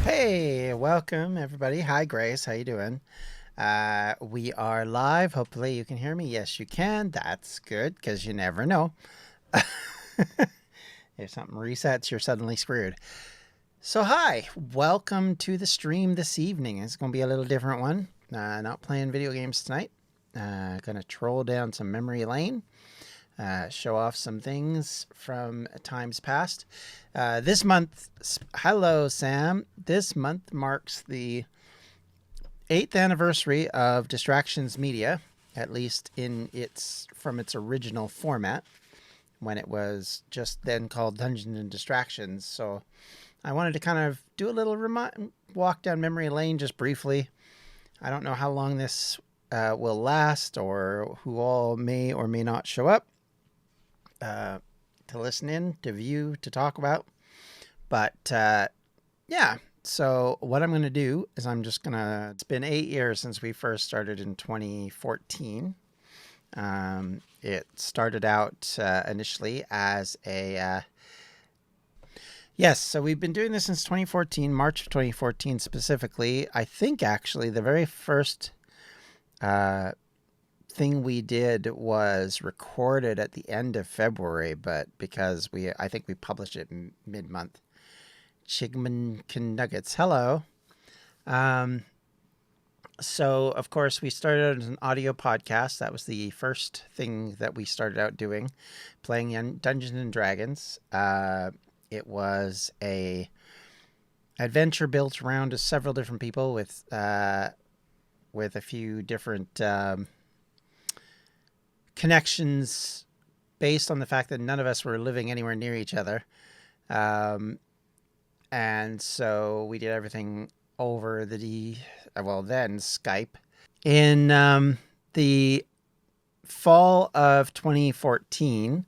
Hey, welcome everybody. Hi Grace, how you doing? We are live. Hopefully you can hear me. Yes, you can. That's good because you never know. If something resets, you're suddenly screwed. So hi, welcome to the stream this evening. It's going to be a little different one. Not playing video games tonight. Gonna troll down some memory lane. Show off some things from times past. This month, hello Sam. This month marks the 8th anniversary of Distractions Media, at least from its original format, when it was just then called Dungeons and Distractions. So I wanted to kind of do a little walk down memory lane just briefly. I don't know how long this will last or who all may or may not show up to listen in, to view, to talk about. But yeah, so what I'm going to do is it's been 8 years since we first started in 2014. It started out initially as yes, so we've been doing this since 2014, March of 2014 specifically. I think actually the very first thing we did was recorded at the end of February, but because I think we published it mid-month. Chigman Nuggets, hello. So of course we started as an audio podcast. That was the first thing that we started out doing, playing Dungeons and Dragons. It was a adventure built around several different people with a few different connections based on the fact that none of us were living anywhere near each other. And so we did everything over then Skype. In the fall of 2014,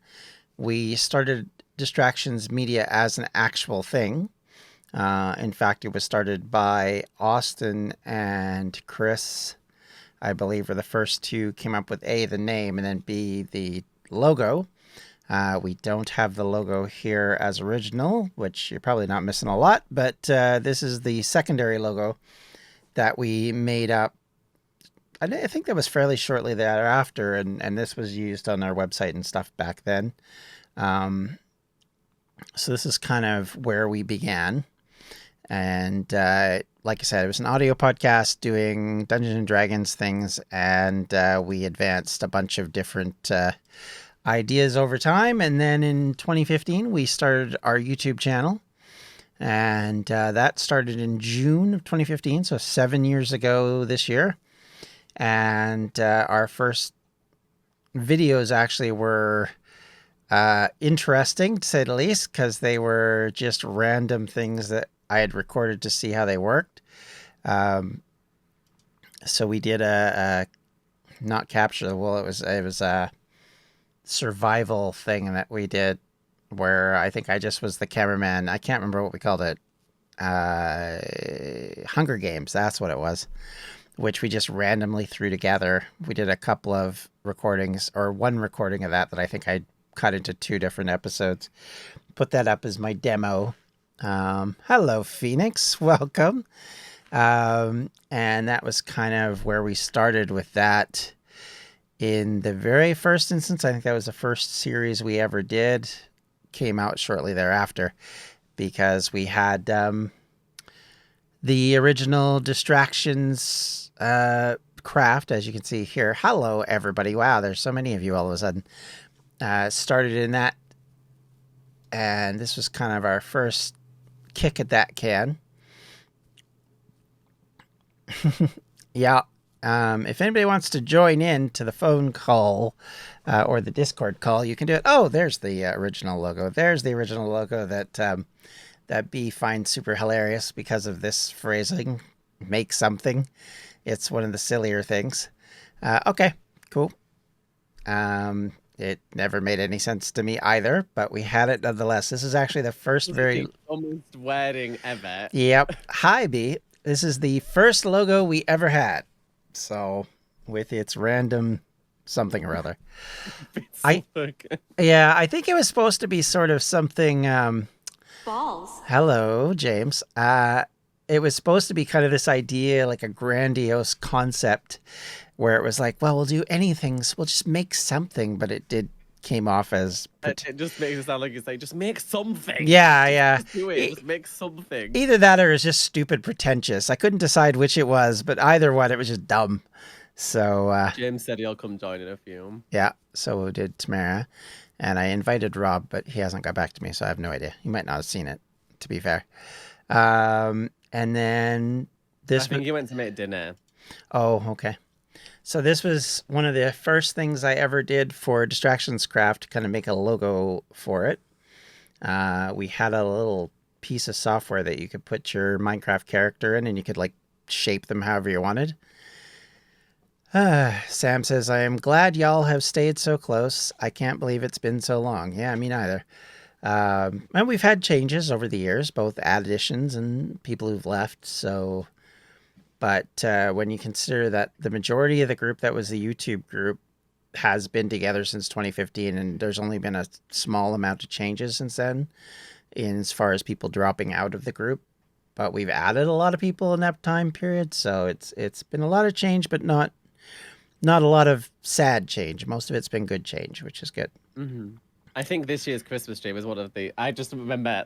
we started Distractions Media as an actual thing. In fact, it was started by Austin and Chris, I believe, were the first two came up with A, the name, and then B, the logo. We don't have the logo here as original, which you're probably not missing a lot, but this is the secondary logo that we made up. I think that was fairly shortly thereafter, and this was used on our website and stuff back then. So this is kind of where we began. And like I said, it was an audio podcast doing Dungeons and Dragons things, and we advanced a bunch of different ideas over time. And then in 2015, we started our YouTube channel, and that started in June of 2015, so 7 years ago this year. And our first videos actually were interesting, to say the least, because they were just random things that I had recorded to see how they worked. So we did not capture, well, it was a survival thing that we did where I think I just was the cameraman. I can't remember what we called it. Hunger Games, that's what it was, which we just randomly threw together. We did a couple of recordings, or one recording of that I think I cut into 2 different episodes. Put that up as my demo. Hello, Phoenix. Welcome. And that was kind of where we started with that. In the very first instance, I think that was the first series we ever did, came out shortly thereafter, because we had the original Distractions craft, as you can see here. Hello, everybody. Wow, there's so many of you all of a sudden. Started in that, and this was kind of our first kick at that can. Yeah. If anybody wants to join in to the phone call or the Discord call, you can do it. Oh, there's the original logo. There's the original logo that B finds super hilarious because of this phrasing, make something. It's one of the sillier things. Okay, cool. It never made any sense to me either, but we had it nonetheless. This is actually the first almost wedding ever. Yep. Hi, B. This is the first logo we ever had. So, with its random something or other. I think it was supposed to be sort of something. Balls. Hello, James. it was supposed to be kind of this idea, like a grandiose concept, where it was like, well, we'll do anything, so we'll just make something, but it came off as It just makes it sound like you say, just make something. yeah. Just do it. Just make something. Either that or it's just stupid pretentious. I couldn't decide which it was, but either one, it was just dumb. So James said he'll come join in a few. yeah, so we did Tamara, and I invited Rob, but he hasn't got back to me, so I have no idea. He might not have seen it, to be fair. And then this. I think he went to make dinner. Oh, okay. So this was one of the first things I ever did for Distractions Craft to kind of make a logo for it. We had a little piece of software that you could put your Minecraft character in, and you could like shape them however you wanted. Sam says, I am glad y'all have stayed so close. I can't believe it's been so long. Yeah, me neither. And we've had changes over the years, both additions and people who've left. So, but when you consider that the majority of the group that was the YouTube group has been together since 2015, and there's only been a small amount of changes since then, in as far as people dropping out of the group. But we've added a lot of people in that time period, so it's been a lot of change, but not a lot of sad change. Most of it's been good change, which is good. Mm-hmm. I think this year's Christmas stream was one of the. I just remember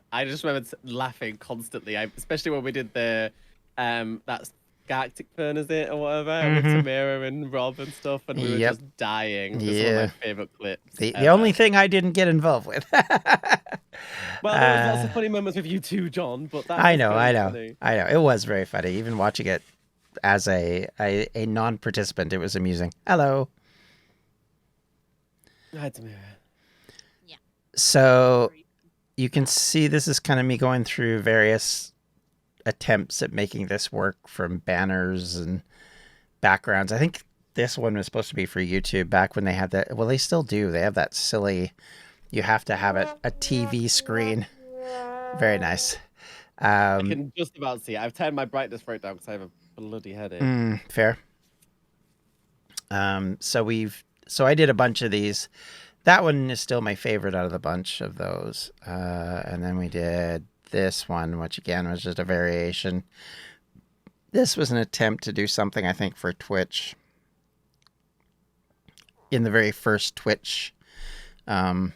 laughing constantly, especially when we did the that Galactic Fern, is it, or whatever, with Tamara and Rob and stuff, and we were just dying. This is one of my favorite clips. The only thing I didn't get involved with. Well, there was lots of funny moments with you too, John. But that I know. It was very funny. Even watching it as a non-participant, it was amusing. Hello. Hi, Tamara. Yeah. So you can see this is kind of me going through various attempts at making this work, from banners and backgrounds. I think this one was supposed to be for YouTube back when they had that. Well, they still do. They have that silly, you have to have a TV screen. Very nice. I can just about see it. I've turned my brightness right down because I have a bloody headache. Fair. So I did a bunch of these. That one is still my favorite out of the bunch of those. And then we did this one, which again was just a variation. This was an attempt to do something, I think, for Twitch. In the very first Twitch, when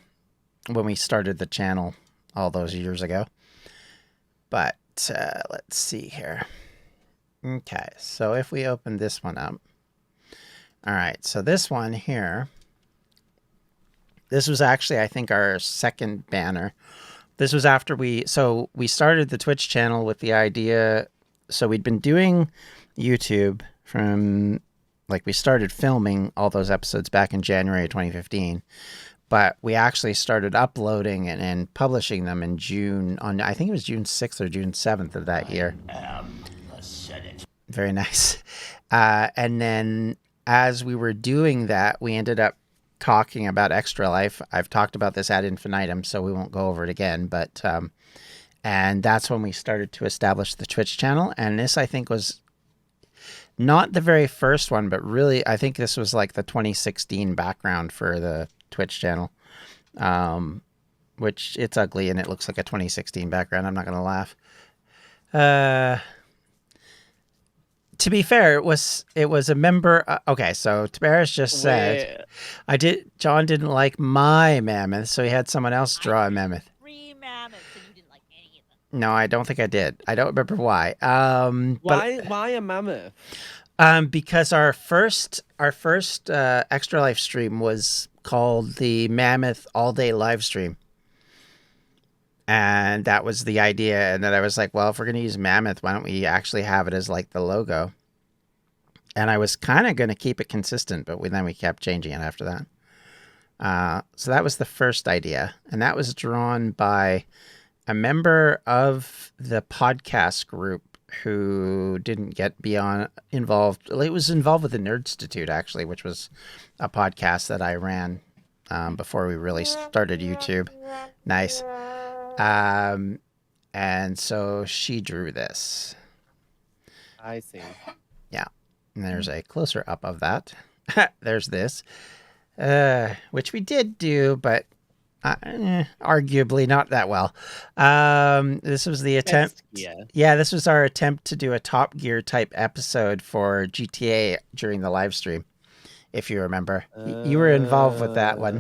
we started the channel all those years ago. But let's see here. Okay, so if we open this one up. All right, so this one here, this was actually, I think, our second banner. This was after we started the Twitch channel with the idea. So we'd been doing YouTube from, like, we started filming all those episodes back in January 2015. But we actually started uploading and publishing them in June, I think it was June 6th or June 7th of that year. Very nice. And then as we were doing that, we ended up talking about Extra Life. I've talked about this ad infinitum, so we won't go over it again. But and that's when we started to establish the Twitch channel. And this, I think, was not the very first one, but really, I think this was like the 2016 background for the Twitch channel, which it's ugly and it looks like a 2016 background. I'm not going to laugh. To be fair, it was a member. Okay, so Tamara's just said, John didn't like my mammoth, so he had someone else draw a mammoth. 3 mammoths, and you didn't like any of them. No, I don't think I did. I don't remember why. Why a mammoth? Because our first Extra Life stream was called the Mammoth All Day Live Stream. And that was the idea. And then I was like, well, if we're going to use Mammoth, why don't we actually have it as like the logo? And I was kind of going to keep it consistent, but then we kept changing it after that. So that was the first idea. And that was drawn by a member of the podcast group who didn't get involved. It was involved with the Nerd Institute, actually, which was a podcast that I ran before we really started YouTube. Nice. And so she drew this. I see. Yeah. And there's a closer up of that. There's this, which we did do, but Arguably not that well. This was the attempt. Yeah, this was our attempt to do a Top Gear type episode for GTA during the live stream. If you remember, you were involved with that one.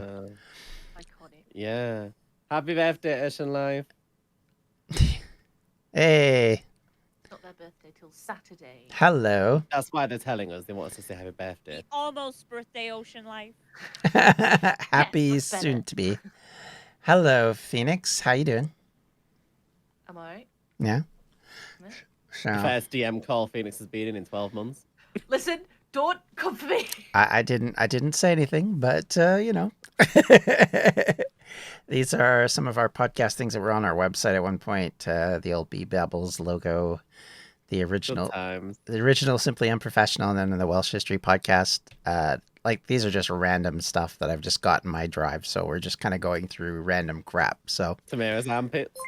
Iconic. Yeah. Happy birthday, Ocean Life. Hey. It's not their birthday till Saturday. Hello. That's why they're telling us they want us to say happy birthday. The almost birthday Ocean Life. Happy Yes, that's soon to be. Hello, Phoenix. How you doing? Am I right? Yeah. Yeah. So The first DM call Phoenix has been in 12 months. Listen, don't come for me. I didn't say anything, but you know. These are some of our podcast things that were on our website at one point. The old B Babbles logo, the original Simply Unprofessional, and then the Welsh History podcast. Like these are just random stuff that I've just got in my drive. So we're just kind of going through random crap. So Tamara's armpits.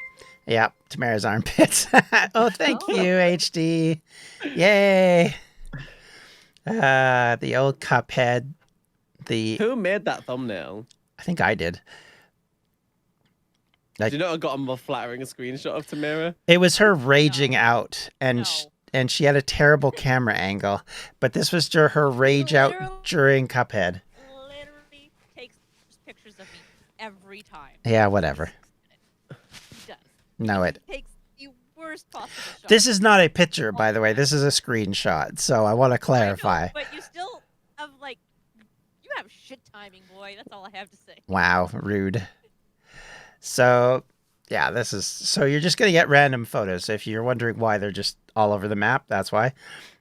Yeah, Tamara's armpits. Oh, thank you, HD. Yay. The old Cuphead. Who made that thumbnail? I think I did. Do you know I got a more flattering screenshot of Tamara? It was her raging out, and No. and she had a terrible camera angle. But this was her rage out during Cuphead. Literally takes pictures of me every time. Yeah, whatever. He does. No, it. He takes the worst possible shot. This is not a picture, by the way. This is a screenshot. So I want to I know, clarify. but you still have like, you have shit timing, boy. That's all I have to say. Wow, rude. So, yeah, so you're just going to get random photos. If you're wondering why they're just all over the map, that's why.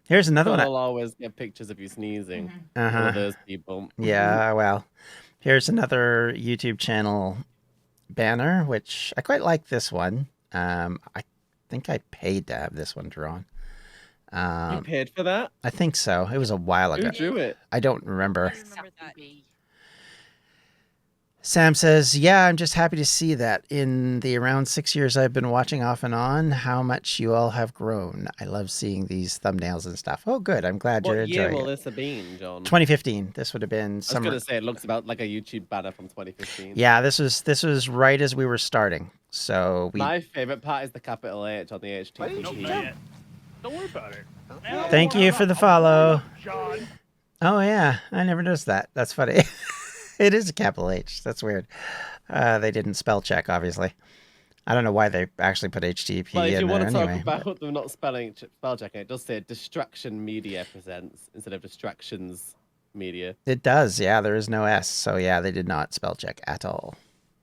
Here's another one. I'll always get pictures of you sneezing. One of those people. Yeah, well, here's another YouTube channel banner, which I quite like this one. I think I paid to have this one drawn. You paid for that? I think so. It was a while ago. Who drew it? I don't remember. I remember that. Sam says, yeah, I'm just happy to see that in the around 6 years I've been watching off and on, how much you all have grown. I love seeing these thumbnails and stuff. Oh, good. I'm glad you're What year enjoying will it. this have been, John? 2015. This would have been I was summer. going to say, it looks about like a YouTube banner from 2015. Yeah, this was right as we were starting. So My favorite part is the capital H on the HTTP. Don't worry about it. Thank you for the follow. Oh, yeah. I never noticed that. That's funny. It is a capital H. That's weird. They didn't spell check, obviously. I don't know why they actually put HTTP Well, if in you there want to anyway. talk about them not spell checking, it does say Distraction Media Presents instead of Distractions Media. It does, yeah. There is no S. So, yeah, they did not spell check at all.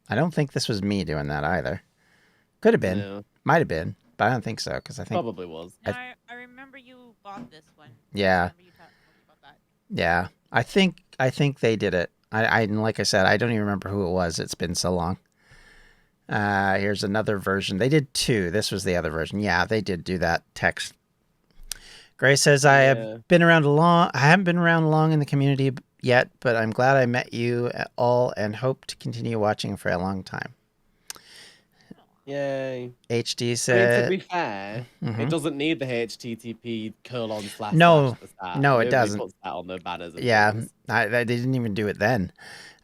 I don't think this was me doing that either. Could have been. No, Might have been. But I don't think so, because I think... probably was. No, I remember you bought this one. Yeah. I remember you talking about that. Yeah. I think they did it. I like I said, I don't even remember who it was. It's been so long. Here's another version. They did two. This was the other version. Yeah, they did do that text. Grace says, I haven't been around long in the community yet, but I'm glad I met you all and hope to continue watching for a long time. Yay. HD said... to be fair, it doesn't need the HTTP :// No, at the start. no, it Nobody doesn't. puts that on their banners and Yeah, things. they didn't even do it then.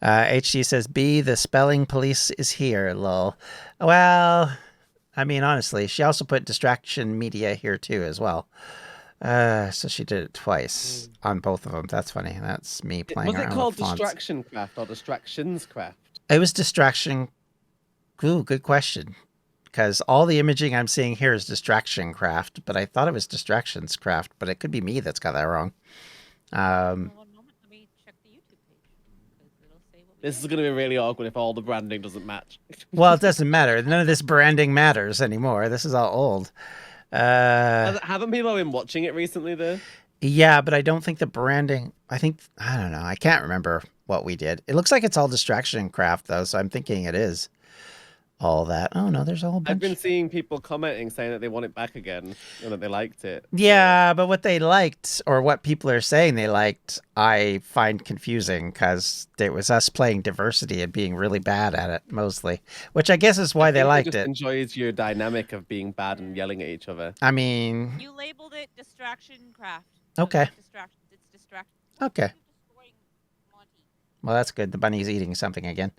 HD says, B, the spelling police is here, lol. Well, I mean, honestly, she also put Distraction Media here too as well. So she did it twice on both of them. That's funny. That's me playing Was around it called with fonts. Distraction Craft or Distractions Craft? It was Distraction. Ooh, good question. Because all the imaging I'm seeing here is Distraction Craft, but I thought it was Distractions Craft, but it could be me that's got that wrong. One moment, let me check the YouTube page. 'Cause it'll say what we This did. is going to be really awkward if all the branding doesn't match. Well, it doesn't matter. None of this branding matters anymore. This is all old. Haven't people been watching it recently, though? Yeah, but I don't think the branding... I don't know. I can't remember what we did. It looks like it's all Distraction Craft, though, so I'm thinking it is all that. Oh, no, there's a whole bunch. I've been seeing people commenting saying that they want it back again and that they liked it. Yeah, but what they liked, or what people are saying they liked, I find confusing because it was us playing diversity and being really bad at it, mostly. Which I guess is why they liked it. Enjoys your dynamic of being bad and yelling at each other. I mean... You labeled it Distraction Craft. So Okay. it's distraction. It's distraction. Okay. Destroying Monty. Well, that's good. The bunny's eating something again.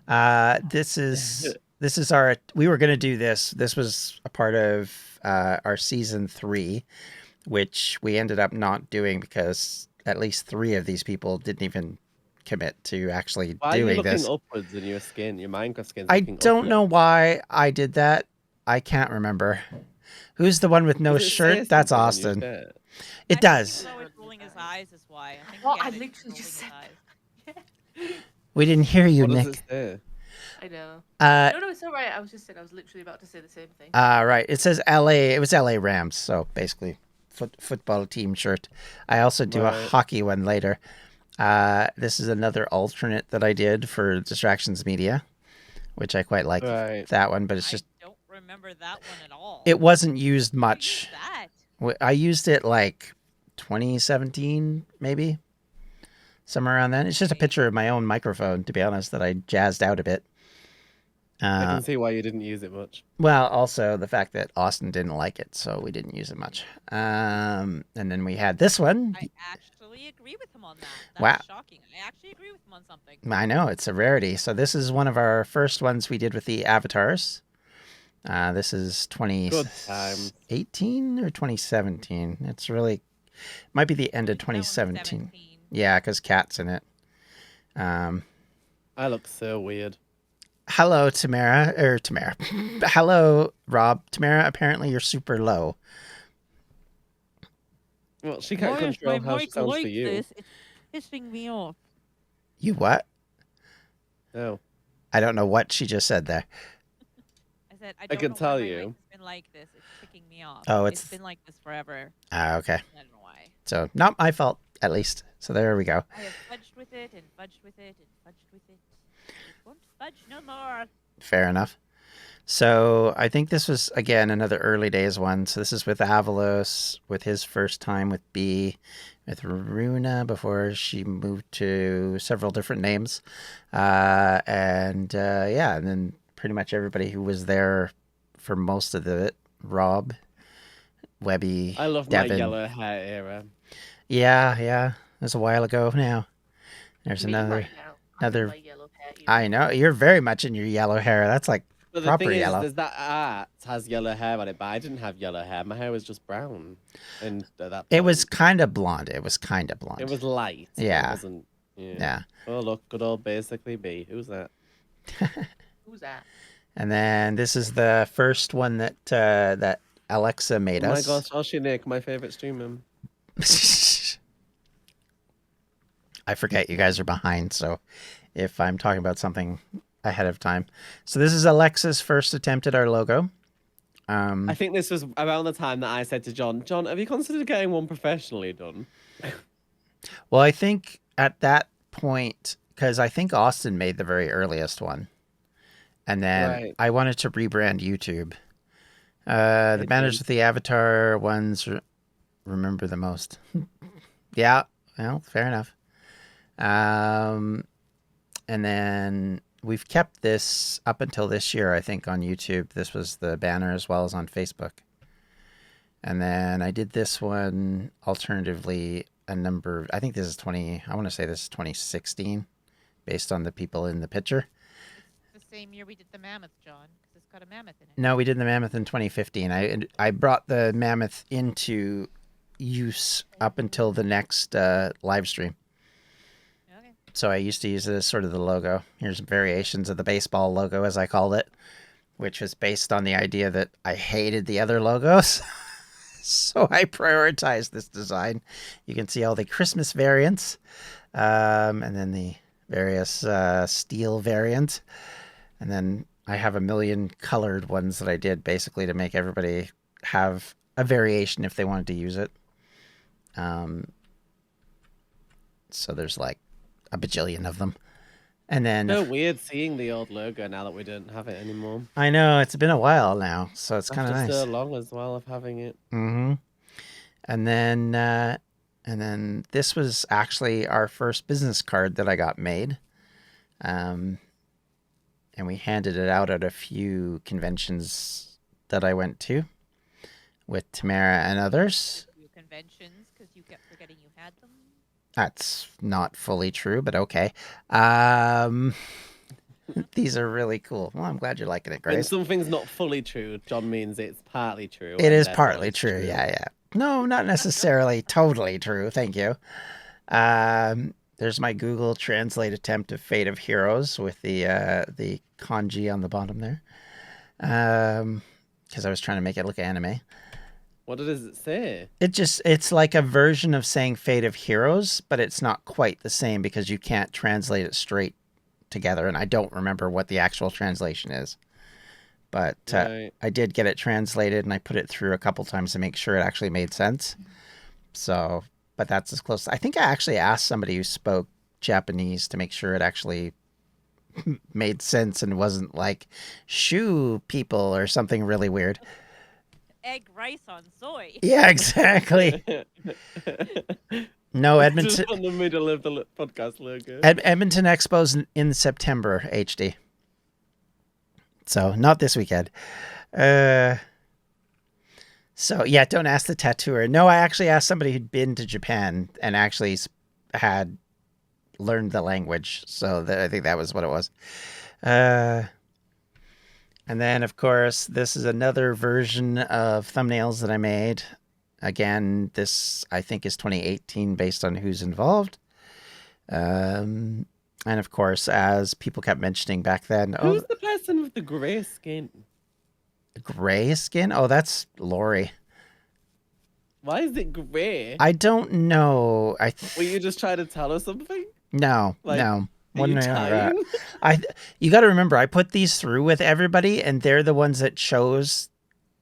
This is our. We were gonna do this. This was a part of our season 3, which we ended up not doing because at least 3 of these people didn't even commit to actually Why are you doing looking this. upwards in your skin? Your Minecraft skin's I looking don't upwards. know why I did that. I can't remember. Who's the one with no Does it say shirt? That's something on your Austin. shirt? It does. I think Lois rolling his eyes is why. I think What? I Gavin is literally just rolling said his eyes. We didn't hear you, What does Nick. it say? I know. Uh, No, it's all right. I was just saying. I was literally about to say the same thing. right. It says LA. It was LA Rams. So basically, football team shirt. I also do a Right. hockey one later. This is another alternate that I did for Distractions Media, which I quite like Right. that one, but it's just I don't remember that one at all. it wasn't used Who much. used that? I used it like 2017, maybe somewhere around then. It's just a Okay. picture of my own microphone, to be honest, that I jazzed out a bit. I can see why you didn't use it much. Well, also the fact that Austin didn't like it, so we didn't use it much. And then we had this one. I actually agree with him on that. Wow. That's shocking. I actually agree with him on something. I know, it's a rarity. So this is one of our first ones we did with the avatars. This is Good times. 2018 or 2017. It's really might be the end of That one's 2017. 17. Yeah, because Cat's in it. I look so weird. Hello, Tamara. Hello, Rob. Tamara, apparently you're super low. Well, she can't control how she sounds for you. It's pissing me off. You what? No. I don't know what she just said there. I said I I don't can know tell why my you. mic has been like this. It's ticking me off. Oh, it's it's- been like this forever. Okay. I don't know why. So not my fault, at least. So there we go. I have fudged with it and fudged with it and fudged with it. It won't fudge no more. Fair enough. So I think this was, again, another early days one. So this is with Avalos, with his first time with B, with Runa before she moved to several different names. Yeah, and then pretty much everybody who was there for most of it. Rob, Webby, I love Devin. my yellow hair era. Yeah. It was a while ago now. There's Me another. right now. I'm in another- my yellow hair. I know you're very much in your yellow hair. That's like But the proper thing yellow. is, there's that art has yellow hair on it, but I didn't have yellow hair. My hair was just brown. And at that It was point, kind of blonde. It was light. Yeah. It wasn't. Yeah. Yeah. Oh look, good old basically B. Who's that? Who's that? And then this is the first one that that Alexa made Oh my us. gosh, Oshi Nick, my favorite streamer. I forget you guys are behind, so if I'm talking about something ahead of time. So this is Alexa's first attempt at our logo. I think this was around the time that I said to John, have you considered getting one professionally done? Well, I think at that point, because I think Austin made the very earliest one. And then Right. I wanted to rebrand YouTube. The banners did. with the avatar ones remember the most. Yeah, well, fair enough. And then we've kept this up until this year, I think, on YouTube. This was the banner as well as on Facebook. And then I did this one alternatively I think this is I want to say this is 2016, based on the people in the picture. It's the same year we did the mammoth, John, because it's got a mammoth in it. No, we did the mammoth in 2015. I brought the mammoth into use up until the next live stream. Okay. So I used to use it as sort of the logo. Here's variations of the baseball logo, as I called it, which was based on the idea that I hated the other logos. So I prioritized this design. You can see all the Christmas variants, and then the various steel variants. And then I have a million colored ones that I did basically to make everybody have a variation if they wanted to use it. So there's like a bajillion of them. And then So weird seeing the old logo now that we don't have it anymore. I know it's been a while now, so it's kind of After nice. so long as well of having it. Mm-hmm. And then this was actually our first business card that I got made. And we handed it out at a few conventions that I went to with Tamara and others. Your conventions, because you kept forgetting you had them. That's not fully true, but okay. These are really cool. Well, I'm glad you're liking it, When Grace. something's not fully true, John means it's partly true. It and is therefore partly it's true. Yeah. No, not necessarily totally true. Thank you. There's my Google Translate attempt of Fate of Heroes with the kanji on the bottom there. Because I was trying to make it look anime. What does it say? It's like a version of saying Fate of Heroes, but it's not quite the same because you can't translate it straight together, and I don't remember what the actual translation is. But Right. I did get it translated, and I put it through a couple times to make sure it actually made sense. So, but that's as close. I think I actually asked somebody who spoke Japanese to make sure it actually made sense and wasn't like shoe people or something really weird. Egg rice on soy. Yeah, exactly. No, Edmonton. Just on the middle of the podcast logo. Edmonton Expo's in September, HD. So, not this weekend. So, yeah, don't ask the tattooer. No, I actually asked somebody who'd been to Japan and actually had learned the language. So, I think that was what it was. And then, of course, this is another version of thumbnails that I made. Again, this, I think, is 2018 based on who's involved. And of course, as people kept mentioning back then, Who's the person with the grey skin? gray skin? Oh, that's Lori. Why is it grey? I don't know. Were you just trying to tell us something? No. Are you tying? You got to remember, I put these through with everybody, and they're the ones that chose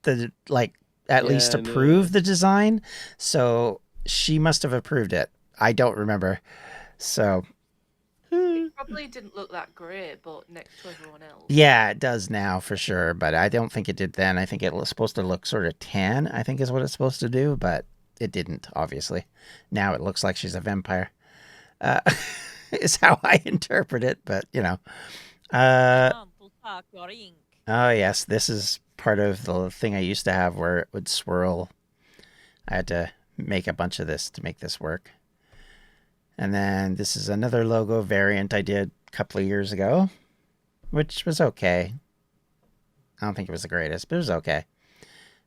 the at least approve the design. So she must have approved it. I don't remember. So It probably didn't look that great, but next to everyone else. yeah, it does now for sure, but I don't think it did then. I think it was supposed to look sort of tan, I think is what it's supposed to do, but it didn't, obviously. Now it looks like she's a vampire. Is how I interpret it, but you know. Oh yes, this is part of the thing I used to have where it would swirl. I had to make a bunch of this to make this work. And then this is another logo variant I did a couple of years ago, which was okay. I don't think it was the greatest, but it was okay.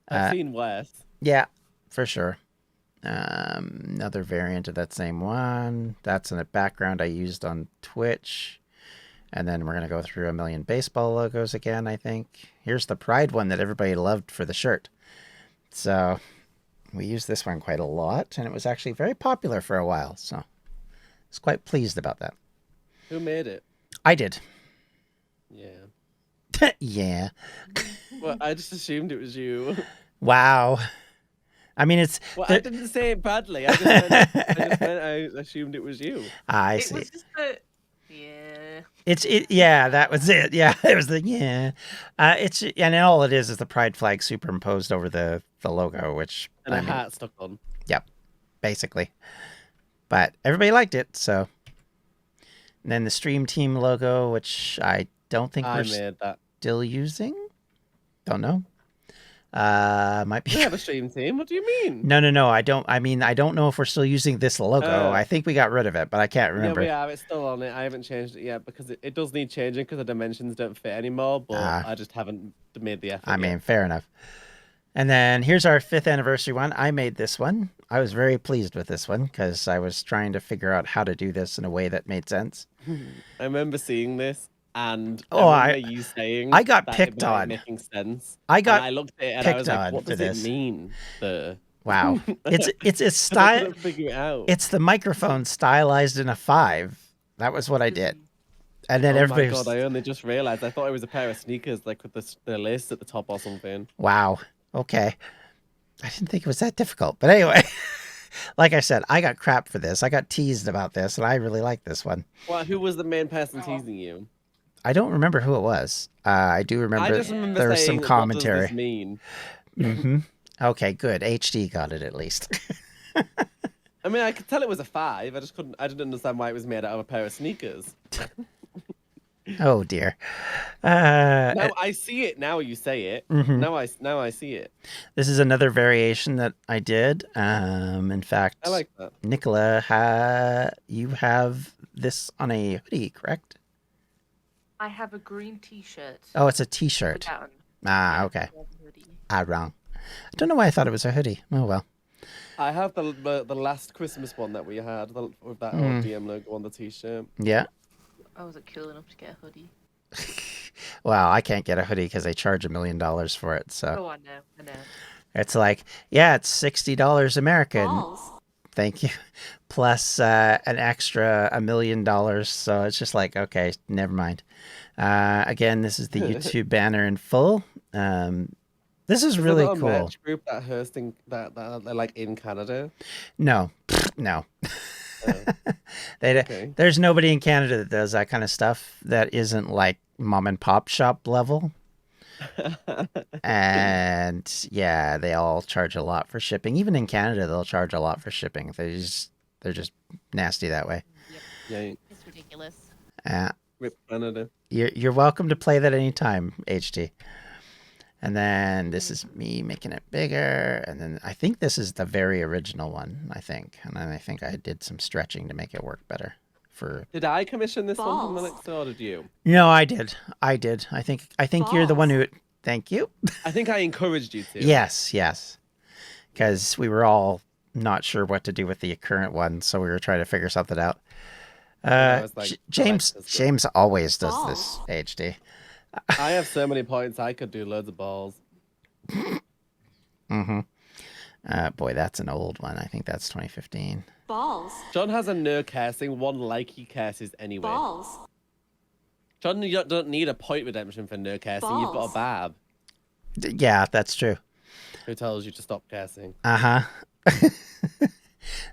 I've seen worse. Yeah, for sure. Another variant of that same one. That's in the background I used on Twitch. And then we're going to go through a million baseball logos again, I think. Here's the Pride one that everybody loved for the shirt. So we used this one quite a lot, and it was actually very popular for a while. So I was quite pleased about that. Who made it? I did. Yeah. Yeah. Well, I just assumed it was you. Wow. I mean, it's... Well, I didn't say it badly. I assumed it was you. I It see. was just a... Yeah. Yeah, that was it. Yeah, it was the yeah. And all it is the pride flag superimposed over the logo, which And a hat stuck on. Yep, basically. But everybody liked it, so. And then the stream team logo, which I don't think I we're made that. still using. Don't know. Might be. We have a stream team. What do you mean? No. I don't. I mean, I don't know if we're still using this logo. I think we got rid of it, but I can't remember. Yeah, we have. It's still on it. I haven't changed it yet because it does need changing because the dimensions don't fit anymore. But I just haven't made the effort. I mean, fair enough. And then here's our 5th anniversary one. I made this one. I was very pleased with this one because I was trying to figure out how to do this in a way that made sense. I remember seeing this. And I remember you saying I got that picked it on. Making sense. I looked at it and I was like, what does this. it mean? Wow. It's a style. I couldn't figure it out. It's the microphone stylized in a 5. That was what I did. And then everybody. Oh my god! I only just realized. I thought it was a pair of sneakers, like with the lace at the top or something. Wow. Okay. I didn't think it was that difficult, but anyway. Like I said, I got crap for this. I got teased about this, and I really like this one. Well, who was the main person teasing you? I don't remember who it was. I do remember, I just remember there was saying, some commentary. What does this mean? Mm-hmm. Okay, good. HD got it at least. I mean, I could tell it was a 5. I didn't understand why it was made out of a pair of sneakers. Oh dear. Now I see it. Now you say it. Mm-hmm. Now I see it. This is another variation that I did. In fact, I like that. Nicola, you have this on a hoodie, correct? I have a green T-shirt. Oh, it's a T-shirt. Down. Ah, Yeah, okay. hoodie. Ah, wrong. I don't know why I thought it was a hoodie. Oh, well. I have the last Christmas one that we had with that old DM logo on the t-shirt. Yeah. I wasn't cool enough to get a hoodie. Well, I can't get a hoodie because they charge $1 million for it. So Oh, I know. it's like, yeah, it's $60 American. Balls. Thank you. Plus an extra $1 million. So it's just like, okay, never mind. Again, this is the YouTube banner in full. This is really there not a cool. merch group that hosting that they're like in Canada? No, no. Okay. There's nobody in Canada that does that kind of stuff that isn't like mom and pop shop level. And yeah, they all charge a lot for shipping. Even in Canada, they'll charge a lot for shipping. They're just nasty that way. Yeah. It's ridiculous. Rip Canada. You're welcome to play that anytime, HT. And then this is me making it bigger. And then I think this is the very original one, I think. And then I think I did some stretching to make it work better. Did I commission this one from Balls. Alexa or did you? No, I did. I think you're the one who... Thank you. I think I encouraged you to. Yes. Because we were all not sure what to do with the current one. So we were trying to figure something out. James always does this, HD. I have so many points. I could do loads of balls. Mm-hmm. Boy, that's an old one. I think that's 2015. Balls. John has a no cursing, one like he curses anyway. Balls. John, you don't need a point redemption for no cursing. You've got a Bab Yeah, that's true. who tells you to stop cursing. Uh-huh.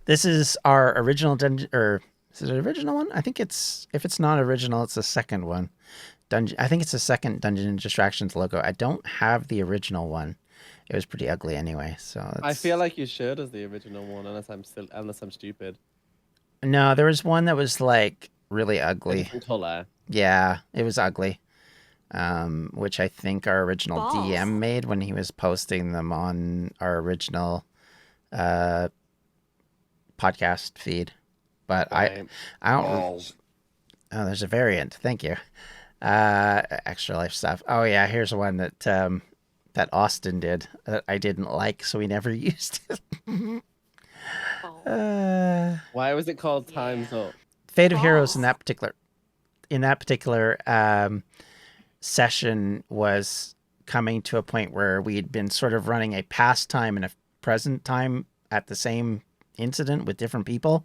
This is our original dungeon, or is it an original one? I think it's, if it's not original, it's the second one. I think it's the second Dungeon and Distractions logo. I don't have the original one. It was pretty ugly anyway, so I feel like you should as the original one, unless I'm stupid. No, there was one that was like really ugly. Color. Yeah, it was ugly. Which I think our original DM made when he was posting them on our original podcast feed. But Right. I don't. Oh, there's a variant. Thank you. Extra life stuff. Oh yeah, here's one that that Austin did that I didn't like, so we never used it. Why was it called Time's Up? Fate of Heroes in that particular session was coming to a point where we'd been sort of running a past time and a present time at the same incident with different people,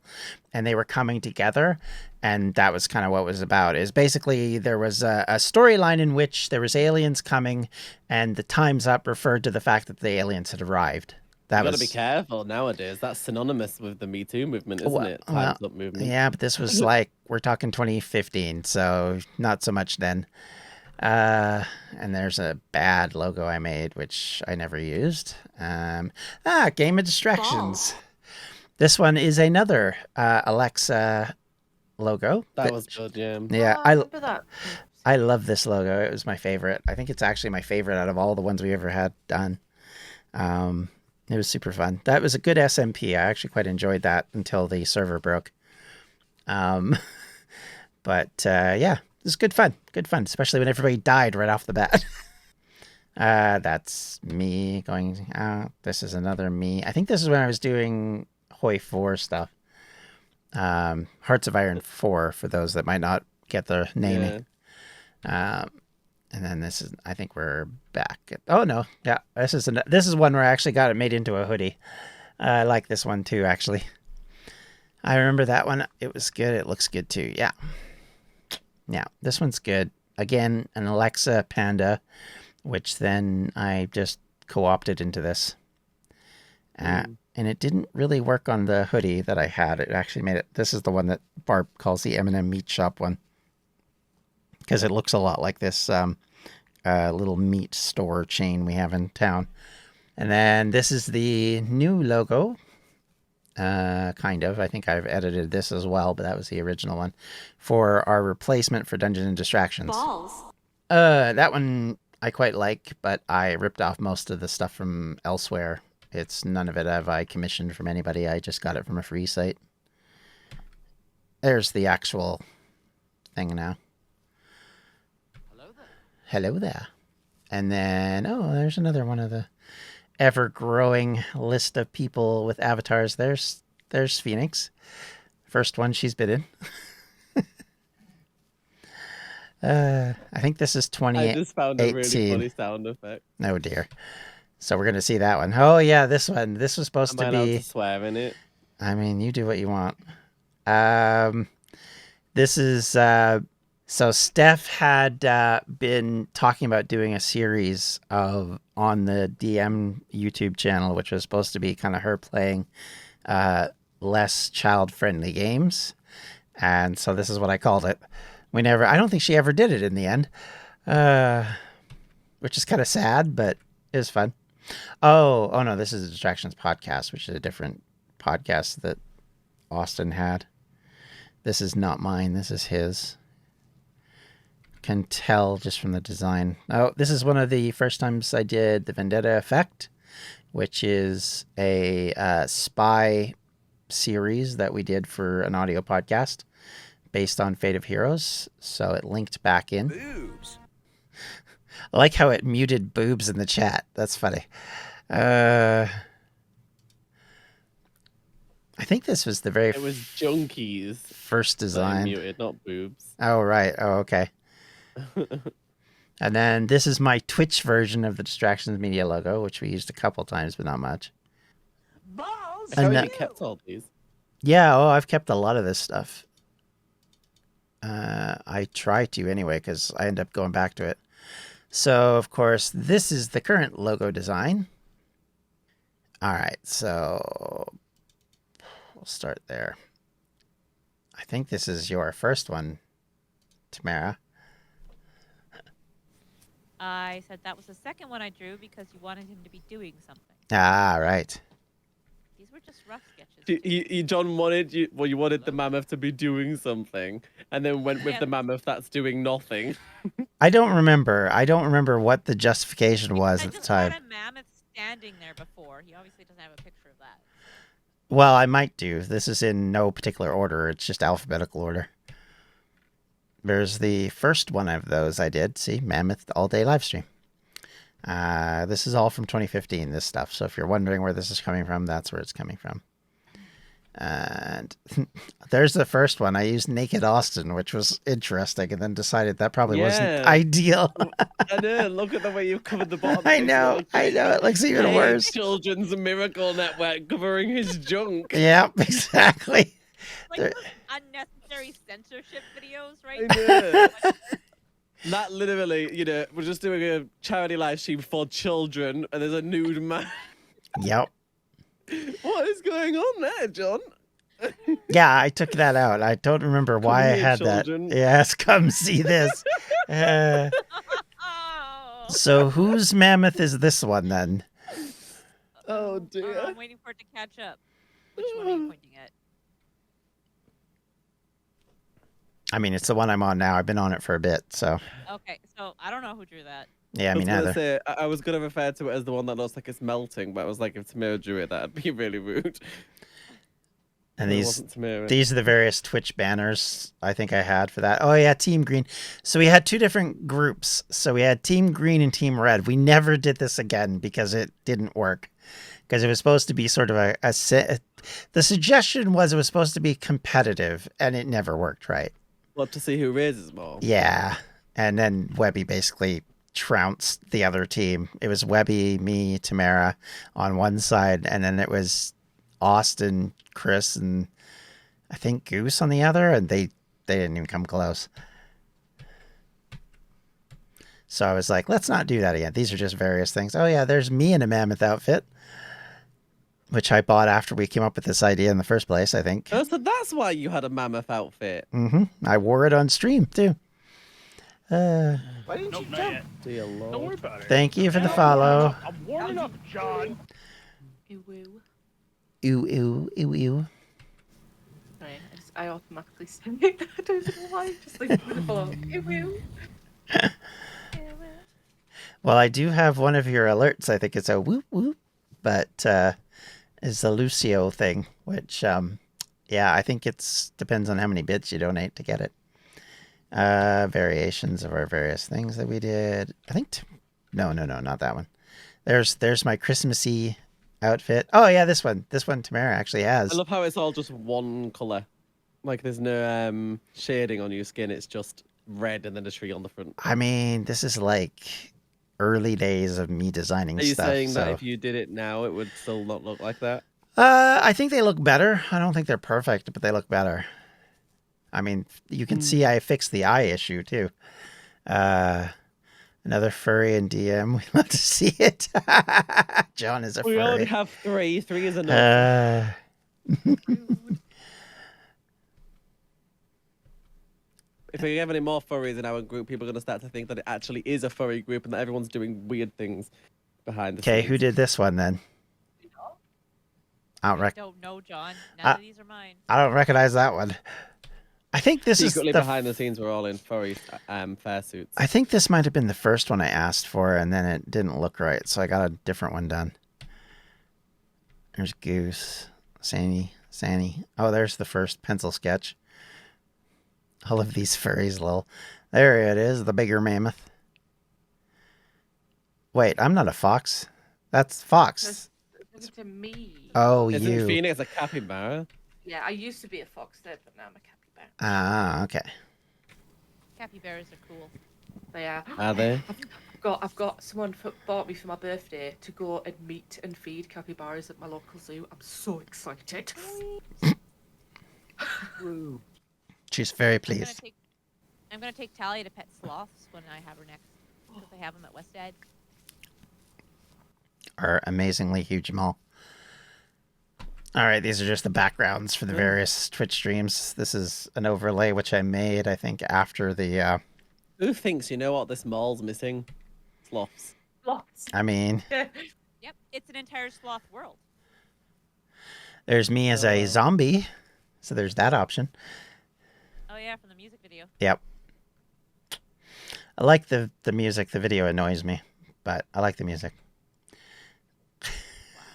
and they were coming together, and that was kind of what it was about. Is basically there was a storyline in which there was aliens coming, and the Time's Up referred to the fact that the aliens had arrived. You got to be careful nowadays. That's synonymous with the Me Too movement, isn't it? Time's Up movement. Yeah, but this was like, we're talking 2015, so not so much then. And there's a bad logo I made, which I never used. Game of Distractions. This one is another Alexa logo. That was good, yeah. Yeah, I remember that. I love this logo. It was my favorite. I think it's actually my favorite out of all the ones we ever had done. It was super fun. That was a good SMP. I actually quite enjoyed that until the server broke. But yeah, it was good fun. Good fun, especially when everybody died right off the bat. That's me going out. This is another me. I think this is when I was doing Hoi 4 stuff. Hearts of Iron 4 for those that might not get the naming. Yeah. And then this is, I think we're back. Oh no, yeah, this is one where I actually got it made into a hoodie. I like this one too, actually. I remember that one. It was good. It looks good too. Yeah. Yeah, this one's good. Again, an Alexa Panda, which then I just co-opted into this. And it didn't really work on the hoodie that I had. It actually made it. This is the one that Barb calls the M&M Meat Shop one. Because it looks a lot like this little meat store chain we have in town. And then this is the new logo. Kind of. I think I've edited this as well, but that was the original one. For our replacement for Dungeons and Distractions. That one I quite like, but I ripped off most of the stuff from elsewhere. It's none of it have I commissioned from anybody. I just got it from a free site. There's the actual thing now. hello there. And then, oh, there's another one of the ever-growing list of people with avatars. There's Phoenix. First one she's been in. I think this is I just found a really 2018. funny sound effect. Oh, dear. So we're going to see that one. Oh, yeah, this one. This was supposed Am I to allowed be... to swear in it? I mean, you do what you want. This is... So Steph had been talking about doing a series on the DM YouTube channel, which was supposed to be kind of her playing less child-friendly games. And so this is what I called it. I don't think she ever did it in the end, which is kind of sad, but it was fun. Oh no, this is a Distractions podcast, which is a different podcast that Austin had. This is not mine. This is his. Can tell just from the design. Oh, this is one of the first times I did the Vendetta Effect, which is a spy series that we did for an audio podcast based on Fate of Heroes. So it linked back in. Boobs. I like how it muted boobs in the chat. That's funny. I think this was the very It was junkies. first that I design. muted, not boobs. Oh, right. Oh, okay. And then this is my Twitch version of the Distractions Media logo, which we used a couple times, but not much. Balls. How And have that- you kept all these? Yeah, I've kept a lot of this stuff. I try to anyway, because I end up going back to it. So, of course, this is the current logo design. All right, so we'll start there. I think this is your first one, Tamara. I said that was the second one I drew because you wanted him to be doing something. Ah, right. These were just rough sketches. John wanted you wanted the mammoth to be doing something, and then went with Yeah. the mammoth that's doing nothing. I don't remember what the justification was I at the just time. had a mammoth standing there before. He obviously doesn't have a picture of that. Well, I might do. This is in no particular order. It's just alphabetical order. There's the first one of those I did. See, Mammoth all-day live stream. This is all from 2015, this stuff. So if you're wondering where this is coming from, that's where it's coming from. And there's the first one. I used Naked Austin, which was interesting, and then decided that probably wasn't Yeah. ideal. I know. Look at the way you've covered the bottom. I It's know. really I know. It looks even Hey, worse. Children's Miracle Network covering his junk. Yep, exactly. Like There- those unnecessary censorship videos, I right? know. That literally, we're just doing a charity live stream for children, and there's a nude man. Yep. What is going on there, John? Yeah, I took that out. I don't remember why I here, had children. that. Yes, come see this. Oh. So whose mammoth is this one then? Oh dear. I'm waiting for it to catch up. Which one are you pointing at? I mean, it's the one I'm on now. I've been on it for a bit, so Okay, so I don't know who drew that. yeah, I me was gonna neither. say I was gonna refer to it as the one that looks like it's melting, but I was like, if Tamara drew it, that'd be really rude. And But it these wasn't Tamara. these are the various Twitch banners I think I had for that. Oh yeah, Team Green. So we had two different groups. So we had Team Green and Team Red. We never did this again because it didn't work. Because it was supposed to be sort of the suggestion was it was supposed to be competitive, and it never worked right. Love to see who raises more. Yeah. And then Webby basically trounced the other team. It was Webby, me, Tamara on one side, and then it was Austin, Chris, and I think Goose on the other, and they didn't even come close. So I was like, let's not do that again. These are just various things. Oh yeah, there's me in a mammoth outfit, which I bought after we came up with this idea in the first place, I think. Oh, so that's why you had a mammoth outfit. I wore it on stream too. Why didn't Nope, you not jump? yet. Dear Don't Lord. worry about it. Thank you for the follow. I'm warming up, John. Ew, ew. Ew, ew, ew, ew. Right, I automatically say it. I don't know why. Just like with the follow. Ew, ew. Well, I do have one of your alerts. I think it's a whoop whoop, but it's a Lucio thing, which, yeah, I think it's depends on how many bits you donate to get it. Variations of our various things that we did. I think, no, not that one. There's my Christmassy outfit. Oh yeah, this one Tamara actually has. I love how it's all just one color. Like there's no shading on your skin. It's just red and then a tree on the front. I mean, this is like early days of me designing Are you stuff. saying so. that if you did it now, it would still not look like that? I think they look better. I don't think they're perfect, but they look better. I mean, you can see I fixed the eye issue too. Another furry in DM. We love to see it. John is a We furry. already have 3. 3 is enough. If we have any more furries in our group, people are going to start to think that it actually is a furry group and that everyone's doing weird things behind the Okay, scenes. who did this one then? I Don't know, John. None of these are mine. don't recognize that one. I think this Secretly is the behind the scenes, we're all in furry fursuits. I think this might have been the first one I asked for, and then it didn't look right, so I got a different one done. There's Goose, Sandy. Oh, there's the first pencil sketch. All of these furries, lol. There it is, the bigger mammoth. Wait, I'm not a fox. That's Fox. Look to me. Oh, Isn't you. Phoenix a capybara? Yeah, I used to be a fox there, but now I'm a capybara. Ah, okay. Capybaras are cool. They are. Are they? I've got someone bought me for my birthday to go and meet and feed capybaras at my local zoo. I'm so excited. She's very I'm pleased. gonna take Talia to pet sloths when I have her next, because I have them at West Ed. Our amazingly huge mall. All right, these are just the backgrounds for the various Twitch streams. This is an overlay which I made, I think, after the. Who thinks you know what this mall's missing? Sloths. Lots. I mean, Yep, it's an entire sloth world. there's me as a zombie, so there's that option. Oh yeah, from the music video. Yep. I like the music. The video annoys me, but I like the music.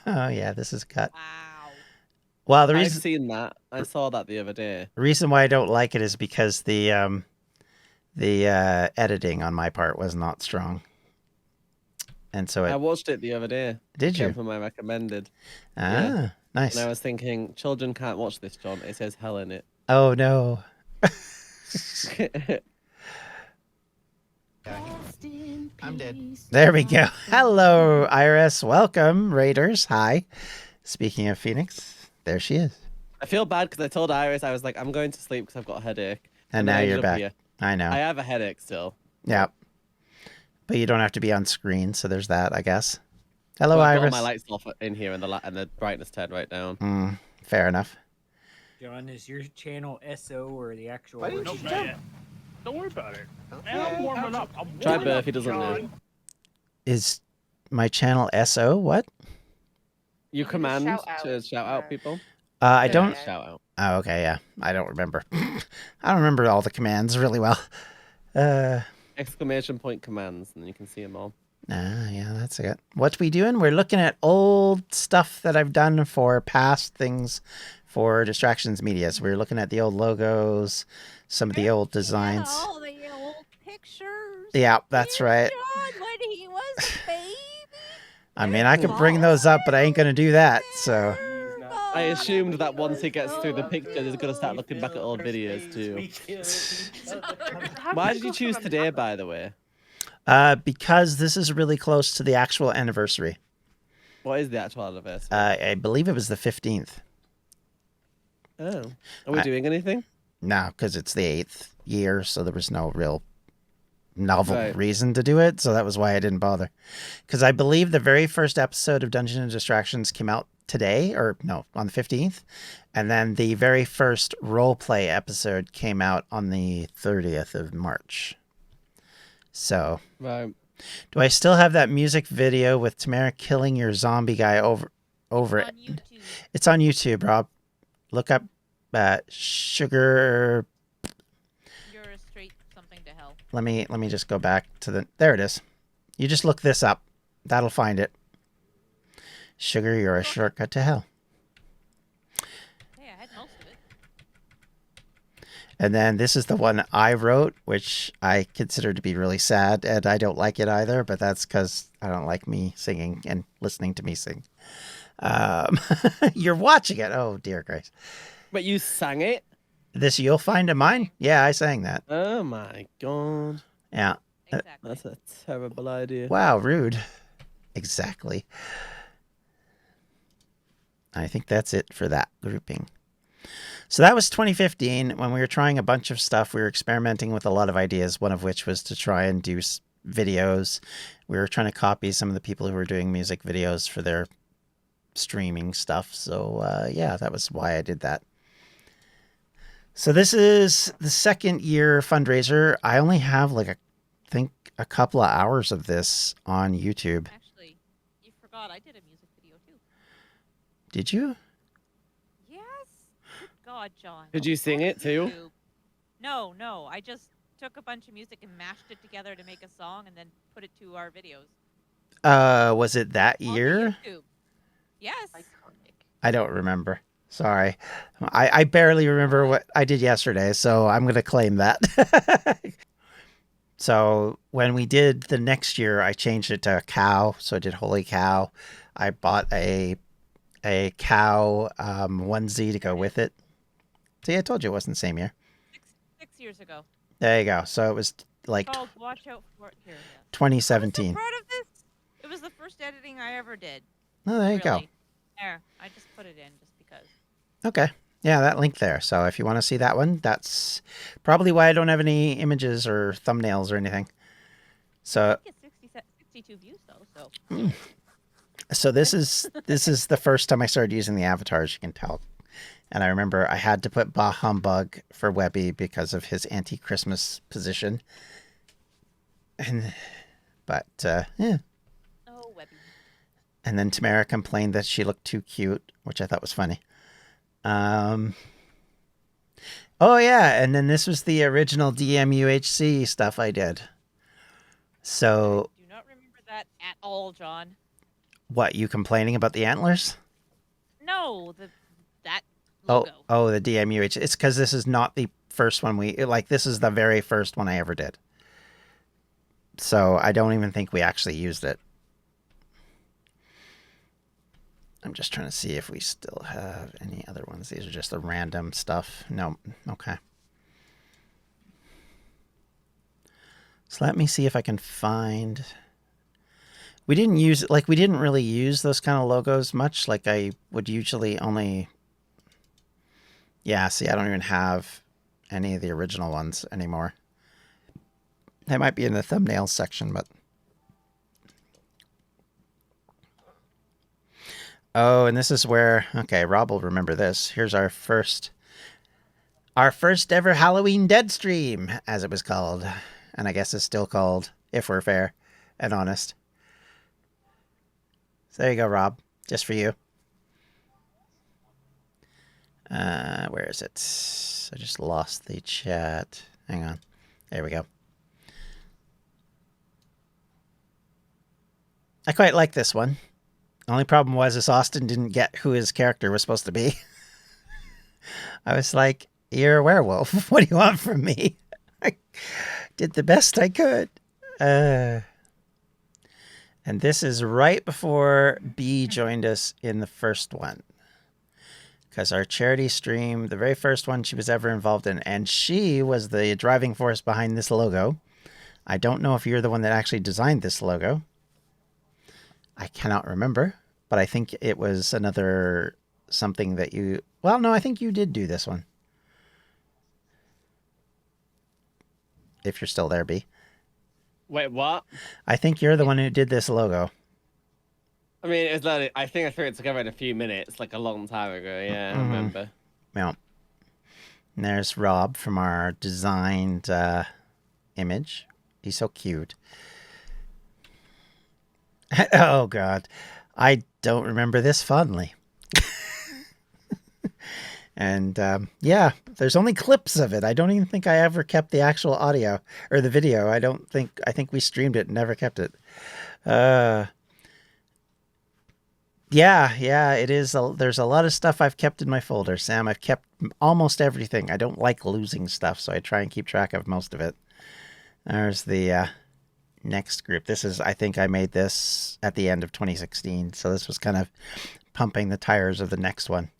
Oh yeah, this is cut. Wow. Well, the I've reason seen that. I saw that the other day. why I don't like it is because the editing on my part was not strong, and so I it. watched it the other day. Did Came you? from my recommended. Ah, nice. And I was thinking, children can't watch this, John. It says hell in it. Oh no. I'm dead. There we go. Hello, Iris. Welcome, Raiders. Hi. Speaking of Phoenix, there she is. I feel bad because I told Iris, I was like, I'm going to sleep because I've got a headache. And then now I you're ended up back. here. I know. I have a headache still. Yeah. But you don't have to be on screen, so there's that, I guess. Hello, Well, I've got all Iris. my lights off in here and the brightness turned right down. Fair enough. John, is your channel SO or the actual? Why didn't you jump? Don't worry about it. Man, I'm warming up. Try Burf, he doesn't know. John. Is my channel SO? What? You You can command shout to out. shout out people? I Yeah, don't. shout out. Oh, okay, yeah. I don't remember. I don't remember all the commands really well. Exclamation point commands, and then you can see them all. Yeah, that's it. What we doing? We're looking at old stuff that I've done for past things for Distractions Media. So we're looking at the old logos, some of the old designs. Yeah, all the old pictures. Yeah, that's right. John, when he was a baby. I mean, I could bring those up, but I ain't going to do that. So, I assumed that once he gets through the pictures, he's going to start looking back at old videos too. Why did you choose today, by the way? because this is really close to the actual anniversary. What is the actual anniversary? I believe it was the 15th. Oh. Are we doing anything? No, because it's the 8th year, so there was no real novel Right. reason to do it. So that was why I didn't bother. Because I believe the very first episode of Dungeons and Distractions came out today, or no, on the 15th. And then the very first roleplay episode came out on the 30th of March. So, Right. do I still have that music video with Tamara killing your zombie guy over it? On YouTube. It's on YouTube, Rob. Look up Sugar. You're a straight something to hell. Let me just go back to the. There it is. You just look this up. That'll find it. Sugar, you're a shortcut to hell. Hey, I had most of it. And then this is the one I wrote, which I consider to be really sad, and I don't like it either, but that's because I don't like me singing and listening to me sing. You're watching it. Oh, dear Grace. But you sang it? This You'll Find a Mine? Yeah, I sang that. Oh my god. Yeah. Exactly. That's a terrible idea. Wow, rude. Exactly. I think that's it for that grouping. So that was 2015 when we were trying a bunch of stuff. We were experimenting with a lot of ideas, one of which was to try and do videos. We were trying to copy some of the people who were doing music videos for their streaming stuff. So yeah, that was why I did that. So this is the second year fundraiser. I only have like I think a couple of hours of this on YouTube. Actually, you forgot I did a music video too. Did you? Yes. Good God, John. Did you sing it too? YouTube. No. I just took a bunch of music and mashed it together to make a song and then put it to our videos. Was it that On year? YouTube. Yes. Iconic. I don't remember. Sorry. I barely remember what I did yesterday, so I'm going to claim that. So when we did the next year, I changed it to a cow. So I did Holy Cow. I bought a cow onesie to go with it. See, I told you it wasn't the same year. 6 years ago. There you go. So it was like Called Watch Out for It. Here, yes. 2017. I'm so proud of this. It was the first editing I ever did. Oh, there you go. Really. There. I just put it in just because. Okay. Yeah, that link there. So if you want to see that one, that's probably why I don't have any images or thumbnails or anything. So I get 62 views though, so. So this is the first time I started using the avatars, you can tell. And I remember I had to put Bah Humbug for Webby because of his anti-Christmas position. But yeah. Oh, Webby. And then Tamara complained that she looked too cute, which I thought was funny. Oh yeah, and then this was the original DMUHC stuff I did. So I do not remember that at all, John. what, you complaining about the antlers? No, that logo. Oh, the DMUH. It's because this is not the first one this is the very first one I ever did. So I don't even think we actually used it. I'm just trying to see if we still have any other ones. These are just the random stuff. No. Okay. So let me see if I can find... We didn't really use those kind of logos much. Like I would usually only... Yeah, see, I don't even have any of the original ones anymore. They might be in the thumbnails section, but... Oh, and this is where... Okay, Rob will remember this. Here's our first ever Halloween Dead stream, as it was called. And I guess it's still called, if we're fair and honest. So there you go, Rob. Just for you. Where is it? I just lost the chat. Hang on. There we go. I quite like this one. Only problem was this Austin didn't get who his character was supposed to be. I was like, you're a werewolf. What do you want from me? I did the best I could. And this is right before B joined us in the first one. Because our charity stream, the very first one she was ever involved in, and she was the driving force behind this logo. I don't know if you're the one that actually designed this logo. I cannot remember, but I think it was another something that you... Well, no, I think you did do this one. If you're still there, B. Wait, what? I think you're the one who did this logo. I mean, it's literally, I think I threw it together in a few minutes, like a long time ago. Yeah, I remember. Yeah. And there's Rob from our designed image. He's so cute. Oh, God. I don't remember this fondly. And, yeah, there's only clips of it. I don't even think I ever kept the actual audio or the video. I think we streamed it and never kept it. Yeah, it is. There's a lot of stuff I've kept in my folder, Sam. I've kept almost everything. I don't like losing stuff, so I try and keep track of most of it. There's the next group. I think I made this at the end of 2016, so this was kind of pumping the tires of the next one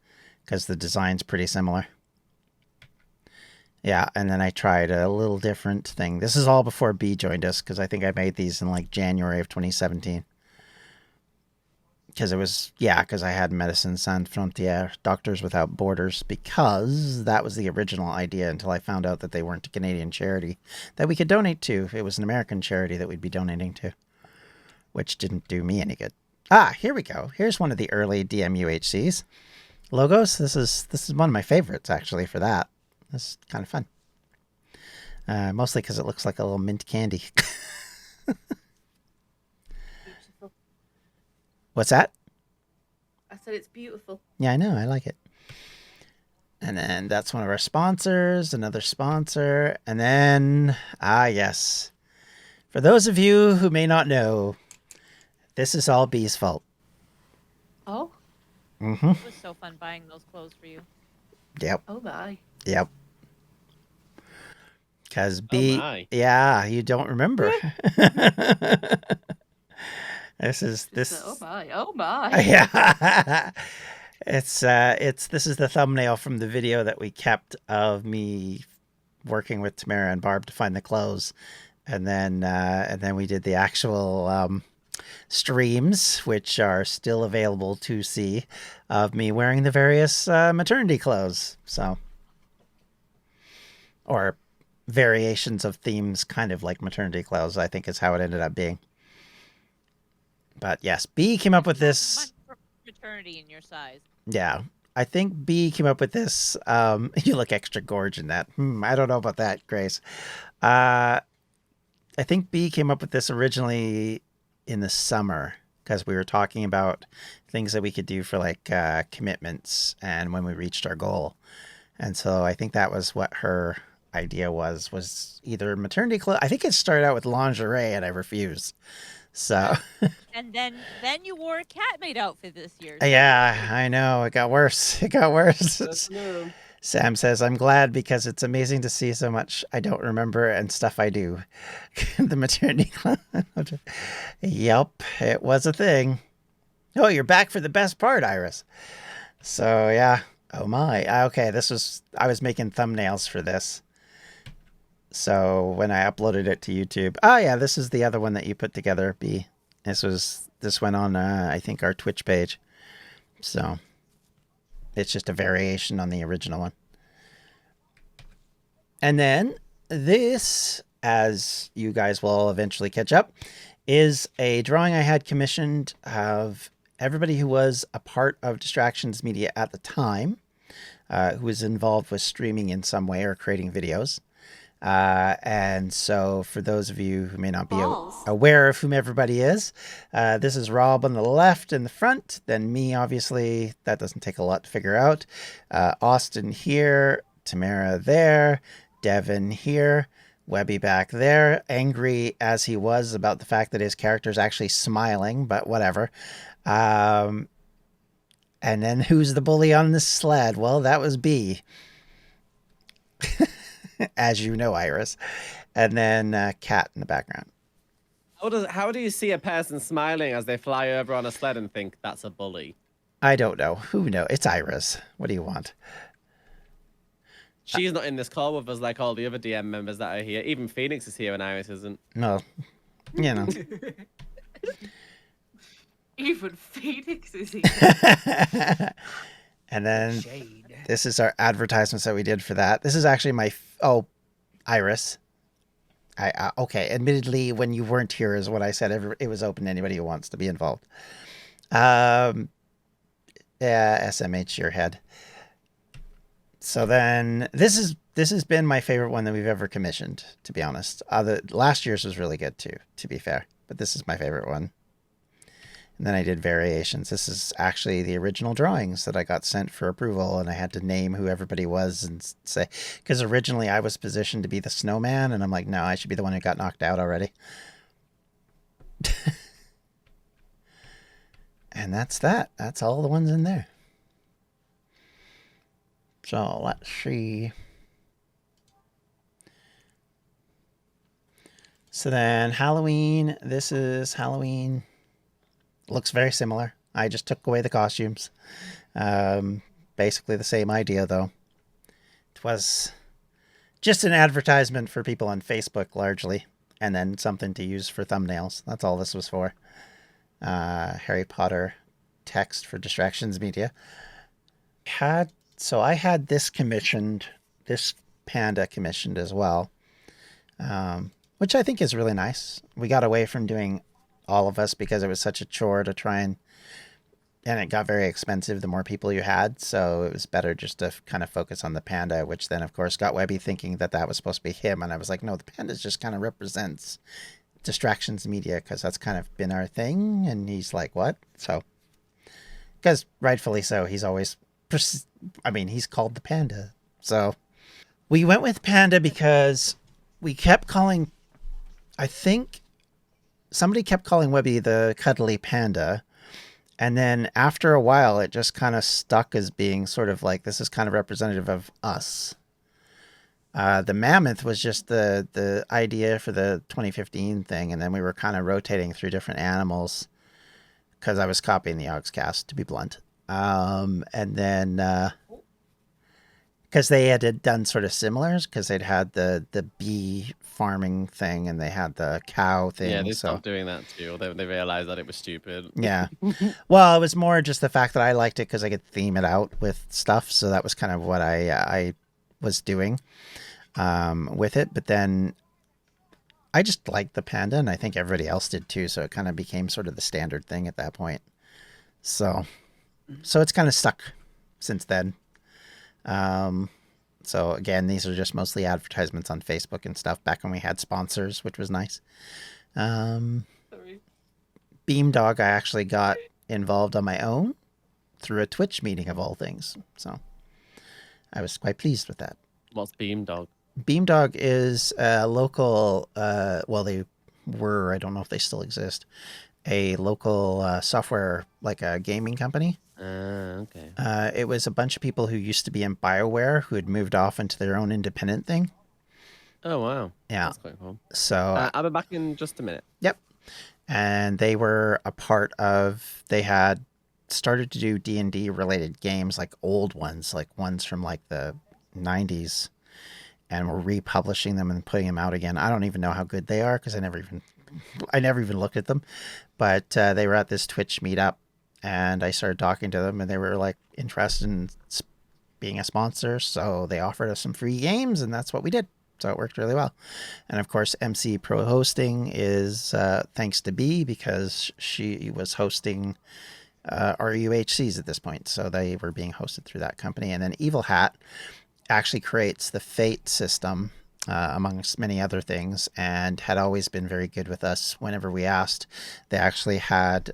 because the design's pretty similar. Yeah, and then I tried a little different thing. This is all before B joined us because I think I made these in like January of 2017. Because I had Médecins Sans Frontières, Doctors Without Borders, because that was the original idea until I found out that they weren't a Canadian charity that we could donate to. It was an American charity that we'd be donating to, which didn't do me any good. Here we go. Here's one of the early DMUHCs logos. This is one of my favorites, actually, for that. This is kind of fun. Mostly because it looks like a little mint candy. Beautiful. What's that? I said it's beautiful. Yeah, I know. I like it. And then that's one of our sponsors, another sponsor. And then, yes. For those of you who may not know, this is all B's fault. Oh. Mm-hmm. It was so fun buying those clothes for you. Yep. Oh my. Yep. Because B... my. Yeah, you don't remember. This is... Oh my. Oh my. Yeah. This is the thumbnail from the video that we kept of me working with Tamara and Barb to find the clothes. And then we did the actual streams, which are still available to see, of me wearing the various maternity clothes. So, or variations of themes, kind of like maternity clothes, I think is how it ended up being. But yes, B came up with this. Much for maternity in your size. Yeah, I think B came up with this. You look extra gorge in that. I don't know about that, Grace. I think B came up with this originally in the summer because we were talking about things that we could do for like commitments and when we reached our goal. And so I think that was what her idea was either maternity clothes. I think it started out with lingerie and I refused. So And then you wore a cat maid outfit this year. yeah, I know. It got worse. It got worse. Sam says, I'm glad because it's amazing to see so much I don't remember and stuff I do. The maternity clothes. Yep, it was a thing. Oh, you're back for the best part, Iris. So, yeah. Oh, my. Okay, I was making thumbnails for this. So, when I uploaded it to YouTube. Oh, yeah, this is the other one that you put together, B. This went on, I think, our Twitch page. So... it's just a variation on the original one. And then this, as you guys will eventually catch up, is a drawing I had commissioned of everybody who was a part of Distractions Media at the time, who was involved with streaming in some way or creating videos. And so for those of you who may not be aware of whom everybody is, this is Rob on the left in the front, then me, obviously, that doesn't take a lot to figure out. Austin here, Tamara there, Devin here, Webby back there, angry as he was about the fact that his character is actually smiling, but whatever. And then who's the bully on this sled? Well, that was B. As you know, Iris. And then Cat in the background. How do you see a person smiling as they fly over on a sled and think that's a bully? I don't know. Who knows? It's Iris. What do you want? She's not in this call with us like all the other DM members that are here. Even Phoenix is here and Iris isn't. No. You know. Even Phoenix is here. And then Shade. this is our advertisements that we did for that. This is actually Iris. Okay. Admittedly, when you weren't here is what I said. It was open to anybody who wants to be involved. Yeah, SMH your head. So then this has been my favorite one that we've ever commissioned, to be honest. Last year's was really good too, to be fair. But this is my favorite one. And then I did variations. This is actually the original drawings that I got sent for approval, and I had to name who everybody was and say, because originally I was positioned to be the snowman, and I'm like, no, I should be the one who got knocked out already. And that's that. That's all the ones in there. So let's see. So then Halloween. This is Halloween. Looks very similar. I just took away the costumes. Basically the same idea, though. It was just an advertisement for people on Facebook, largely, and then something to use for thumbnails. That's all this was for. Harry Potter text for Distractions Media. I had this commissioned, this panda commissioned as well, which I think is really nice. We got away from doing all of us because it was such a chore to try and it got very expensive the more people you had, so it was better just to kind of focus on the panda, which then, of course, got Webby thinking that that was supposed to be him, and I was like, no, the panda just kind of represents Distractions Media, because that's kind of been our thing, and he's like, what? So, because rightfully so, he's always, he's called the panda, so we went with panda because we kept calling, I think, somebody kept calling Webby the cuddly panda. And then after a while, it just kind of stuck as being sort of like, this is kind of representative of us. The mammoth was just the idea for the 2015 thing. And then we were kind of rotating through different animals because I was copying the Ogscast, to be blunt. And then because they had done sort of similars, because they'd had the bee farming thing and they had the cow thing. Yeah, they stopped doing that too. They realized that it was stupid. Yeah. Well, it was more just the fact that I liked it because I could theme it out with stuff. So that was kind of what I was doing with it. But then I just liked the panda, and I think everybody else did too. So it kind of became sort of the standard thing at that point. So it's kind of stuck since then. So again, these are just mostly advertisements on Facebook and stuff back when we had sponsors, which was nice. Beamdog, I actually got involved on my own through a Twitch meeting of all things. So I was quite pleased with that. What's Beamdog? Beamdog is a local, well, they were, I don't know if they still exist, a local software, like a gaming company. Okay. It was a bunch of people who used to be in BioWare who had moved off into their own independent thing. Oh, wow. Yeah. That's quite cool. So I'll be back in just a minute. Yep. And they were a part of, they had started to do D&D related games, like old ones, like ones from like the 90s, and were republishing them and putting them out again. I don't even know how good they are because I never even looked at them, but they were at this Twitch meetup, and I started talking to them, and they were like interested in being a sponsor. So they offered us some free games, and that's what we did. So it worked really well. And of course, MC Pro Hosting is thanks to B, because she was hosting RUHCs at this point. So they were being hosted through that company. And then Evil Hat actually creates the Fate system, amongst many other things, and had always been very good with us whenever we asked. They actually had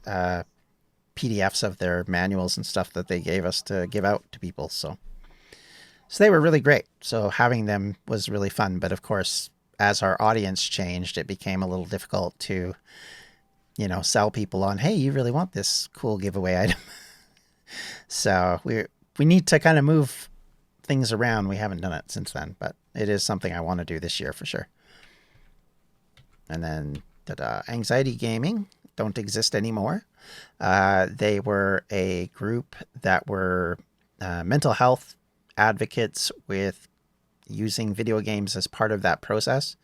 PDFs of their manuals and stuff that they gave us to give out to people. So they were really great. So having them was really fun. But of course, as our audience changed, it became a little difficult to, sell people on, hey, you really want this cool giveaway item. So we need to kind of move things around. We haven't done it since then, but it is something I want to do this year for sure. And then Anxiety Gaming don't exist anymore. They were a group that were mental health advocates with using video games as part of that process.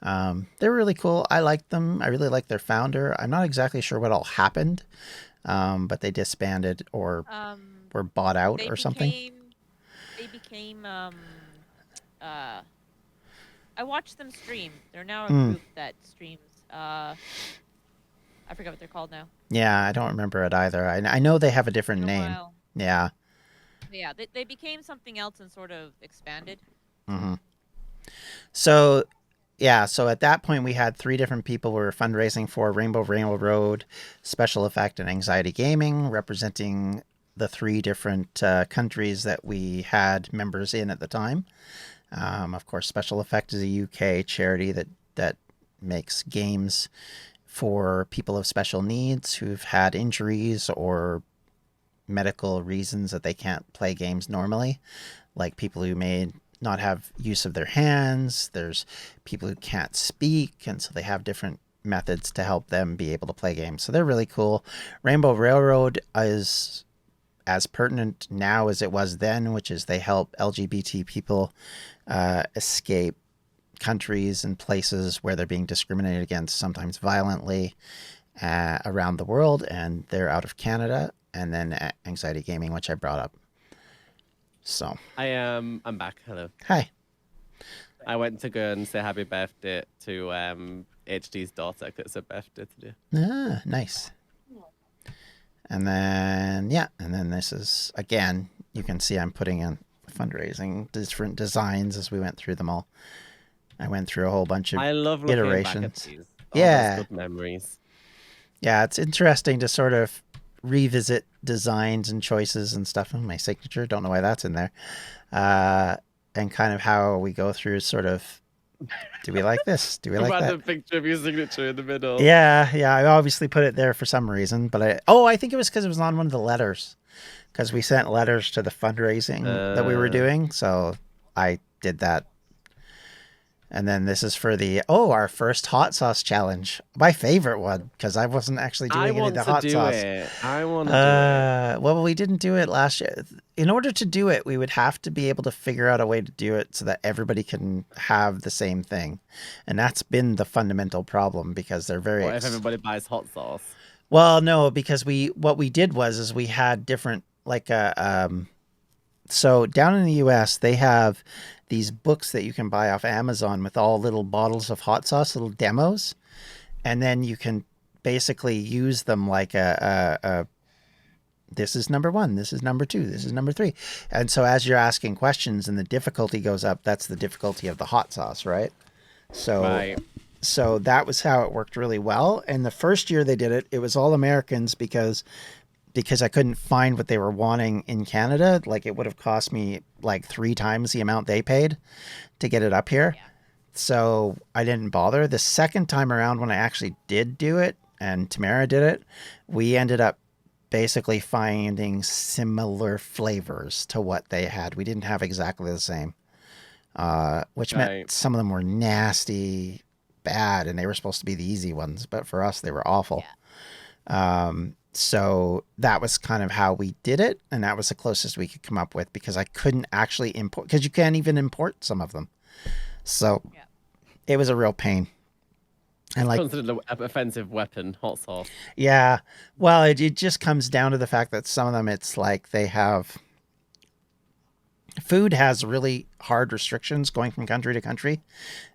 They're really cool. I like them. I really like their founder. I'm not exactly sure what all happened, but they disbanded or were bought out or something. They became I watched them stream. They're now a group that streams. I forget what they're called now. Yeah, I don't remember it either. I know they have a different name. While. Yeah. Yeah, they became something else and sort of expanded. Mm-hmm. So at that point we had 3 different people we were fundraising for: Rainbow Railroad, Special Effect, and Anxiety Gaming, representing the 3 different countries that we had members in at the time. Of course, Special Effect is a UK charity that makes games for people of special needs who've had injuries or medical reasons that they can't play games normally, like people who may not have use of their hands. There's people who can't speak, and so they have different methods to help them be able to play games. So they're really cool. Rainbow Railroad is as pertinent now as it was then, which is they help LGBT people escape countries and places where they're being discriminated against, sometimes violently, around the world, and they're out of Canada. And then Anxiety Gaming, which I brought up. So I'm back. Hello. Hi. I went to go and say happy birthday to HD's daughter because it's her birthday today. Ah, nice. And then, yeah, and then this is, again, you can see I'm putting in fundraising, different designs as we went through them all. I went through a whole bunch of I love looking iterations. back at these. All Yeah. those good memories. Yeah, it's interesting to sort of revisit designs and choices and stuff. My signature, don't know why that's in there. And kind of how we go through sort of, do we like this? Do we like Random that? picture of your signature in the middle. Yeah, I obviously put it there for some reason, but I think it was because it was on one of the letters, because we sent letters to the fundraising that we were doing, so I did that. And then this is for our first hot sauce challenge, my favorite one, because I wasn't actually doing any of the hot sauce. I want to do it. Well, we didn't do it last year. In order to do it, we would have to be able to figure out a way to do it so that everybody can have the same thing. And that's been the fundamental problem, because they're very... What if everybody buys hot sauce? Well, no, because what we did was we had different, so down in the US, they have these books that you can buy off Amazon with all little bottles of hot sauce, little demos. And then you can basically use them like this is number 1, this is number 2, this is number 3. And so as you're asking questions and the difficulty goes up, that's the difficulty of the hot sauce, right? So that was how it worked really well. And the first year they did it, it was all Americans because I couldn't find what they were wanting in Canada. Like, it would have cost me like 3 times the amount they paid to get it up here. Yeah. So I didn't bother. The second time around, when I actually did do it and Tamara did it, we ended up basically finding similar flavors to what they had. We didn't have exactly the same, which meant some of them were nasty, bad, and they were supposed to be the easy ones. But for us, they were awful. Yeah. So that was kind of how we did it, and that was the closest we could come up with, because I couldn't actually import, because you can't even import some of them. So it was a real pain. And like, considered an offensive weapon, hot sauce. Yeah. Well, it just comes down to the fact that some of them, it's like they have... Food has really hard restrictions going from country to country.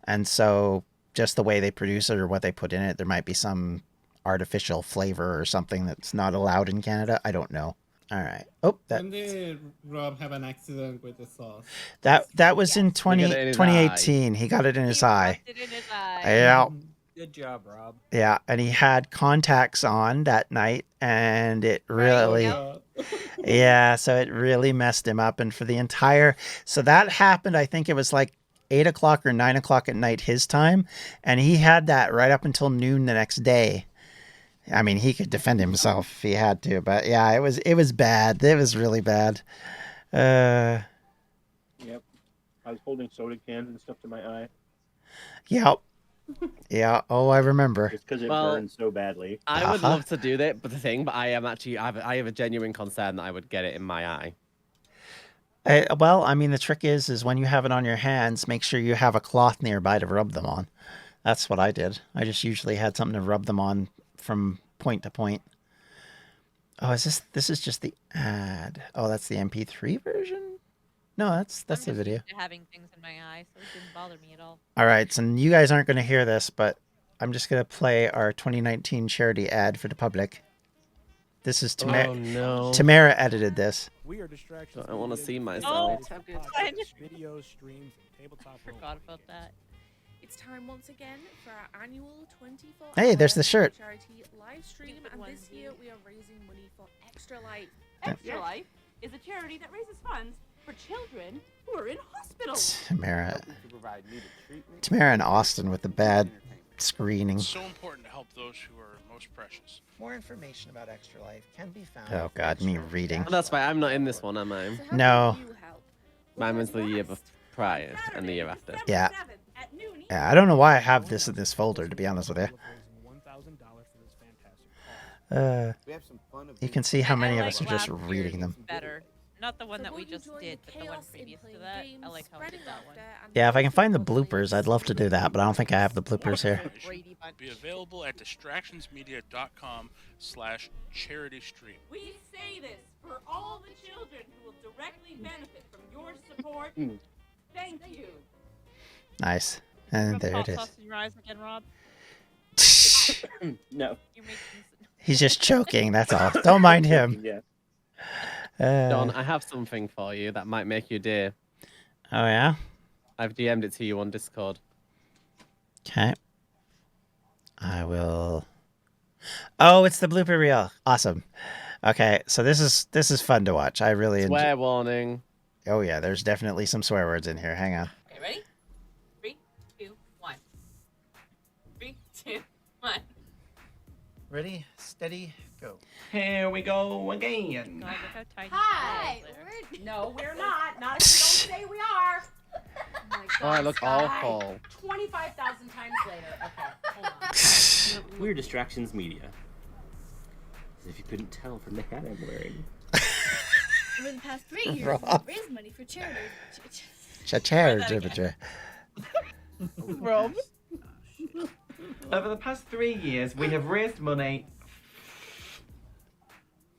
And so just the way they produce it or what they put in it, there might be some artificial flavor or something that's not allowed in Canada. I don't know. All right. When did Rob have an accident with the sauce? That was in 2018. He got it in his eye. Yeah. Good job, Rob. Yeah, and he had contacts on that night, and it really, so it really messed him up. And for the entire, so that happened, I think it was like 8 o'clock or 9 o'clock at night his time, and he had that right up until noon the next day. I mean, he could defend himself if he had to, but yeah, it was bad. It was really bad. Yep. I was holding soda cans and stuff to my eye. Yep. Yeah. Oh, I remember. Just because it burned so badly. I would love to do that, but I am actually, I have a genuine concern that I would get it in my eye. Well, I mean, the trick is when you have it on your hands, make sure you have a cloth nearby to rub them on. That's what I did. I just usually had something to rub them on from point to point. Oh, this is just the ad. Oh, that's the MP3 version? No, that's the video. Used to having things in my eye, so it didn't bother me at all. All right, so you guys aren't going to hear this, but I'm just going to play our 2019 charity ad for the public. This is Tamara. Oh, no. Tamara edited this. We are distractions. I want to see myself. Videos, streams, and tabletop. I forgot about that. It's time once again for our annual 24-hour Hey, there's the shirt. charity live stream, and this year we are raising money for Extra Life. Extra Life is a charity that raises funds for children who are in hospital. Tamara and Austin with the bad screening. It's so important to help those who are most precious. More information about Extra Life can be found. Oh, God, me reading. Oh, that's fine. I'm not in this one, am I? No. Mine was the year prior and the year after. Yeah. Yeah, I don't know why I have this in this folder, to be honest with you. You can see how many of us are just reading them. Better. Not the one that we just did, but the one previous to that. I like how we did that one. Yeah, if I can find the bloopers, I'd love to do that, but I don't think I have the bloopers here. Be available at distractionsmedia.com/charity stream. We say this for all the children who will directly benefit from your support. Thank you. Nice. And there it is. Sauce in your eyes again, Rob? No. You're making... He's just choking, that's all. Don't mind him. Yeah. Don, I have something for you that might make your day. Oh, yeah? I've DM'd it to you on Discord. Okay. I will... Oh, it's the blooper reel. Awesome. Okay, so this is fun to watch. I really enjoy... Swear warning. Oh, yeah, there's definitely some swear words in here. Hang on. Okay, ready? 3, 2, 1. 3, 2, 1. Ready, steady, go. Here we go again. God, look how tiny Hi. No, we're not. Not if you don't say we are. Oh, my God, Oh, I look Sky. awful. 25,000 times later. Okay, hold on. We're Distractions Media. As if you couldn't tell from the hat I'm wearing. Over the past 3 years, Rob. we've raised money for charity. Rob. Over the past 3 years, we have raised money.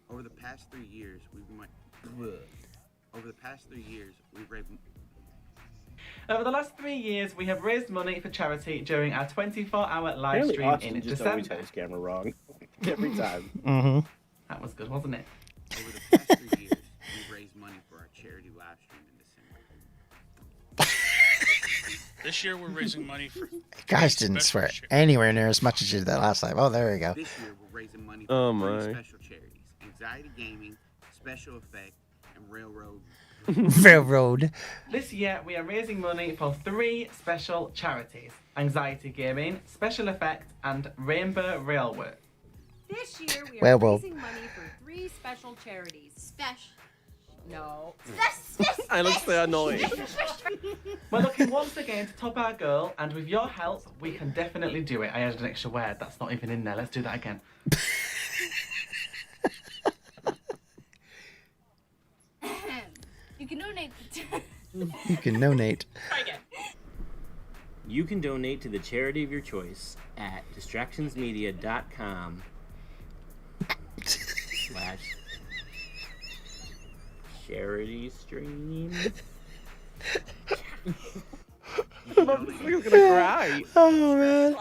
Over the past 3 years, we've raised. Over the last 3 years, we have raised money for charity during our 24-hour live Apparently stream Austin in just always December. has camera wrong. Every time. Mm-hmm. That was good, wasn't it? Over the past 3 years, we've raised money for our charity live stream in December. This year we're raising money for. You guys didn't swear anywhere near as much as you did that last time. Oh, there we go. This year, we're raising money for Oh, 3 my. special charities: Anxiety Gaming, Special Effect, and Railroad. Railroad. This year, we are raising money for 3 special charities: Anxiety Gaming, Special Effect, and Rainbow Railway. This year, we are Railroad. raising money for 3 special charities. Special. No. I look so annoyed. We're looking once again to top our goal, and with your help, we can definitely do it. I added an extra word that's not even in there. Let's do that again. You can donate. You can donate. Try again. You can donate to the charity of your choice at distractionsmedia.com/ charity stream. I'm gonna cry. Oh, man.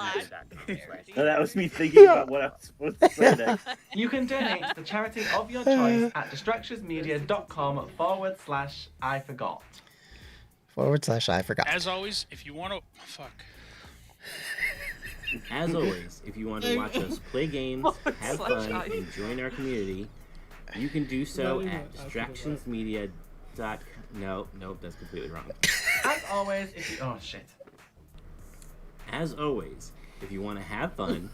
No, that was me thinking about what I was supposed to say next. You can donate to the charity of your choice at distractionsmedia.com/I forgot. / I forgot. As always, if you want to. Fuck. As always, if you want to watch us play games, have fun, and join our community, you can do so at distractionsmedia. Nope, that's completely wrong. As always, if you... Oh, shit. As always, if you want to have fun...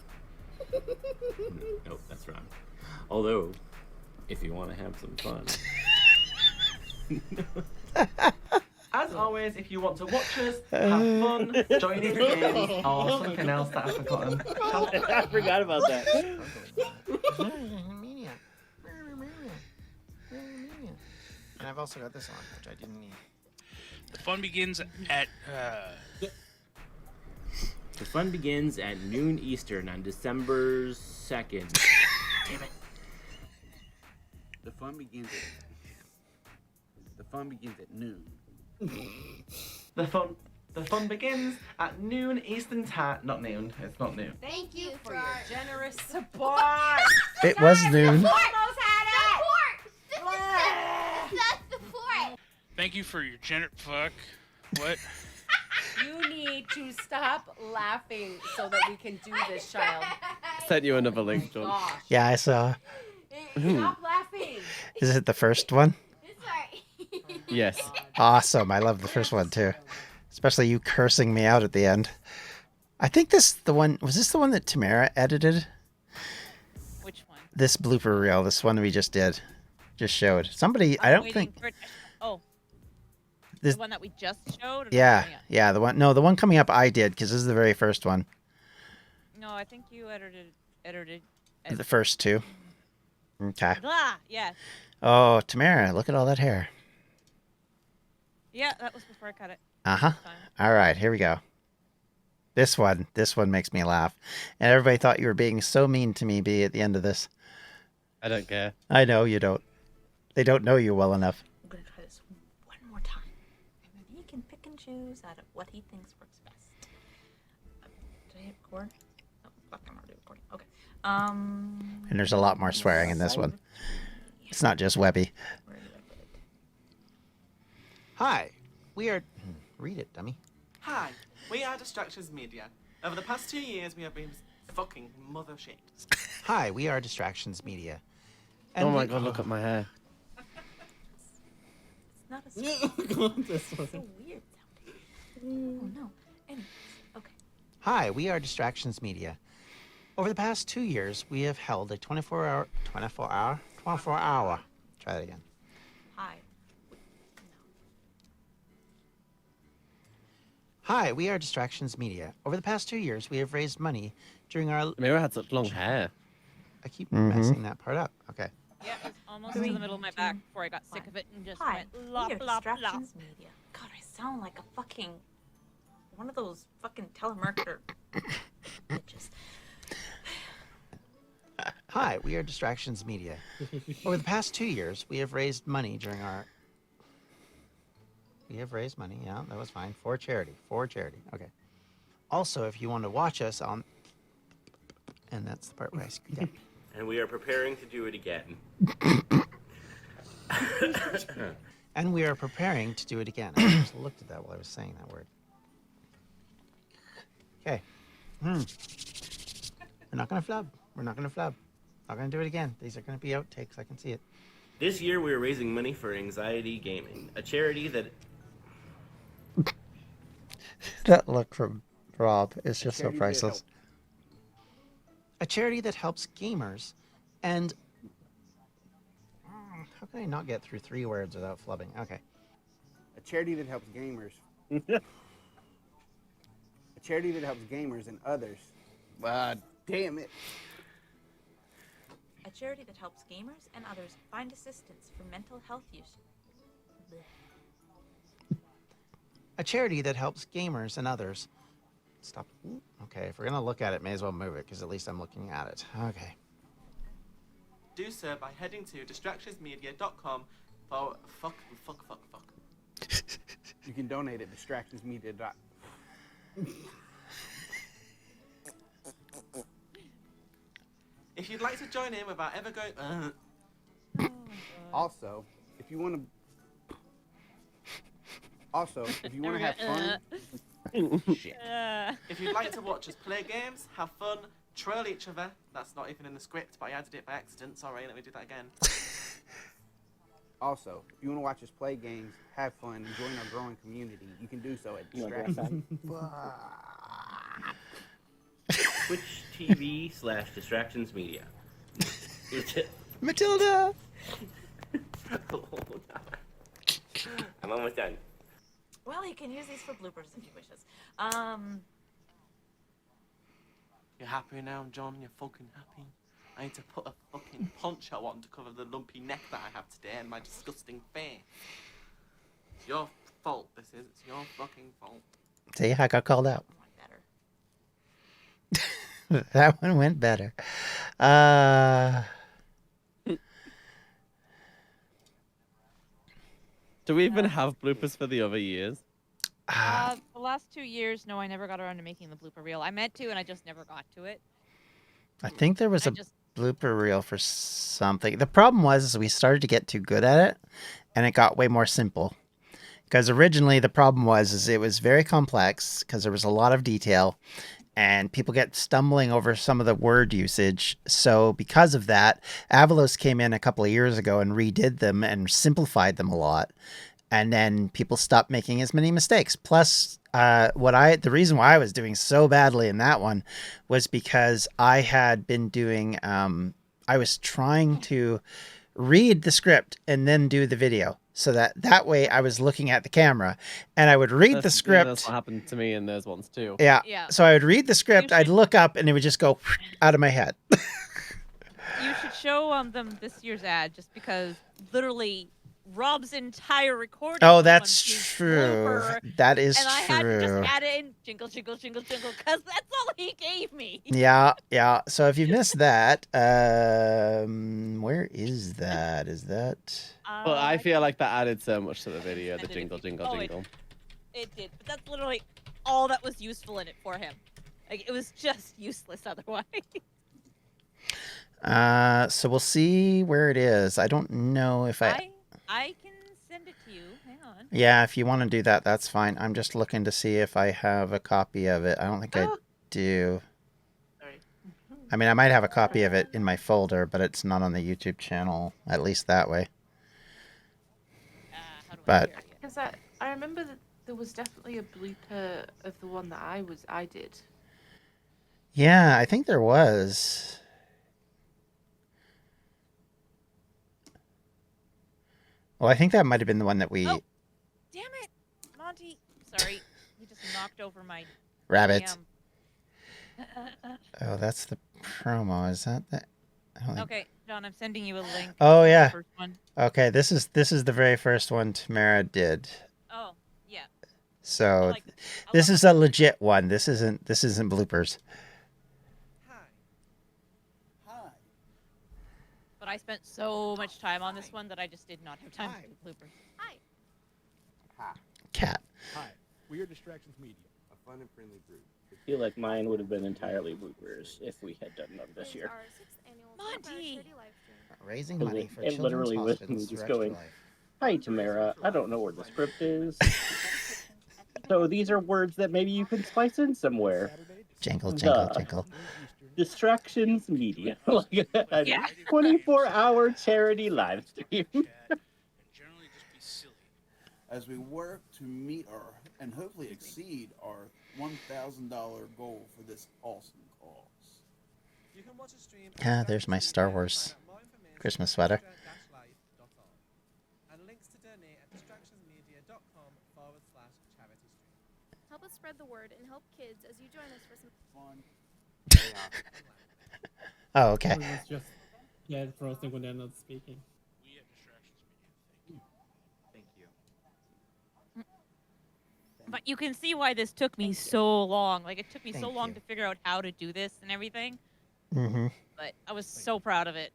Nope, that's wrong. Although, if you want to have some fun... As always, if you want to watch us, have fun, join in games, or something else that I've forgotten. I forgot about that. And I've also got this on, which I didn't need. The fun begins at. The fun begins at noon Eastern on December 2nd. Damn it. The fun begins at noon. The fun begins at noon Eastern time. Not noon. It's not noon. Thank you for your generous support. It was noon. Almost had it. That's the point. Thank you for your fuck. What? You need to stop laughing so that we can do this, child. Sent you another link, John. Gosh. Yeah, I saw. Stop laughing. Is it the first one? Yes. Awesome. I love the first one, too. Especially you cursing me out at the end. I think this the one was this the one that Tamara edited? Which one? This blooper reel, this one we just showed. Somebody, I I'm don't waiting think for it. Oh, this. the one that we just showed. Or Yeah, yeah, the one. No, the one coming up I did because this is the very first one. No, I think you edited. The first two. Okay. Blah. Yeah. Oh, Tamara, look at all that hair. Yeah, that was before I cut it. Uh-huh. All right, here we go. This one makes me laugh. And everybody thought you were being so mean to me, B, at the end of this. I don't care. I know you don't. They don't know you well enough. I'm gonna try this one more time. And then he can pick and choose out of what he thinks works best. Did I hit record? Oh, fuck, I'm already recording. Okay. And there's a lot more swearing in this one. It's not just Webby. Where did I put it? Hi, we are... Read it, dummy. Hi, we are Distractions Media. Over the past 2 years, we have been fucking mother shit. Hi, we are Distractions Media. Oh my god, look at my hair. It's not a This it's wasn't- so weird sounding. Oh no. Anyways, okay. Hi, we are Distractions Media. Over the past 2 years, we have held a 24-hour... Try that again. Hi. Hi, we are Distractions Media. Over the past 2 years, we have raised money during our... Tamara had such long hair. I keep messing that part up. Okay. Yeah, it was almost in the middle of my back before I got sick of it and just Hi, went blah, we are blah, blah. Distractions Media. God, I sound like a fucking one of those fucking telemarketer bitches. Hi, we are Distractions Media. Over the past 2 years, we have raised money during our... We have raised money, yeah, that was fine. For charity, okay. Also, if you want to watch us on... And that's the part where I screwed up. And we are preparing to do it again. And we are preparing to do it again. I just looked at that while I was saying that word. Okay. We're not going to flub. We're not going to flub. Not going to do it again. These are going to be outtakes. I can see it. This year we are raising money for Anxiety Gaming, a charity that... That look from Rob is just so priceless. A charity that helps gamers and... How can I not get through 3 words without flubbing? Okay. A charity that helps gamers. A charity that helps gamers and others. Damn it. A charity that helps gamers and others find assistance for mental health use. Blech. A charity that helps gamers and others... Stop. Okay, if we're going to look at it, may as well move it, because at least I'm looking at it. Okay. Do so by heading to distractionsmedia.com for fuck. You can donate at distractionsmedia. If you'd like to join in without ever going, Also, if you want to have fun, shit. If you'd like to watch us play games, have fun, troll each other, that's not even in the script, but I added it by accident. Sorry, let me do that again. Also, if you want to watch us play games, have fun, and join our growing community, you can do so at Distractions. Twitch TV/Distractions Media. Matilda! I'm almost done. Well, you can use these for bloopers if you wishes. You're happy now, John? You're fucking happy? I need to put a fucking poncho on to cover the lumpy neck that I have today and my disgusting face. It's your fault, this is. It's your fucking fault. See, I got called out. That one went better. Do we even have bloopers for the other years? The last 2 years, no, I never got around to making the blooper reel. I meant to, and I just never got to it. I think there was a blooper reel for something. The problem was we started to get too good at it, and it got way more simple. Because originally the problem was it was very complex because there was a lot of detail, and people get stumbling over some of the word usage. So because of that, Avalos came in a couple of years ago and redid them and simplified them a lot. And then people stopped making as many mistakes. Plus, the reason why I was doing so badly in that one was because I had been doing, I was trying to read the script and then do the video. So that way I was looking at the camera and I would read the script. That's what happened to me in those ones too. Yeah. Yeah. So I would read the script, I'd look up and it would just go out of my head. You should show them this year's ad just because literally Rob's entire recording. Oh, was that's on his true. blooper, That is and I had to true. just add in jingle, jingle, jingle, jingle, because that's all he gave me. Yeah, yeah. So if you missed that, where is that? Is that? But I feel like that added so much to the video, the jingle, jingle, Oh, jingle. It did, but that's literally all that was useful in it for him. Like, it was just useless otherwise. So we'll see where it is. I don't know if I can send it to you. Hang on. Yeah, if you want to do that, that's fine. I'm just looking to see if I have a copy of it. I don't think I do. I mean, I might have a copy of it in my folder, but it's not on the YouTube channel, at least that way. But Because I remember that there was definitely a blooper of the one that I did. yeah, I think there was. Well, I think that might have been the one that we... Oh, damn it, Monty. Sorry, he just knocked over my Rabbit. damn- Oh, that's the promo. Is that the... I don't think... Okay, John, I'm sending you a link. Oh, to the yeah. first one. Okay, this is the very first one Tamara did. Oh, yeah. So this is a legit one. This isn't bloopers. But I spent so much time on this one that I just did not have time to do bloopers. Hi. Cat. Hi, we are Distractions Media, a fun and friendly group. I feel like mine would have been entirely bloopers if we had done them this year. Monty! Raising Because money for it literally was me just going, "Hi, Tamara. I don't know where the script is. So these are words that maybe you could splice in somewhere." Jingle, jingle, jingle. Distractions Media, like a 24-hour charity live stream. As we work to meet our and hopefully exceed our $1,000 goal for this awesome cause. You can watch a stream There's my Star Wars Christmas sweater. and links to donate at distractionsmedia.com/charity stream. Help us spread the word and help kids as you join us for some fun. Oh, okay. Or let's just get frosting when they're not speaking. Thank you. But you can see why this took me so long. Like, it took me so Thank long you. to figure out how to do this and everything. Mm-hmm. But I was so proud of it.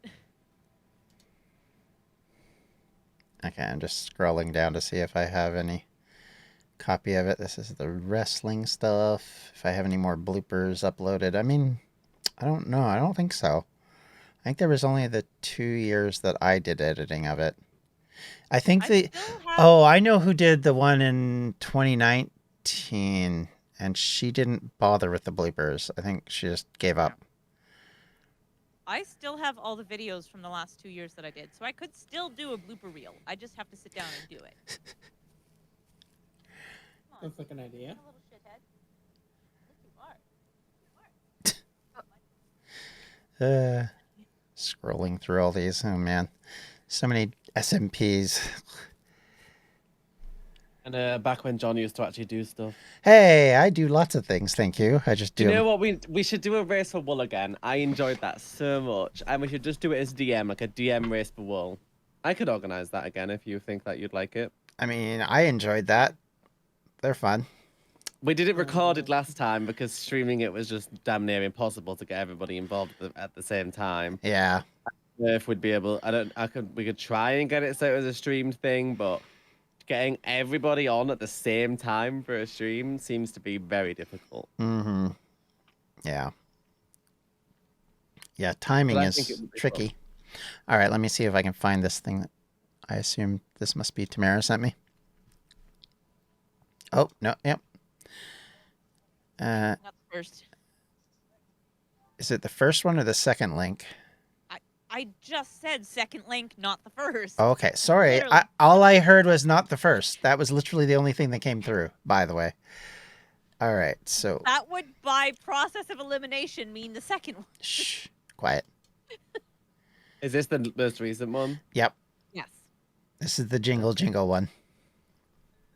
Okay, I'm just scrolling down to see if I have any copy of it. This is the wrestling stuff. If I have any more bloopers uploaded. I mean, I don't know. I don't think so. I think there was only the 2 years that I did editing of it. I think Oh, I know who did the one in 2019, and she didn't bother with the bloopers. I think she just gave up. I still have all the videos from the last 2 years that I did, so I could still do a blooper reel. I just have to sit down and do it. Looks like an idea. Scrolling through all these. Oh, man. So many SMPs. And back when John used to actually do stuff. Hey, I do lots of things, thank you. I just do. You know what? We should do a race for wool again. I enjoyed that so much, and we should just do it as DM, like a DM race for wool. I could organize that again if you think that you'd like it. I mean, I enjoyed that. They're fun. We did it recorded last time because streaming it was just damn near impossible to get everybody involved at the same time. Yeah. I don't know if we'd be able. We could try and get it so it was a streamed thing, but getting everybody on at the same time for a stream seems to be very difficult. Mm-hmm. Yeah. Yeah, timing But I think it is would be tricky. All right, let me see if I can find this thing that I assume this must be Tamara sent me. Oh, no, yep. Not the first. Is it the first one or the second link? I just said second link, not the first. Okay, sorry. Literally. All I heard was not the first. That was literally the only thing that came through, by the way. All right, so That would, by process of elimination, mean the second one. shh, quiet. Is this the most recent one? Yep, Yes. this is the jingle one.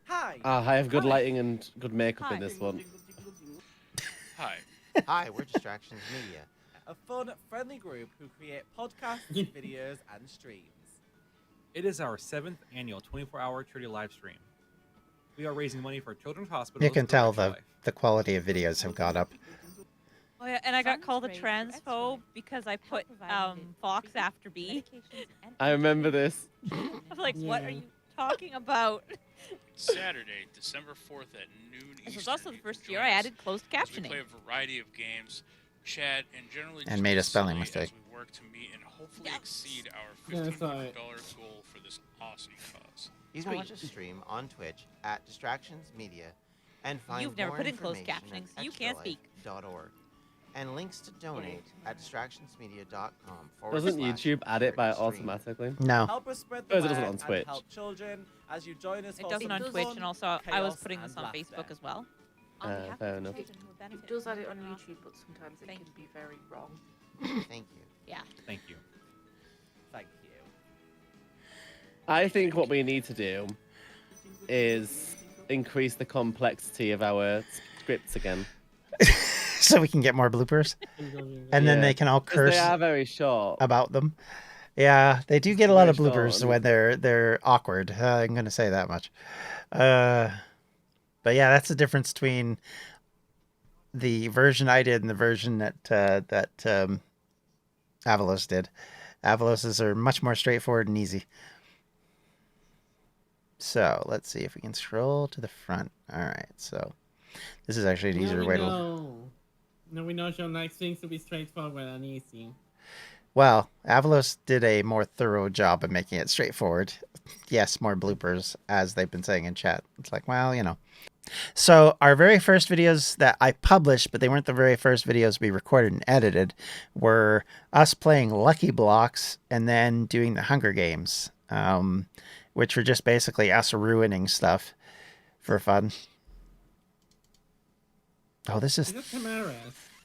Hi. I have good lighting and good makeup in Hi. this one. Hi. Hi, we're Distractions Media. A fun, friendly group who create podcasts, videos, and streams. It is our 7th annual 24-hour charity live stream. We are raising money for Children's Hospitals. You can tell Extra Life. the quality of videos have gone up. Oh yeah, and I got called a transphobe because I put Fox after B. I remember this. I'm like, what are you talking about? Saturday, December 4th at noon Eastern. This was also the you first can year join I us added closed as we captioning. play a variety of games, chat, and generally And just made a get spelling silly mistake. As we work to meet and hopefully exceed our Yeah, I saw $1,500 it. goal for this awesome cause. You can watch us stream on Twitch at Distractions Media and find You've never more put in closed information captioning, at so you can't speak. extralife.org and links to donate at distractionsmedia.com. Doesn't YouTube add it by stream. automatically? No. Help us spread Oh, the it doesn't word on Twitch. and help children as you join us. It for doesn't some on Twitch, fun, and also I was chaos, putting this and on Facebook laughter. as well. Fair enough. It does add it on YouTube, but sometimes it can be very wrong. Thank you. Yeah. Thank you. Thank you. I think what we need to do is increase the complexity of our scripts again. So we can get more bloopers. And then Yeah, they can all 'cause curse They are very short. about them. Yeah, they do get a lot of Very short bloopers and- when they're awkward. I'm going to say that much. But yeah, that's the difference between the version I did and the version that Avalos did. Avalos's are much more straightforward and easy. So let's see if we can scroll to the front. All right, so this is actually an easier way to. Now we know John likes things to be straightforward and easy. Well, Avalos did a more thorough job of making it straightforward. Yes, more bloopers, as they've been saying in chat. It's like, well, you know. So our very first videos that I published, but they weren't the very first videos we recorded and edited, were us playing Lucky Blocks and then doing the Hunger Games, which were just basically us ruining stuff for fun. Oh, this is Is it Tamara?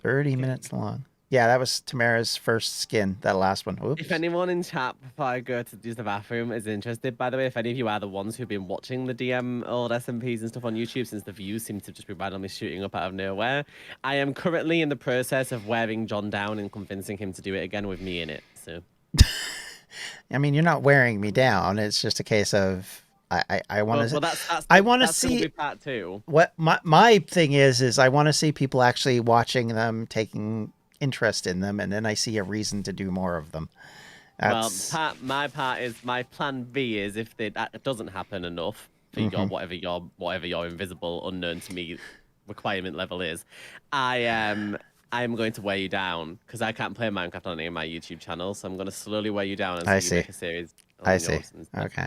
30 minutes long. Yeah, that was Tamara's first skin, that last one. Oops. If anyone in chat before I go to use the bathroom is interested, by the way, if any of you are the ones who've been watching the DM old SMPs and stuff on YouTube since the views seem to just be randomly shooting up out of nowhere, I am currently in the process of wearing John down and convincing him to do it again with me in it. So, I mean, you're not wearing me down. It's just a case of I want to. well, that's I want to that's gonna see be part two. what my thing is I want to see people actually watching them, taking interest in them, and then I see a reason to do more of them. That's... Well, my plan B is if that doesn't happen enough for your whatever your invisible, unknown to me requirement level is, I'm going to wear you down because I can't play Minecraft on any of my YouTube channels, so I'm going to slowly wear you down and I see see. you make a series. I see. Okay.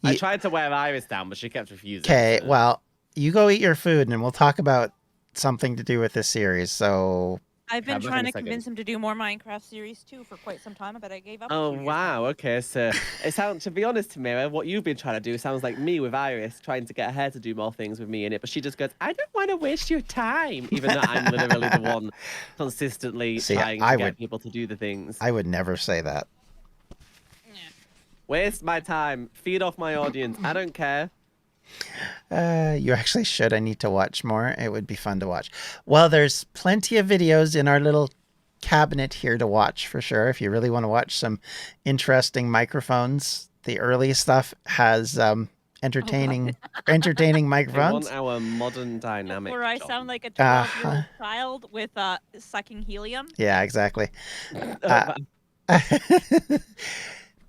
I tried to wear Iris down, but she kept refusing. Okay, so- well, you go eat your food, and we'll talk about something to do with this series. So I've been Have a trying to second. convince him to do more Minecraft series too for quite some time, but I gave up. Oh wow, okay, so it sounds, to be honest, Tamara, what you've been trying to do sounds like me with Iris trying to get her to do more things with me in it, but she just goes, I don't want to waste your time, even though I'm literally the one consistently See, trying to I get would- people to do the things. I would never say that. Waste my time, feed off my audience, I don't care. You actually should. I need to watch more. It would be fun to watch. Well, there's plenty of videos in our little cabinet here to watch for sure. If you really want to watch some interesting microphones, the early stuff has entertaining microphones. 1 hour modern dynamic. Where I John. sound like a 12-year-old child with sucking helium. Yeah, exactly.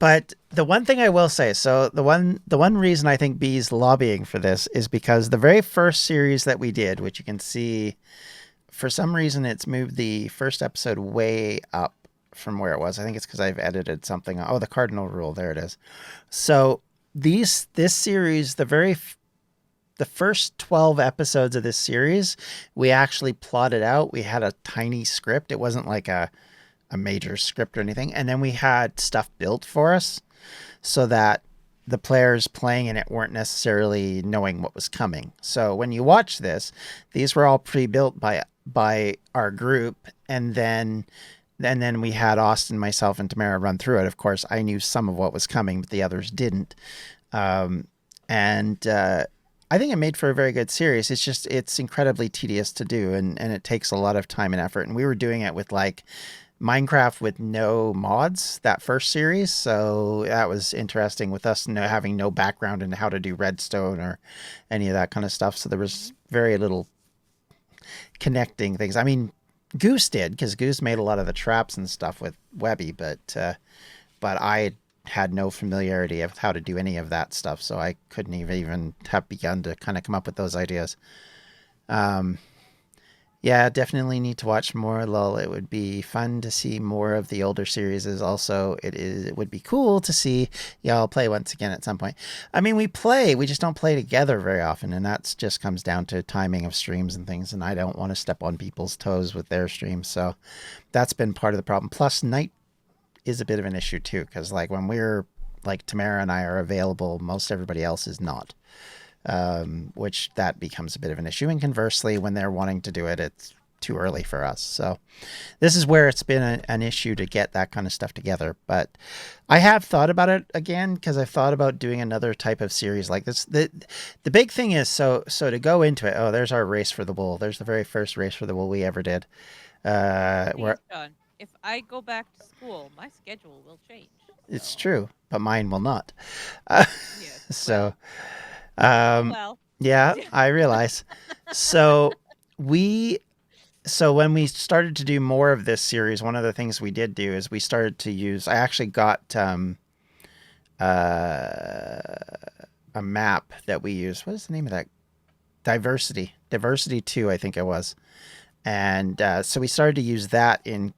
But the one thing I will say, so the one reason I think B's lobbying for this is because the very first series that we did, which you can see, for some reason it's moved the first episode way up from where it was. I think it's because I've edited something. Oh, the cardinal rule. There it is. So this series, the first 12 episodes of this series, we actually plotted out. We had a tiny script. It wasn't like a major script or anything. And then we had stuff built for us so that the players playing in it weren't necessarily knowing what was coming. So when you watch this, these were all pre-built by our group, and then we had Austin, myself, and Tamara run through it. Of course, I knew some of what was coming, but the others didn't. I think it made for a very good series. It's incredibly tedious to do, and it takes a lot of time and effort. And we were doing it with like Minecraft with no mods, that first series. So that was interesting with us having no background in how to do redstone or any of that kind of stuff. So there was very little connecting things. I mean, Goose did, because Goose made a lot of the traps and stuff with Webby, but I had no familiarity of how to do any of that stuff, so I couldn't even have begun to kind of come up with those ideas. Yeah, definitely need to watch more, lol. It would be fun to see more of the older series. Also, it would be cool to see y'all play once again at some point. I mean, we just don't play together very often, and that's just comes down to timing of streams and things, and I don't want to step on people's toes with their streams, so that's been part of the problem. Plus, night is a bit of an issue too, because like when we're like Tamara and I are available, most everybody else is not. Which that becomes a bit of an issue. And conversely, when they're wanting to do it, it's too early for us. So this is where it's been an issue to get that kind of stuff together. But I have thought about it again, because I've thought about doing another type of series like this. The big thing is, so to go into it, oh, there's our race for the wool. There's the very first race for the wool we ever did. John, if I go back to school, my schedule will change. It's true, but mine will not. So... yeah, I realize. So when we started to do more of this series, one of the things we did do is we started to use, I actually got a map that we use. What is the name of that? Diversity 2, I think it was. And so we started to use that in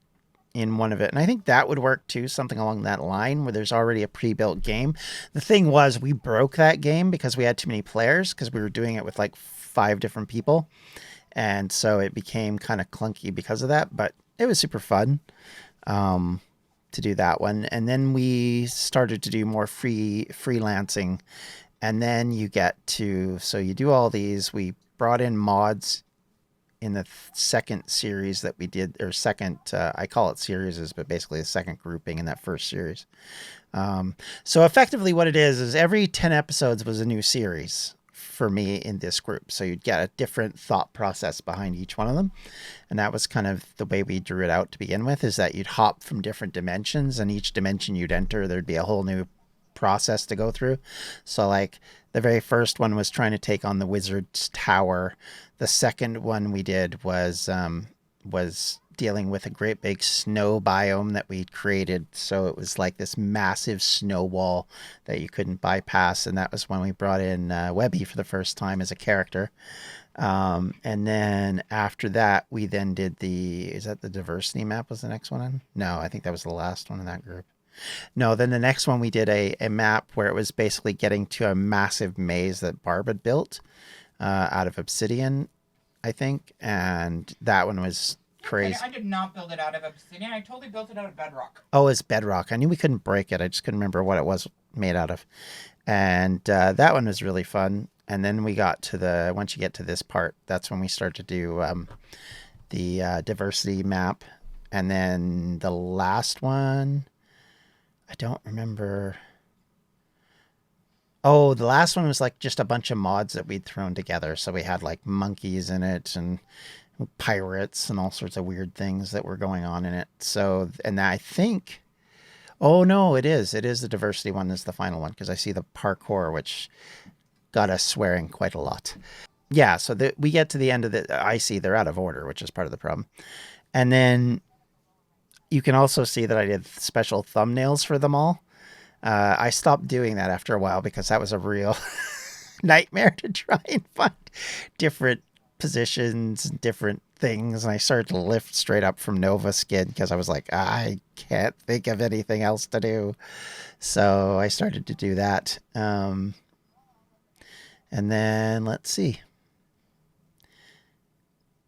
one of it. And I think that would work too, something along that line where there's already a pre-built game. The thing was, we broke that game because we had too many players, because we were doing it with like 5 different people. And so it became kind of clunky because of that, but it was super fun to do that one. And then we started to do more freelancing. And then you get to, so you do all these, we brought in mods in the second series that we did, or second, I call it series, but basically the second grouping in that first series. So effectively what it is every 10 episodes was a new series for me in this group. So you'd get a different thought process behind each one of them. And that was kind of the way we drew it out to begin with, is that you'd hop from different dimensions, and each dimension you'd enter, there'd be a whole new process to go through. So like the very first one was trying to take on the wizard's tower. The second one we did was dealing with a great big snow biome that we created. So it was like this massive snow wall that you couldn't bypass. And that was when we brought in Webby for the first time as a character. And then after that, we then did is that the diversity map was the next one on? No, I think that was the last one in that group. No, then the next one we did a map where it was basically getting to a massive maze that Barb had built out of obsidian, I think. And that one was crazy. I did not build it out of obsidian. I totally built it out of bedrock. Oh, it's bedrock. I knew we couldn't break it. I just couldn't remember what it was made out of. And that one was really fun. And then we got to once you get to this part, that's when we start to do the diversity map. And then the last one, I don't remember. Oh, the last one was like just a bunch of mods that we'd thrown together. So we had like monkeys in it and pirates and all sorts of weird things that were going on in it. So, and I think, oh no, it is the diversity one is the final one, because I see the parkour, which got us swearing quite a lot. Yeah, so we get to the end of I see they're out of order, which is part of the problem. And then you can also see that I did special thumbnails for them all. I stopped doing that after a while because that was a real nightmare to try and find different positions, different things. And I started to lift straight up from Nova Skin because I was like, I can't think of anything else to do. So I started to do that. And then let's see.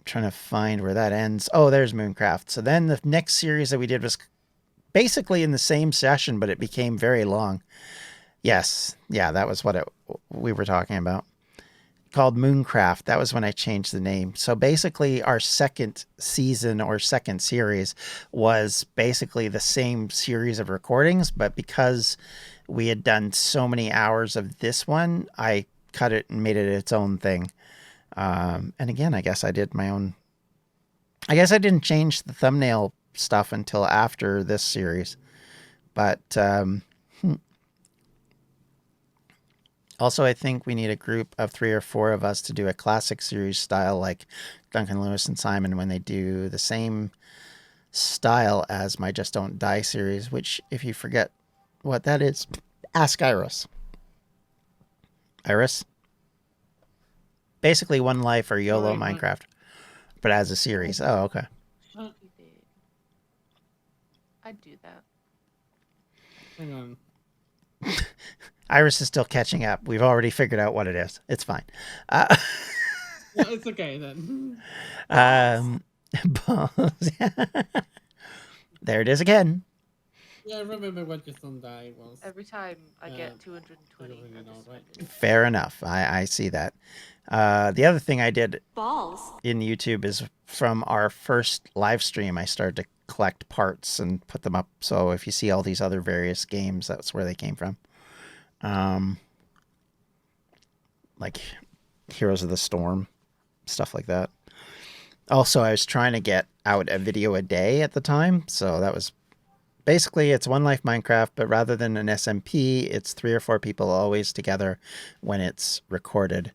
Trying to find where that ends. Oh, there's Mooncraft. So then the next series that we did was basically in the same session, but it became very long. Yes. Yeah, that was what we were talking about. Called Mooncraft. That was when I changed the name. So basically our second season or second series was basically the same series of recordings, but because we had done so many hours of this one, I cut it and made it its own thing. And again, I guess I did my own. I guess I didn't change the thumbnail stuff until after this series. But also, I think we need a group of 3 or 4 of us to do a classic series style like Duncan Lewis and Simon when they do the same style as my Just Don't Die series, which, if you forget what that is, ask Iris. Iris? Basically One Life or YOLO Minecraft, but as a series. Oh, okay. I'd do that. Hang on. Iris is still catching up. We've already figured out what it is. It's fine. Well, it's okay then. There it is again. Yeah, I remember what Just Don't Die was. Every time I get 220. Fair enough. I see that. The other thing I did Balls. in YouTube is from our first live stream, I started to collect parts and put them up. So if you see all these other various games, that's where they came from. Like Heroes of the Storm, stuff like that. Also, I was trying to get out a video a day at the time. So that was basically, it's One Life Minecraft, but rather than an SMP, it's 3 or 4 people always together when it's recorded.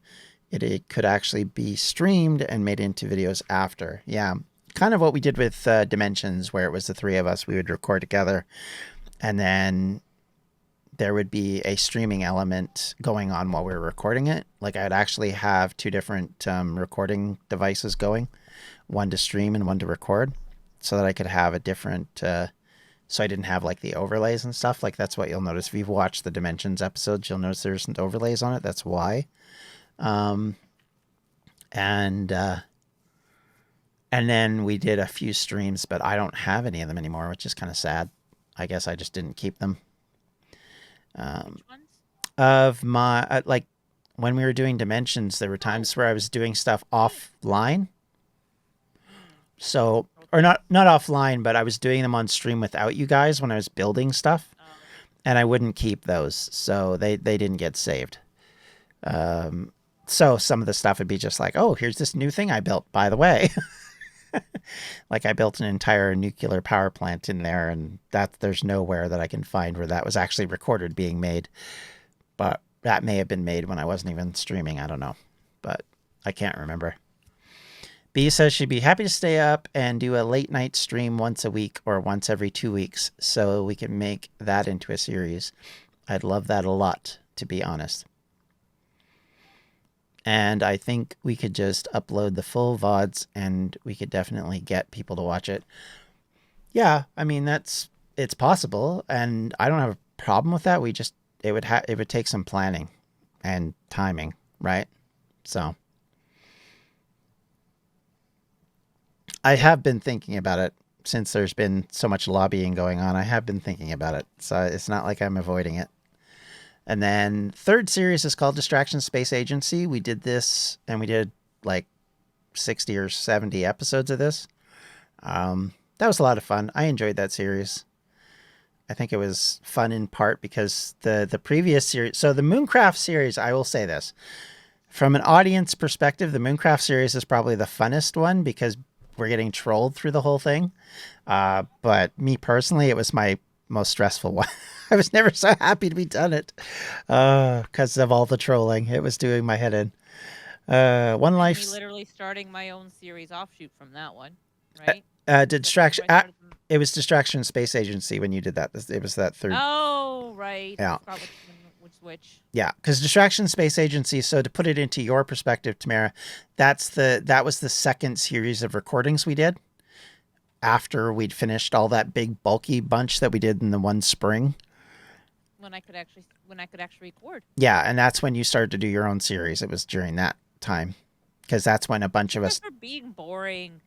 It could actually be streamed and made into videos after. Yeah, kind of what we did with Dimensions, where it was the 3 of us. We would record together, and then there would be a streaming element going on while we were recording it. Like I'd actually have 2 different recording devices going, one to stream and one to record, so that I could have a different... so I didn't have like the overlays and stuff. Like that's what you'll notice if you've watched the Dimensions episodes. You'll notice there isn't overlays on it. That's why. And then we did a few streams, but I don't have any of them anymore, which is kind of sad. I guess I just didn't keep them. Of my like when we were doing Dimensions, there were times where I was doing stuff offline. So, or not offline, but I was doing them on stream without you guys when I was building stuff, and I wouldn't keep those, so they didn't get saved. So some of the stuff would be just like, oh, here's this new thing I built, by the way. Like I built an entire nuclear power plant in there, and there's nowhere that I can find where that was actually recorded being made. But that may have been made when I wasn't even streaming. I don't know, but I can't remember. B says she'd be happy to stay up and do a late night stream once a week or once every 2 weeks so we can make that into a series. I'd love that a lot, to be honest. And I think we could just upload the full VODs and we could definitely get people to watch it. Yeah, I mean, it's possible, and I don't have a problem with that. It would take some planning and timing, right? So I have been thinking about it since there's been so much lobbying going on. I have been thinking about it, so it's not like I'm avoiding it. And then third series is called Distraction Space Agency. We did this, and we did like 60 or 70 episodes of this. That was a lot of fun. I enjoyed that series. I think it was fun in part because the previous series... So the Mooncraft series, I will say this. From an audience perspective, the Mooncraft series is probably the funnest one because we're getting trolled through the whole thing. But me personally, it was my most stressful one. I was never so happy to be done it because of all the trolling. It was doing my head in. One Life... Me literally starting my own series offshoot from that one, right? Distraction... It was Distraction Space Agency when you did that. It was that third... Oh, right. Yeah. I forgot which. Yeah, because Distraction Space Agency, so to put it into your perspective, Tamara, that was the second series of recordings we did after we'd finished all that big bulky bunch that we did in the one spring. When I could actually record. Yeah, and that's when you started to do your own series. It was during that time, because that's when a bunch of us... For being boring.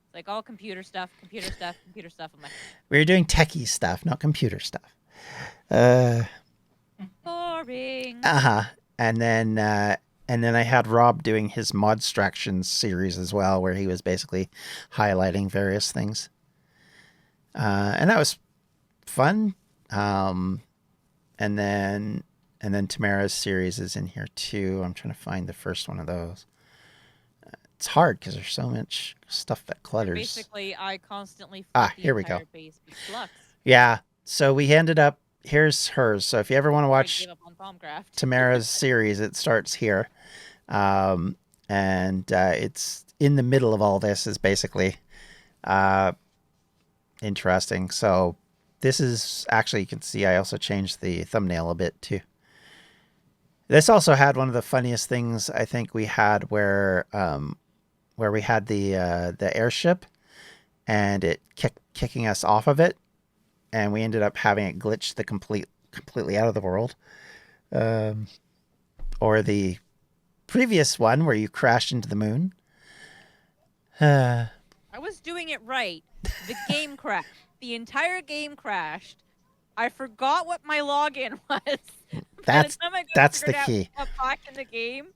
It's like all computer stuff. I'm like... We were doing techie stuff, not computer stuff. Boring. And then I had Rob doing his Modstractions series as well, where he was basically highlighting various things. And that was fun. And then Tamara's series is in here too. I'm trying to find the first one of those. It's hard because there's so much stuff that clutters. Basically, I constantly flood the here we go. entire base with flux. Yeah. So we ended up, here's hers. So if you ever want to watch gave up on Bombcraft. Tamara's series, it starts here. It's in the middle of all this is basically interesting. So this is actually, you can see I also changed the thumbnail a bit too. This also had one of the funniest things I think we had where we had the airship and it kicking us off of it, and we ended up having it glitch completely out of the world. Or the previous one where you crashed into the moon. I was doing it right. The game crashed. The entire game crashed. I forgot what my login was. That's the key. Up back in the game,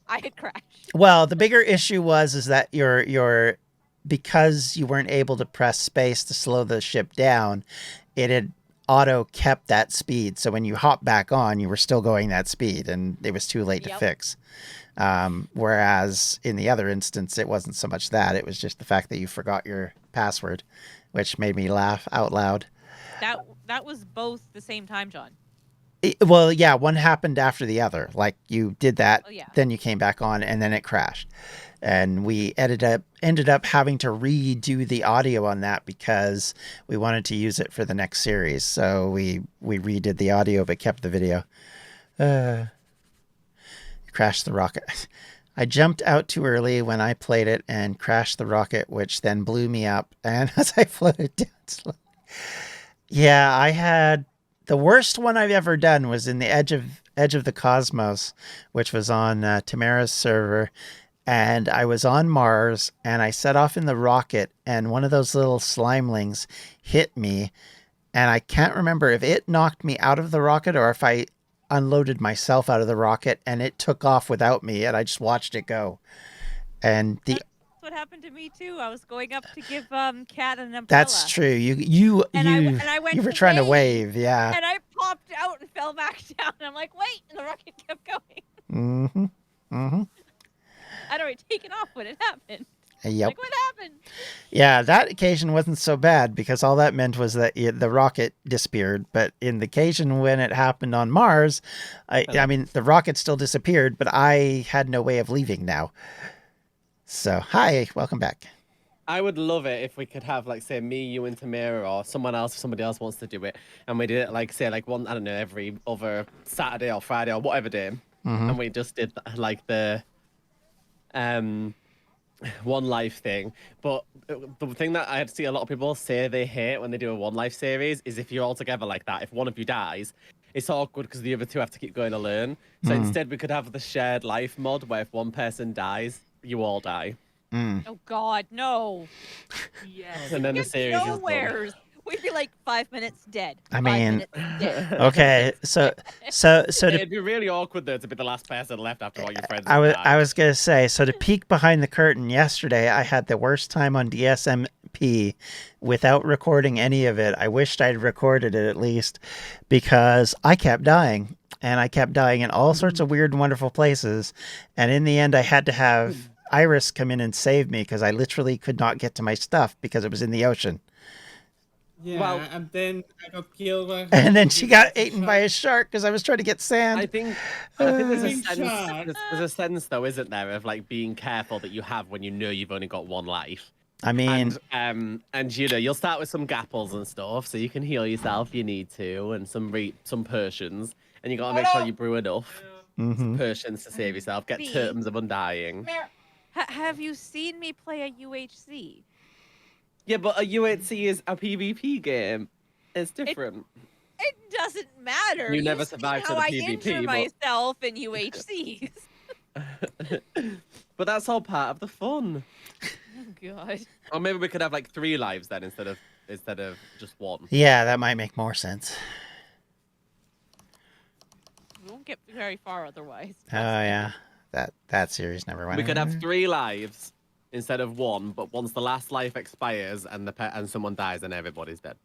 I had crashed. Well, the bigger issue is that your because you weren't able to press space to slow the ship down, it had auto kept that speed. So when you hop back on, you were still going that speed, and it was too late to fix. Whereas in the other instance, it wasn't so much that; it was just the fact that you forgot your password, which made me laugh out loud. That was both the same time, John. Well, yeah, one happened after the other. Like you did that, then you came back on, and then it crashed. And we ended up having to redo the audio on that because we wanted to use it for the next series. So we redid the audio but kept the video. Crashed the rocket. I jumped out too early when I played it and crashed the rocket, which then blew me up. And as I floated down slowly. Yeah, I had the worst one I've ever done was in the Edge of the Cosmos, which was on Tamara's server. And I was on Mars, and I set off in the rocket, and one of those little slimelings hit me. And I can't remember if it knocked me out of the rocket or if I unloaded myself out of the rocket, and it took off without me, and I just watched it go. And That's what happened to me too. I was going up to give Kat an umbrella. That's true. You were trying to wave, yeah. And I popped out and fell back down. And I'm like, wait, and the rocket kept going. I'd already taken off when it happened. Yep. Like, what happened? Yeah, that occasion wasn't so bad because all that meant was that the rocket disappeared. But in the occasion when it happened on Mars, I mean, the rocket still disappeared, but I had no way of leaving now. So, hi, welcome back. I would love it if we could have, like, say, me, you, and Tamara, or someone else, if somebody else wants to do it, and we did it, like, say, like, one, I don't know, every other Saturday or Friday or whatever day, and we just did, like, the One Life thing. But the thing that I see a lot of people say they hate when they do a One Life series is if you're all together like that, if one of you dies, it's awkward because the other two have to keep going alone. So instead we could have the shared life mod where if one person dies, you all die. Oh God, no. Yes. And then the series is done. Nowheres. We'd be like 5 minutes dead. I 5 mean, minutes dead. okay, so it'd be really awkward though to be the last person left after all your friends. I was gonna say, so to peek behind the curtain, yesterday I had the worst time on DSMP without recording any of it. I wished I'd recorded it at least because I kept dying, and I kept dying in all sorts of weird and wonderful places, and in the end I had to have Iris come in and save me because I literally could not get to my stuff because it was in the ocean. Yeah, and then I got killed by... And then she got eaten by a shark because I was trying to get sand. I think there's a sense, though, isn't there, of like being careful that you have when you know you've only got one life. I mean, and you know, you'll start with some gapples and stuff, so you can heal yourself if you need to, and some potions, and you got to make sure you brew enough potions to save yourself. Get terms of undying. Have you seen me play a UHC? Yeah, but a UHC is a PvP game. It's different. It doesn't matter. You never survived to the how PvP, I injure myself in UHCs. But that's all part of the fun. Oh God. Or maybe we could have like 3 lives then instead of just one. Yeah, that might make more sense. get very far otherwise. Oh yeah, that series never went. We could have anywhere. 3 lives instead of 1, but once the last life expires and and someone dies, then everybody's dead.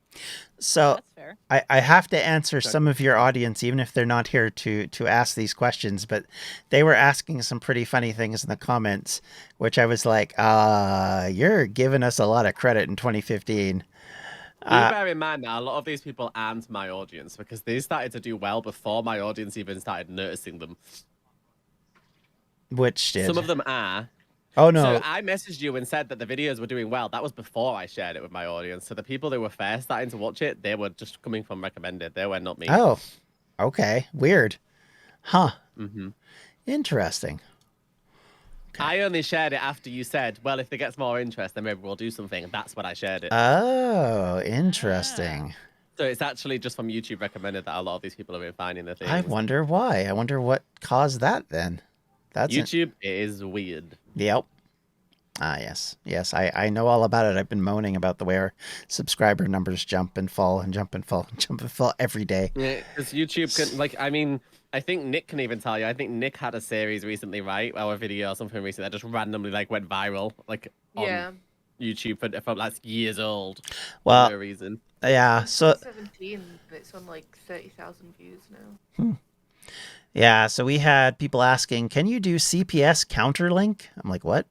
So That's fair. I have to answer some of your audience, even if they're not here to ask these questions, but they were asking some pretty funny things in the comments, which I was like, you're giving us a lot of credit in 2015. Do bear in mind that a lot of these people aren't my audience because they started to do well before my audience even started noticing them. Which did? Some of them are. Oh, no. So I messaged you and said that the videos were doing well. That was before I shared it with my audience. So the people that were first starting to watch it, they were just coming from recommended. They were not me. Oh, okay. Weird. Huh. Mm-hmm. Interesting. I only shared it after you said, well, if it gets more interest, then maybe we'll do something. And that's when I shared it. Oh, interesting. So it's actually just from YouTube recommended that a lot of these people have been finding the things. I wonder why. I wonder what caused that then. That's YouTube is weird. Yep. Ah, yes. Yes, I know all about it. I've been moaning about the way our subscriber numbers jump and fall and jump and fall and jump and fall every day. Yeah, because YouTube can, like, I mean, I think Nick can even tell you. I think Nick had a series recently, right? Or a video or something recently that just randomly, like, went viral, like, on YouTube from like years old. Well, for no reason. Yeah, so... 17, but it's on, like, 30,000 views now. Yeah, so we had people asking, can you do CPS counterlink? I'm like, what?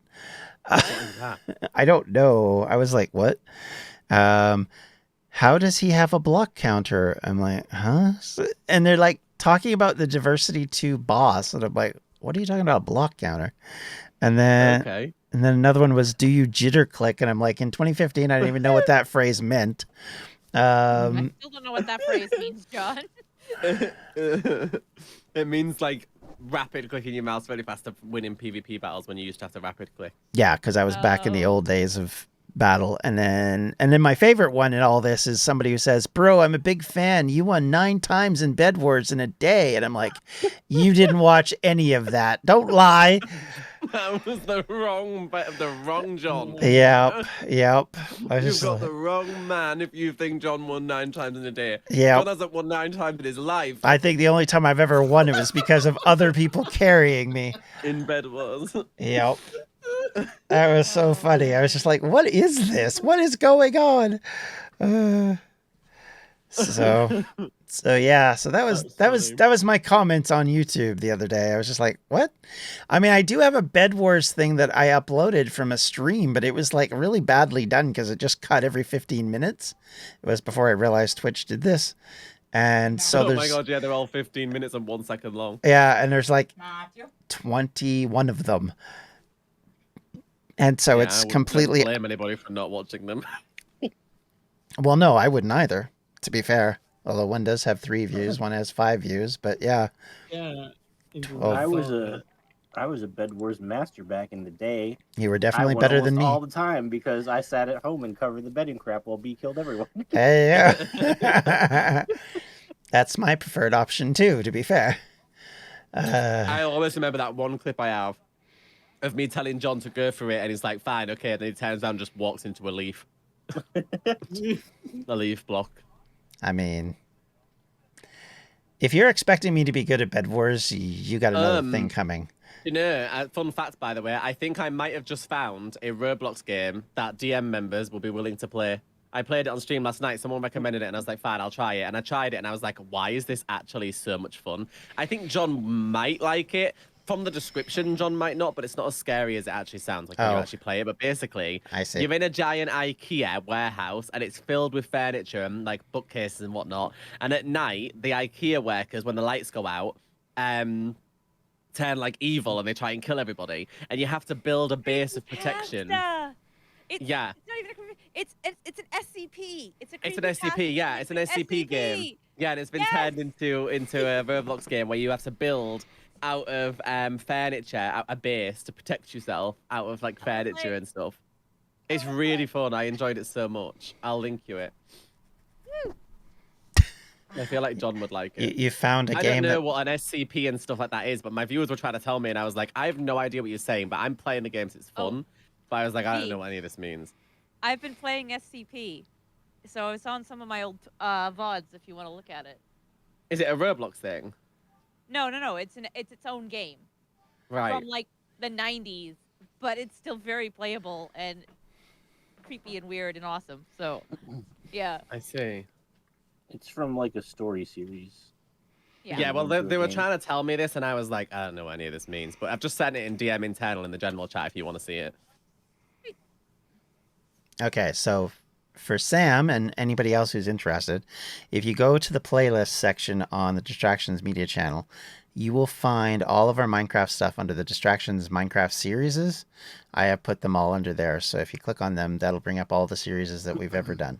I don't know. I was like, what? How does he have a block counter? I'm like, huh? And they're like talking about the diversity 2 boss. And I'm like, what are you talking about, block counter? And then, and then another one was, do you jitter click? And I'm like, in 2015, I didn't even know what that phrase meant. I still don't know what that phrase means, John. It means like rapid clicking your mouse really fast to win in PvP battles when you used to have to rapid click. Yeah, because I was back in the old days of battle. And then my favorite one in all this is somebody who says, bro, I'm a big fan. You won 9 times in Bed Wars in a day. And I'm like, you didn't watch any of that. Don't lie. That was the wrong John. Yep. You've got the wrong man if you think John won 9 times in a day. Yep. John hasn't won 9 times in his life. I think the only time I've ever won it was because of other people carrying me. In Bed Wars. Yep. That was so funny. I was just like, what is this? What is going on? So yeah, so that was my comments on YouTube the other day. I was just like, what? I mean, I do have a Bed Wars thing that I uploaded from a stream, but it was like really badly done because it just cut every 15 minutes. It was before I realized Twitch did this. And so oh my god, yeah, they're all 15 minutes and 1 second long. Yeah, and there's like 21 of them. And so it's completely... I wouldn't blame anybody for not watching them. Well, no, I wouldn't either, to be fair. Although one does have 3 views, one has 5 views, but yeah. Yeah. I was a Bed Wars master back in the day. You were definitely better than me. All the time because I sat at home and covered the bedding crap while B killed everyone. Hey, yeah. That's my preferred option too, to be fair. I always remember that one clip I have of me telling John to go through it, and he's like, fine, okay, and then he turns around and just walks into a leaf. A leaf block. I mean, if you're expecting me to be good at Bed Wars, you got another thing coming. You know, fun fact, by the way, I think I might have just found a Roblox game that DM members will be willing to play. I played it on stream last night. Someone recommended it, and I was like, fine, I'll try it. And I tried it, and I was like, why is this actually so much fun? I think John might like it. From the description, John might not, but it's not as scary as it actually sounds like when you actually play it. But basically, you're in a giant IKEA warehouse, and it's filled with furniture and like bookcases and whatnot. And at night, the IKEA workers, when the lights go out, turn like evil, and they try and kill everybody. And you have to build a base of protection. It's not even it's an SCP. It's an SCP. Yeah, it's an SCP game. Yeah, and it's been turned into a Roblox game where you have to build out of furniture, a base to protect yourself out of like furniture and stuff. It's really fun. I enjoyed it so much. I'll link you it. I feel like John would like it. You found a game. I don't know what an SCP and stuff like that is, but my viewers were trying to tell me, and I was like, I have no idea what you're saying, but I'm playing the game because it's fun. But I was like, I don't know what any of this means. I've been playing SCP, so it's on some of my old VODs if you want to look at it. Is it a Roblox thing? No. It's its own game. Right. From like the 90s, but it's still very playable and creepy and weird and awesome. So, yeah. I see. It's from like a story series. Yeah, well, they were trying to tell me this, and I was like, I don't know what any of this means. But I've just sent it in DM internal in the general chat if you want to see it. Okay, so for Sam and anybody else who's interested, if you go to the playlist section on the Distractions Media channel, you will find all of our Minecraft stuff under the Distractions Minecraft series. I have put them all under there, so if you click on them, that'll bring up all the series that we've ever done.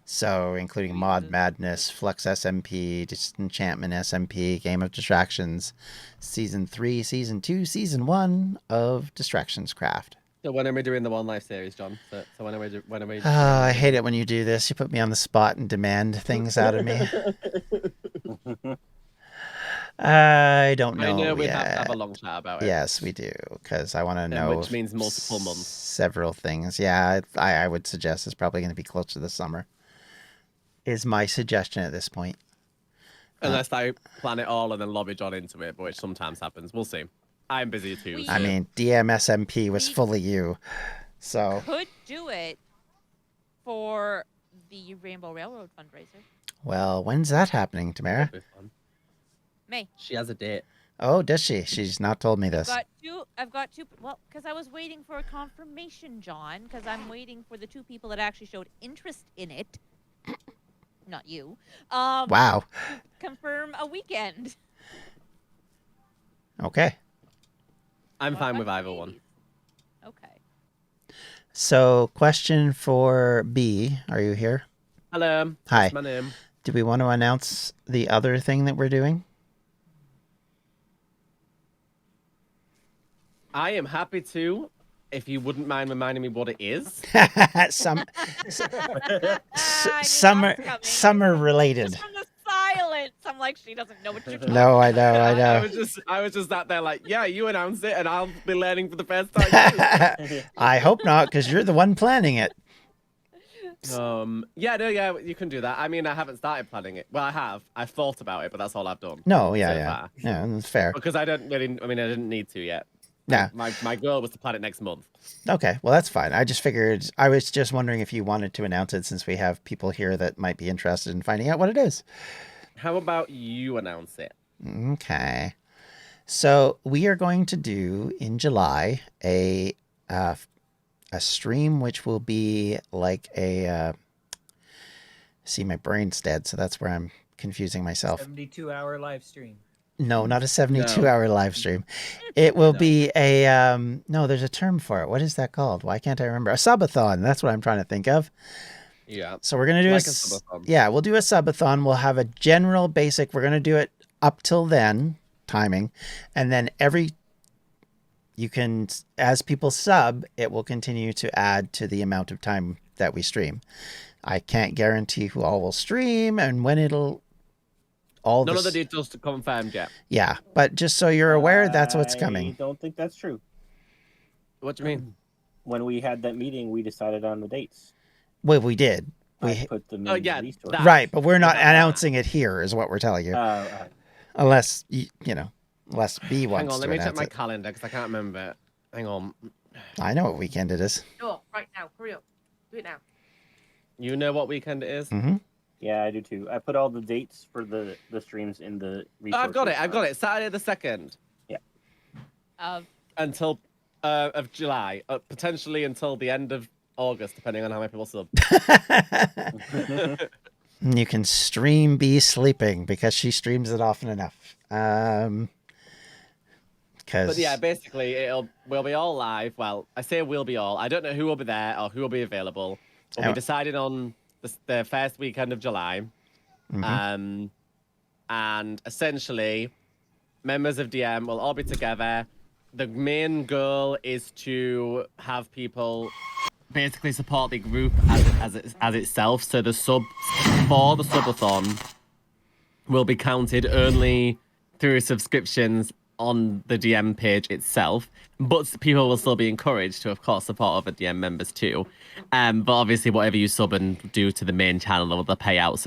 So, including Mod Madness, Flux SMP, Disenchantment SMP, Game of Distractions, Season 3, Season 2, Season 1 of Distractions Craft. So when are we doing the One Life series, John? So when are we? I hate it when you do this. You put me on the spot and demand things out of me. I don't know. I know we yet. have to have a long chat about it. Yes, we do, because I want to know. Which means multiple months. Several things. Yeah, I would suggest it's probably going to be close to the summer. Is my suggestion at this point. Unless I plan it all and then lobby John into it, which sometimes happens. We'll see. I'm busy too. I mean, DMSMP was fully you, so. Could do it for the Rainbow Railroad fundraiser. Well, when's that happening, Tamara? May. She has a date. Oh, does she? She's not told me this. I've got two. Well, because I was waiting for a confirmation, John. Because I'm waiting for the two people that actually showed interest in it. Not you. Wow. Confirm a weekend. Okay. I'm fine with either one. Okay. So, question for B. Are you here? Hello. Hi. That's my name. Do we want to announce the other thing that we're doing? I am happy to, if you wouldn't mind reminding me what it is. Summer related. Just from the silence, I'm like, she doesn't know what you're talking No, I about. know. I was just sat there like, yeah, you announce it, and I'll be learning for the first time. I hope not, because you're the one planning it. Yeah, you can do that. I mean, I haven't started planning it. Well, I have. I've thought about it, but that's all I've done. No, yeah, that's fair. Because I didn't need to yet. Yeah. My goal was to plan it next month. Okay, well, that's fine. I was just wondering if you wanted to announce it since we have people here that might be interested in finding out what it is. How about you announce it? Okay. So we are going to do in July a stream which will be like a see, my brain's dead, so that's where I'm confusing myself. 72-hour live stream. No, not a 72-hour live stream. It will be a no, there's a term for it. What is that called? Why can't I remember? A subathon. That's what I'm trying to think of. Yeah. So we're going to do like a subathon. Yeah, we'll do a subathon. We'll have a general basic. We're going to do it up till then, timing. And then you can, as people sub, it will continue to add to the amount of time that we stream. I can't guarantee who all will stream and when it'll None of the details to confirmed yet. Yeah, but just so you're aware, that's what's coming. I don't think that's true. What do you mean? When we had that meeting, we decided on the dates. Well, we did. I put them in the resource. Right, but we're not announcing it here, is what we're telling you. Unless, unless B wants to. Hang on, let me check announce my it. calendar because I can't remember. Hang on. I know what weekend it is. No, right now. Hurry up. Do it now. You know what weekend it is? Mm-hmm. Yeah, I do too. I put all the dates for the streams in the resources. Oh, I've got it. Saturday the 2nd. Yeah. Until of July, potentially until the end of August, depending on how many people sub. You can stream B sleeping because she streams it often enough. But yeah, basically, we'll be all live. Well, I say we'll be all. I don't know who will be there or who will be available. We'll be deciding on the first weekend of July. Mm-hmm. And essentially, members of DM will all be together. The main goal is to have people basically support the group as itself. So the subs for the subathon will be counted only through subscriptions on the DM page itself, but people will still be encouraged to, of course, support other DM members too. But obviously, whatever you sub and do to the main channel, the payouts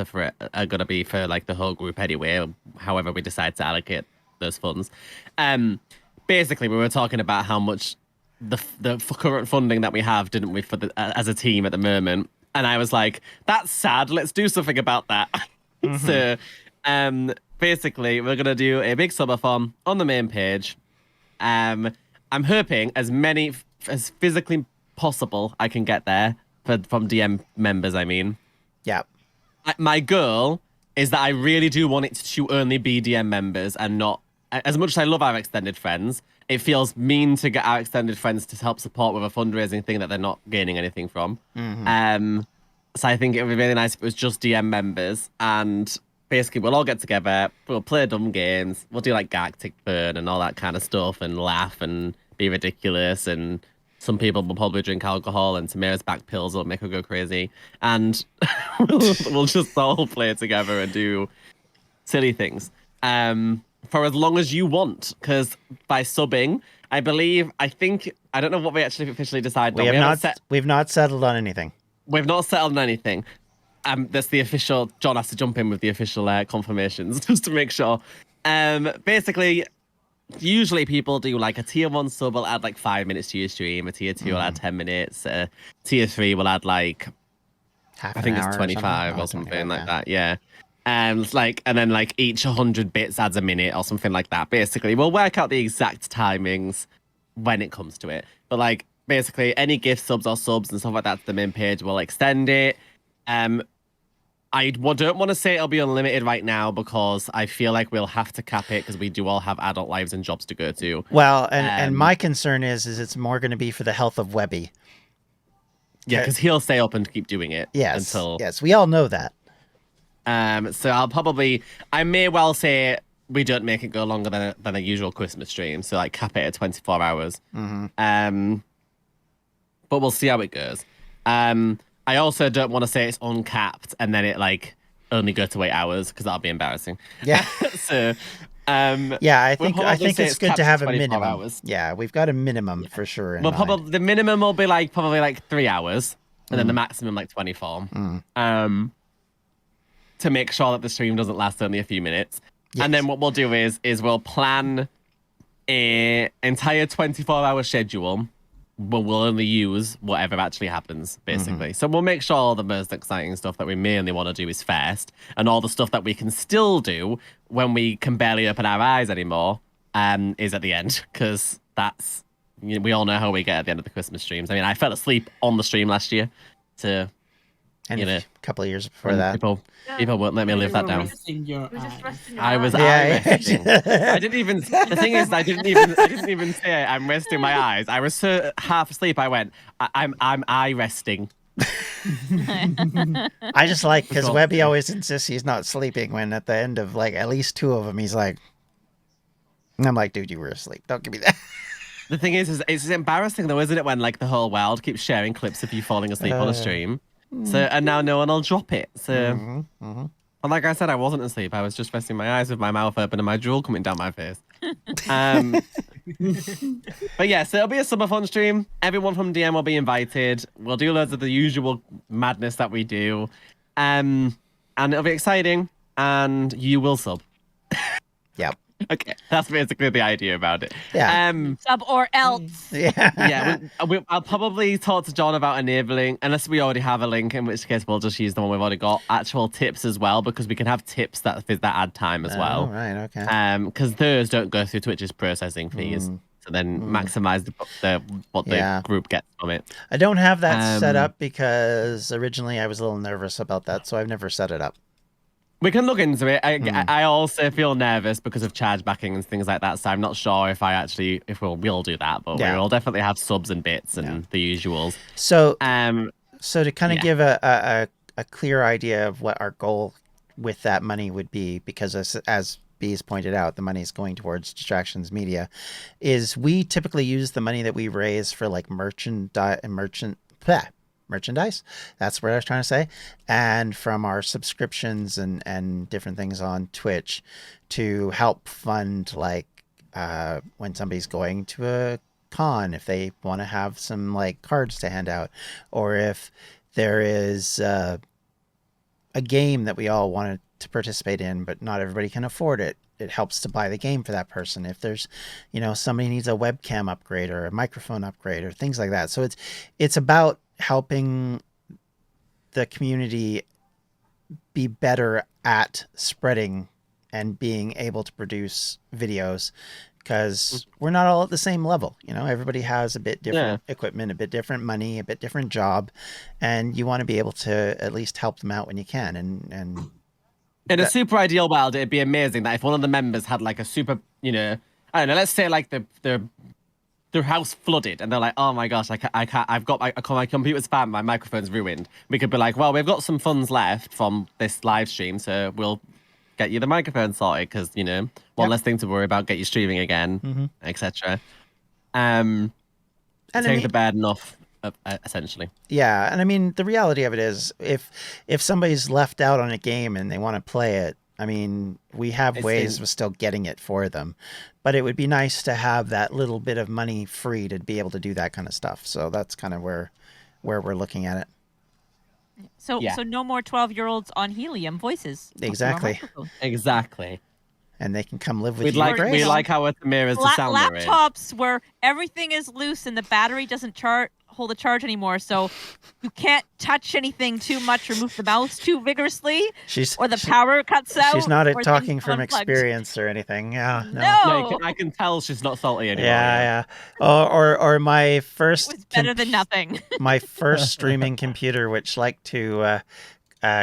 are going to be for like the whole group anyway. However, we decide to allocate those funds. Basically, we were talking about how much the current funding that we have, didn't we, for as a team at the moment? And I was like, that's sad. Let's do something about that. So, basically, we're gonna do a big subathon on the main page. I'm hoping as many as physically possible I can get there from DM members. I mean, yeah. My goal is that I really do want it to only be DM members and not. As much as I love our extended friends, it feels mean to get our extended friends to help support with a fundraising thing that they're not gaining anything from. So I think it would be really nice if it was just DM members, and basically we'll all get together, we'll play dumb games, we'll do like Galactic Burn and all that kind of stuff, and laugh and be ridiculous, and some people will probably drink alcohol, and Tamara's back pills will make her go crazy, and we'll just all play together and do silly things. For as long as you want, because by subbing, I don't know what we actually officially decided on. We've not settled on anything. We've not settled on anything. That's the official. John has to jump in with the official confirmations just to make sure. Basically, usually people do like a tier 1 sub will add like 5 minutes to your stream. A tier 2 will add 10 minutes. Tier 3 will add like half. I think it's 25 or something like that. Yeah. And then like each 100 bits adds a minute or something like that. Basically, we'll work out the exact timings when it comes to it. But like basically, any gift subs or subs and stuff like that to the main page, we'll extend it. I don't want to say it'll be unlimited right now because I feel like we'll have to cap it because we do all have adult lives and jobs to go to. Well, and my concern is it's more going to be for the health of Webby. Yeah, because he'll stay up and keep doing it. Yes. Until... Yes, we all know that. So I may well say we don't make it go longer than a usual Christmas stream. So like cap it at 24 hours. But we'll see how it goes. I also don't want to say it's uncapped and then it like only go to 8 hours because that'll be embarrassing. Yeah. So yeah, I think it's good to have a minimum. Hours. Yeah, we've got a minimum for sure. Well, probably the minimum will be probably 3 hours, and then the maximum 24. To make sure that the stream doesn't last only a few minutes. Yes. And then what we'll do is we'll plan an entire 24-hour schedule, but we'll only use whatever actually happens, basically. So we'll make sure all the most exciting stuff that we mainly want to do is first, and all the stuff that we can still do when we can barely open our eyes anymore is at the end, because that's, we all know how we get at the end of the Christmas streams. I mean, I fell asleep on the stream last year, so... And a couple of years before that. People won't let me live that down. I was resting. I didn't even. The thing is, I didn't even say I'm resting my eyes. I was so half asleep. I went. I'm eye resting. I just like because Webby always insists he's not sleeping when at the end of like at least 2 of them he's like, and I'm like, dude, you were asleep. Don't give me that. The thing is it's embarrassing though, isn't it? When like the whole world keeps sharing clips of you falling asleep on a stream. So and now no one will drop it. So, and like I said, I wasn't asleep. I was just resting my eyes with my mouth open and my drool coming down my face. But yeah, so it'll be a summer fun stream. Everyone from DM will be invited. We'll do loads of the usual madness that we do, and it'll be exciting. And you will sub. Yep. Okay, that's basically the idea about it. Yeah. Sub or else. Yeah. I'll probably talk to John about enabling, unless we already have a link, in which case we'll just use the one we've already got. Actual tips as well, because we can have tips that add time as well. Right. Okay. Because those don't go through Twitch's processing fees, so then maximize what the group gets from it. I don't have that set up because originally I was a little nervous about that, so I've never set it up. We can look into it. I also feel nervous because of chargebacking and things like that, so I'm not sure if we'll do that, but we'll definitely have subs and bits and the usuals. So, so to kind of give a clear idea of what our goal with that money would be, because as Bees pointed out, the money is going towards Distractions Media, is we typically use the money that we raise for like merchandise. That's what I was trying to say. And from our subscriptions and different things on Twitch to help fund like when somebody's going to a con, if they want to have some like cards to hand out, or if there is a game that we all want to participate in, but not everybody can afford it. It helps to buy the game for that person. If there's, somebody needs a webcam upgrade or a microphone upgrade or things like that. So it's about helping the community be better at spreading and being able to produce videos, because we're not all at the same level. Everybody has a bit different equipment, a bit different money, a bit different job, and you want to be able to at least help them out when you can. And in a super ideal world, it'd be amazing that if one of the members had like a super, I don't know, let's say like their house flooded and they're like, oh my gosh, I can't, I've got my computer's bad, my microphone's ruined. We could be like, well, we've got some funds left from this live stream, so we'll get you the microphone sorted, because, one less thing to worry about, get you streaming again, etc. And take the burden off, essentially. Yeah, and I mean, the reality of it is, if somebody's left out on a game and they want to play it, I mean, we have ways of still getting it for them, but it would be nice to have that little bit of money free to be able to do that kind of stuff. So that's kind of where we're looking at it. So no more 12-year-olds on helium voices. Exactly. And they can come live with you. We like how Tamara's the sound laptops where everything is loose and the battery doesn't hold a charge anymore, so you can't touch anything too much or move the mouse too vigorously, or the power cuts out. She's not talking from experience or anything. Yeah, no. I can tell she's not salty anymore. Yeah. Or my first. It was better than nothing. My first streaming computer, which liked to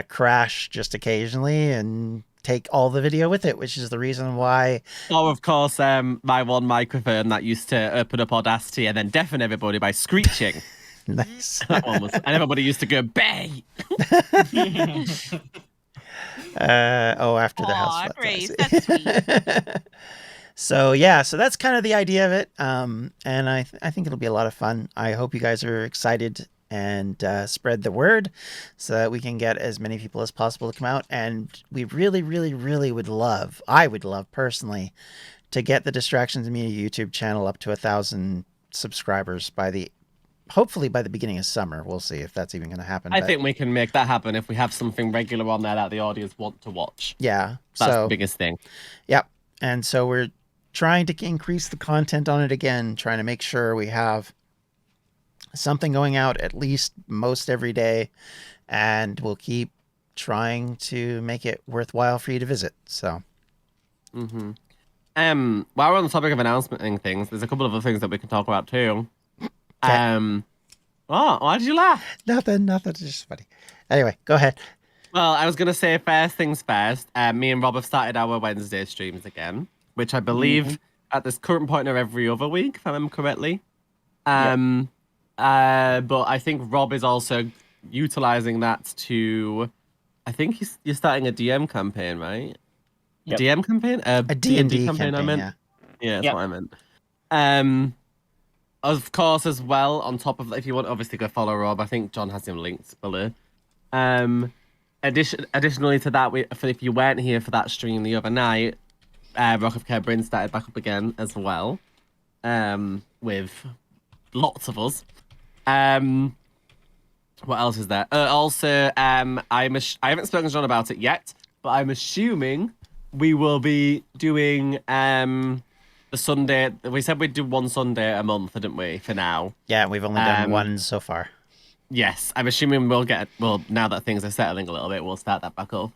crash just occasionally and take all the video with it, which is the reason why. Oh, of course, my one microphone that used to open up Audacity and then deafen everybody by screeching. Nice. That one was, and everybody used to go, "Bay." After the house. Grace, that's sweet. So that's kind of the idea of it. And I think it'll be a lot of fun. I hope you guys are excited and spread the word so that we can get as many people as possible to come out. And we really, really, really I would love personally to get the Distractions Media YouTube channel up to 1,000 subscribers hopefully by the beginning of summer. We'll see if that's even going to happen. I think we can make that happen if we have something regular on there that the audience want to watch. Yeah. That's the biggest thing. Yep. And so we're trying to increase the content on it again, trying to make sure we have something going out at least most every day, and we'll keep trying to make it worthwhile for you to visit. So while we're on the topic of announcing things, there's a couple of other things that we can talk about too. Why did you laugh? Nothing, it's just funny. Anyway, go ahead. Well, I was gonna say, first things first, me and Rob have started our Wednesday streams again, which I believe at this current point are every other week, if I remember correctly. But I think Rob is also utilizing that to, I think you're starting a DM campaign, right? Yep. A DM campaign? A D&D campaign, I meant. Yeah, that's what I meant. Of course, as well, on top of that, if you want, obviously go follow Rob. I think John has him linked below. Additionally to that, if you weren't here for that stream the other night, Rock of Care Bryn started back up again as well, with lots of us. What else is there? Also, I haven't spoken to John about it yet, but I'm assuming we will be doing the Sunday. We said we'd do one Sunday a month, didn't we? For now. Yeah, we've only done one so far. Yes, I'm assuming now that things are settling a little bit, we'll start that back up.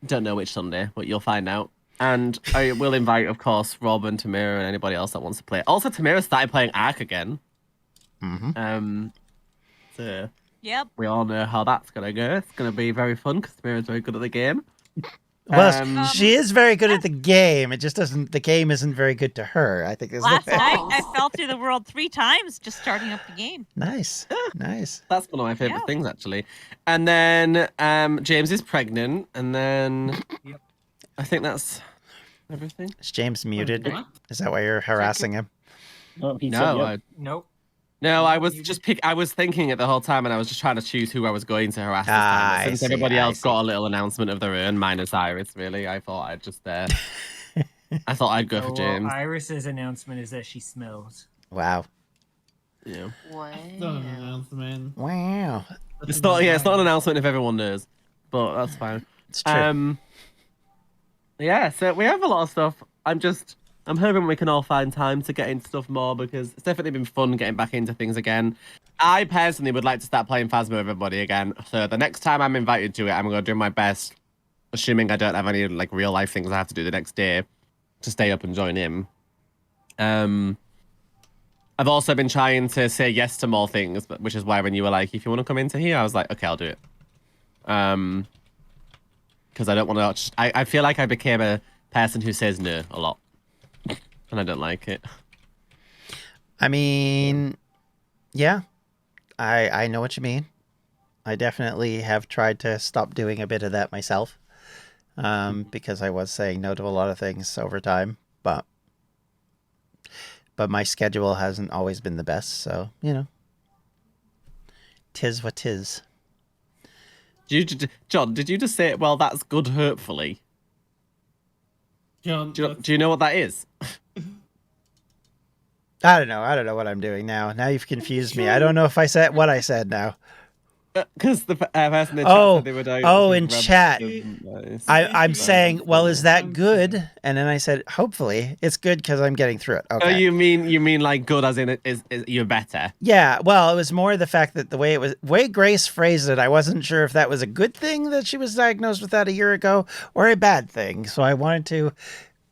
Don't know which Sunday, but you'll find out. And I will invite, of course, Rob and Tamara and anybody else that wants to play. Also, Tamara started playing Ark again. So we all know how that's gonna go. It's gonna be very fun because Tamara's very good at the game. Well, she is very good at the game. It just doesn't. The game isn't very good to her. I think. Last night, I fell through the world 3 times just starting up the game. Nice. That's one of my favorite things, actually. And then James is pregnant, and then I think that's everything. Is James muted? Is that why you're harassing him? Nope. No, I was just I was thinking it the whole time, and I was just trying to choose who I was going to harass this time. Since everybody else got a little announcement of their own, minus Iris, really, I thought I'd just I thought I'd go Oh, for James. Well, Iris's announcement is that she smells. Wow. Yeah. Wow. It's not an announcement. Wow. It's not. Yeah, it's not an announcement if everyone knows, but that's fine. It's true. Yeah. So we have a lot of stuff. I'm hoping we can all find time to get into stuff more because it's definitely been fun getting back into things again. I personally would like to start playing Phasmo with everybody again. So the next time I'm invited to it, I'm going to do my best, assuming I don't have any like real life things I have to do the next day, to stay up and join in. I've also been trying to say yes to more things, which is why when you were like, if you want to come into here, I was like, okay, I'll do it. Because I don't want to. I feel like I became a person who says no a lot, and I don't like it. I mean, yeah, I know what you mean. I definitely have tried to stop doing a bit of that myself, because I was saying no to a lot of things over time, but my schedule hasn't always been the best, so, you know, 'tis what 'tis. John, did you just say, well, that's good, hopefully? John, do you know what that is? I don't know what I'm doing now. Now you've confused me. I don't know if I said what I said now. Because the person in chat said they were doing in chat. I'm saying, well, is that good? And then I said, hopefully, it's good because I'm getting through it. Okay. Oh, you mean like good as in is you're better? Yeah. Well, it was more the fact that the way Grace phrased it, I wasn't sure if that was a good thing that she was diagnosed with that a year ago or a bad thing. So I wanted to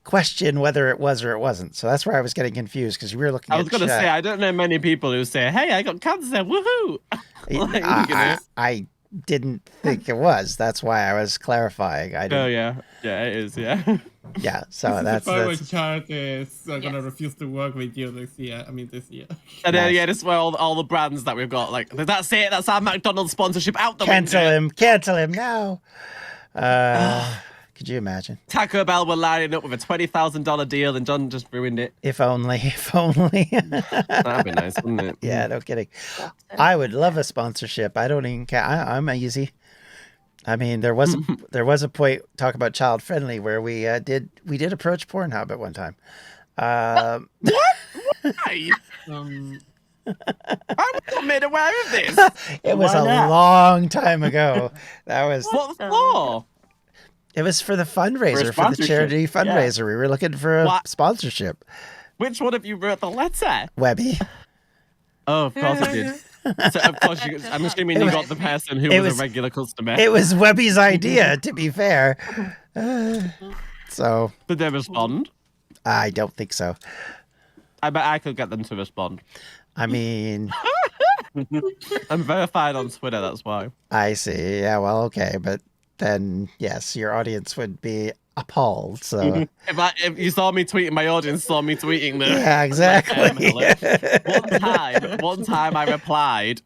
question whether it was or it wasn't. So that's where I was getting confused because we were looking. I was going to say I don't know many people who say, "Hey, I got cancer, woohoo!" Like, I didn't think it was. That's why I was clarifying. I didn't. Oh yeah, it is. Yeah. Yeah. So that's. Which chart is gonna refuse to work with you this year. I mean this year. And then this is where all the brands that we've got, like that's it. That's our McDonald's sponsorship out the window. Cancel him now. Could you imagine? Taco Bell were lining up with a $20,000 deal, and John just ruined it. If only. That'd be nice, wouldn't it? Yeah, no kidding. I would love a sponsorship. I don't even care. I'm easy. I mean, there was a point, talk about child friendly, where we did approach Pornhub at one time. What? Why? I wasn't made aware of this. It was long time ago. That was what for? It was for the fundraiser, for the charity fundraiser. Yeah. We were looking for a sponsorship. Which one of you wrote the letter? Webby. Oh, of course I did. So, of course, I'm assuming you got the person who was a regular customer. It was Webby's idea, to be fair. So. Did they respond? I don't think so. I bet I could get them to respond. I mean... I'm verified on Twitter, that's why. I see. Yeah, well, okay, but... then yes, your audience would be appalled. So if you saw me tweeting, my audience saw me tweeting them. Yeah, exactly. One time I replied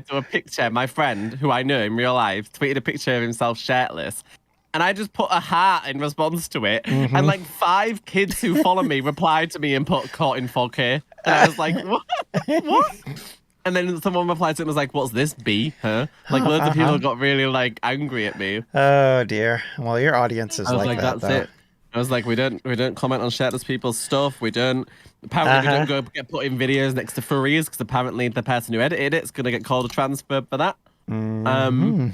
to a picture. My friend, who I know in real life, tweeted a picture of himself shirtless. And I just put a heart in response to it. Mm-hmm. And like 5 kids who follow me replied to me and put caught in 4K. And I was like, what? What? And then someone replied to it and was like, what's this, B? Huh? Like, loads of people got really, like, angry at me. Oh, dear. Well, your audience is like that, that's it. I was like, we don't comment on shirtless people's stuff. Apparently, we don't go get put in videos next to furries, because apparently the person who edited it's going to get called a transphobe for that. Mm-hmm.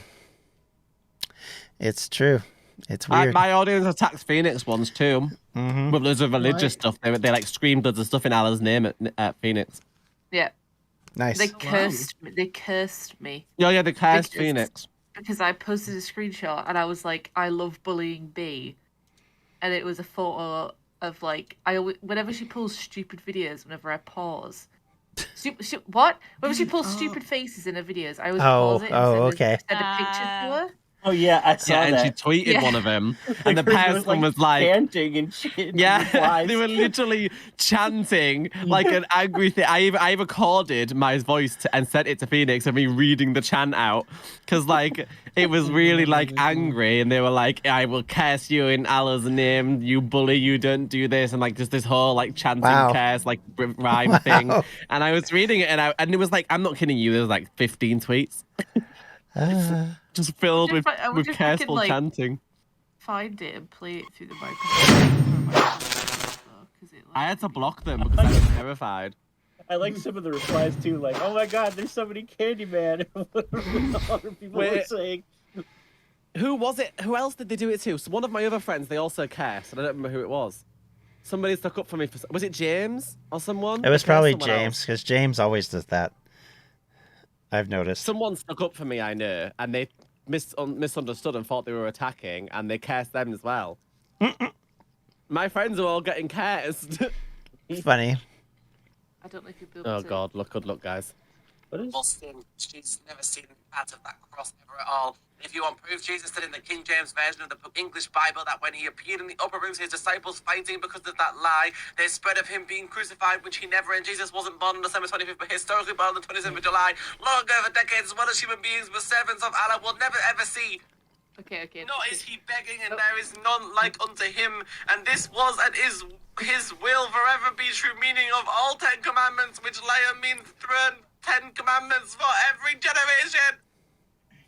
It's true. It's weird. My audience attacks Phoenix ones, too. Mm-hmm. With loads of religious stuff. They like, screamed loads of stuff in Allah's name at Phoenix. Yeah. Nice. They cursed me. They cursed me. Yeah, they cursed Phoenix. Because I posted a screenshot and I was like, I love bullying B. And it was a photo of like, whenever she pulls stupid videos, whenever I pause. What? Whenever she pulls stupid faces in her videos, I always pause it and send a picture to her. Oh yeah, I saw that. And she tweeted one of them, and the person was like chanting and shit. Yeah, they were literally chanting like an angry thing. I recorded my voice and sent it to Phoenix, and me reading the chant out, because like it was really like angry, and they were like, "I will curse you in Allah's name, you bully, you don't do this," and like just this whole like chanting curse like rhyme thing. And I was reading it, and it was like, I'm not kidding you, there was like 15 tweets. Just filled with careful chanting. find it and play it through the microphone. I had to block them because I was terrified. I like some of the replies too, like, "Oh my God, there's somebody Candyman." Other people were saying. Who was it? Who else did they do it to? So one of my other friends, they also cursed, and I don't remember who it was. Somebody stuck up for me. Was it James or someone? It was probably James, because James always does that. I've noticed. Someone stuck up for me, I know, and they misunderstood and thought they were attacking, and they cursed them as well. My friends are all getting cursed. Funny. I don't know if you'll be able Oh to... God, good luck, guys. She's never seen part of that cross ever at all. If you want proof, Jesus said in the King James version of the English Bible that when he appeared in the upper rooms, his disciples fighting because of that lie, they spread of him being crucified, which he never, and Jesus wasn't born on December 25th, but historically born on the 27th of July. Long over decades, as well as human beings, but servants of Allah will never ever see. Okay. Nor is he begging, and there is none like unto him, and this was and is his will forever be true meaning of all 10 commandments, which layer means throne 10 commandments for every generation.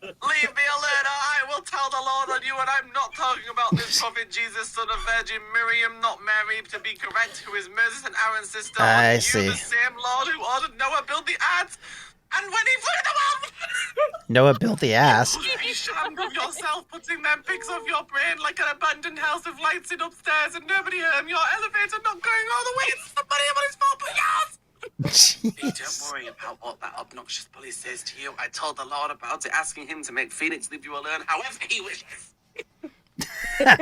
Leave me alone, or I will tell the Lord on you, and I'm not talking about this prophet Jesus, son of Virgin Miriam, not Mary, to be correct, who is Moses and Aaron's sister. I You, see. the same Lord who ordered Noah build the ark, and when he flooded the world, Noah built the ass. you shammed of yourself, putting them pigs off your brain like an abandoned house of lights in upstairs, and nobody heard your elevator not going all the way. It's somebody everybody's fault but yours. Hey, don't worry about what that obnoxious bully says to you. I told the Lord about it, asking him to make Phoenix leave you alone however he wishes.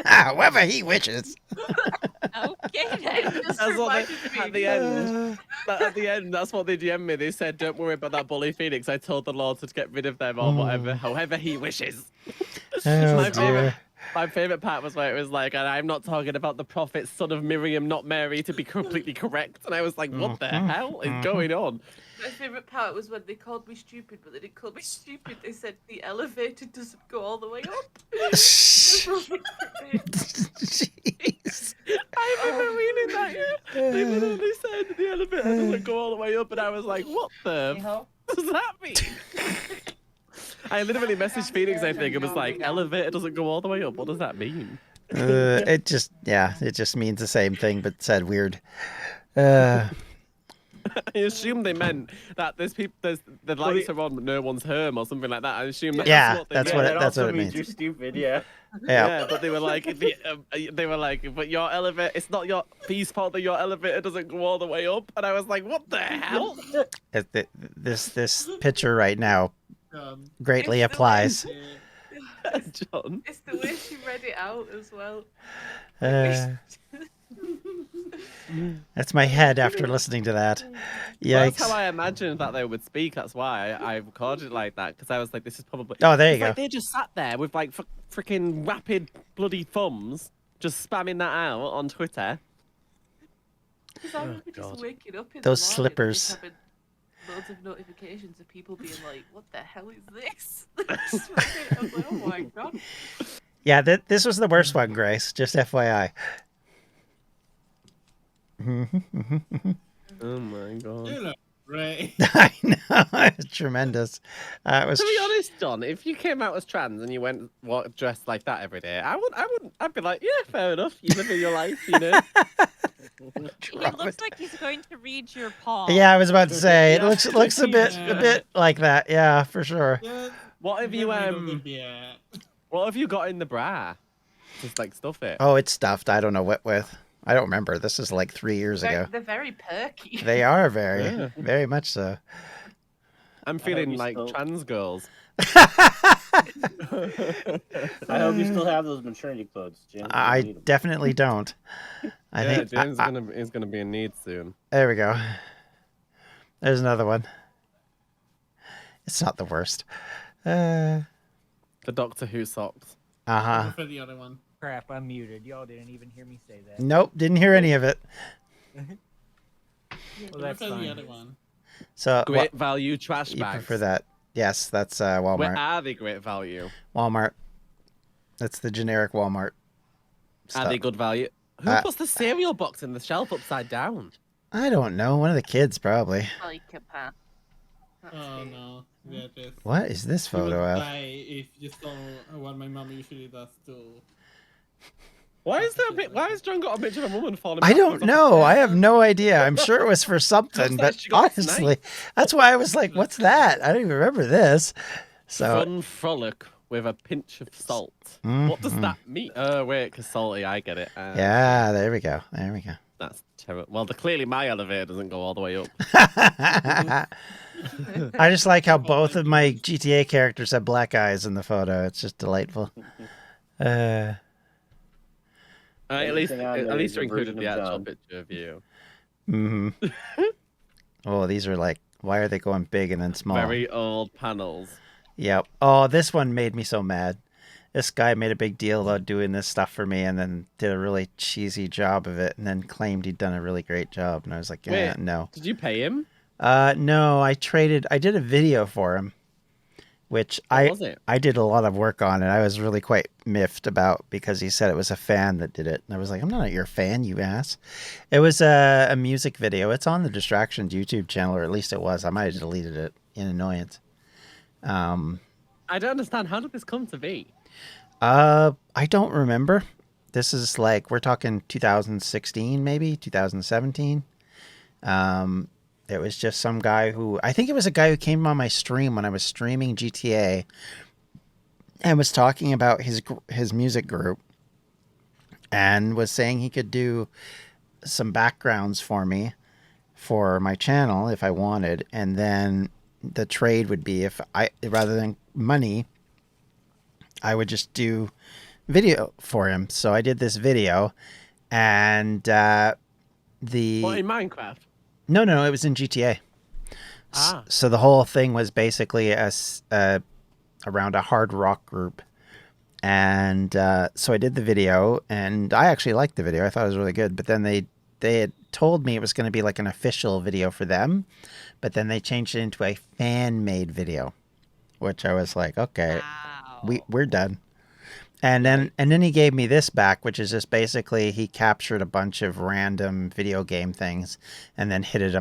However he wishes. Okay, That's what they, at the end. At the end, that's what they DM'd me. They said, "Don't worry about that bully Phoenix. I told the Lord to get rid of them or whatever, however he wishes." Oh dear. My favorite part was where it was like, and I'm not talking about the prophet, son of Miriam, not Mary, to be completely correct. And I was like, what the hell is going on? My favourite part was when they called me stupid, but they didn't call me stupid. They said the elevator doesn't go all the way up. Jeez. I remember reading that. Yeah. They literally said the elevator doesn't go all the way up, and I was like, what the does that mean? I literally messaged Phoenix, I think, and was like, elevator doesn't go all the way up. What does that mean? It just means the same thing, but said weird. I assume they meant that the lights are on, but no one's home or something like that. I assume that's what they meant. That's what it means. You're stupid, yeah. Yeah, but they were like, but your elevator, it's not your P's fault that your elevator doesn't go all the way up. And I was like, what the hell? This picture right now greatly applies. John. It's the way she read it out as well. That's my head after listening to that. Yikes. Well, that's how I imagined that they would speak. That's why I recorded it like that, because I was like, this is probably... Oh, there you go. Like they just sat there with like freaking rapid bloody thumbs, just spamming that out on Twitter. Because I remember just waking up in Those the morning slippers. and just having loads of notifications of people being like, what the hell is this? I was like, oh my god. Yeah, this was the worst one, Grace. Just FYI. Oh my god. You know, right. I know. It's tremendous. It was To be honest, John, if you came out as trans and you went dressed like that every day, I'd be like, yeah, fair enough. You live in your life, you know. He looks like he's going to read your palm. Yeah, I was about to say it looks a bit like that. Yeah, for sure. What have you What have you got in the bra? Just like stuff it. Oh, it's stuffed. I don't know what with. I don't remember. This is like 3 years ago. They're very perky. They are very much so. I'm feeling like trans girls. I hope you still have those maternity clothes, James. I definitely don't. I think James is gonna be in need soon. There we go. There's another one. It's not the worst. The Doctor Who socks. Uh-huh. For the other one. Crap, I'm muted. Y'all didn't even hear me say that. Nope, didn't hear any of it. Well, that's for fine. the other one. So Great value trash you bags. prefer that? Yes, that's Where Walmart. are they great value? Walmart. That's the generic Walmart. Are they good value? Who puts the cereal box in the shelf upside down? I don't know. One of the kids probably. Psychopath. Oh no. Yeah, it is. What is this You would photo of? die if you saw what my mom usually does to Why is there a bit? Why has John got a picture of a woman falling? I don't know. I have no idea. I'm sure it was for something, like but she got honestly, that's why I was like, "What's that?" I don't even remember this. So Fun frolic with a pinch of salt. What does that mean? Oh wait, because salty. I get it. Yeah, there we go. There we go. That's terrible. Well, clearly my elevator doesn't go all the way up. I just like how both of my GTA characters have black eyes in the photo. It's just delightful. At least your you included version the of actual John. picture of you. Mm-hmm. Oh, these are like, why are they going big and then small? Very old panels. Yep. Oh, this one made me so mad. This guy made a big deal about doing this stuff for me and then did a really cheesy job of it and then claimed he'd done a really great job. And I was like, yeah, Wait, no. Did you pay him? No, I did a video for him, which What was it? I did a lot of work on, and I was really quite miffed about because he said it was a fan that did it. And I was like, I'm not your fan, you ass. It was a music video. It's on the Distractions YouTube channel, or at least it was. I might have deleted it in annoyance. I don't understand. How did this come to be? I don't remember. This is like, we're talking 2016, maybe 2017. It was just some guy who, I think it was a guy who came on my stream when I was streaming GTA and was talking about his music group and was saying he could do some backgrounds for me for my channel if I wanted. And then the trade would be rather than money, I would just do video for him. So I did this video and, What, in Minecraft? No, it was in GTA. Ah. So the whole thing was basically around a hard rock group. And so I did the video, and I actually liked the video. I thought it was really good. But then they had told me it was going to be like an official video for them. But then they changed it into a fan-made video, which I was like, okay, we're done. And then he gave me this back, which is just basically he captured a bunch of random video game things and then hid it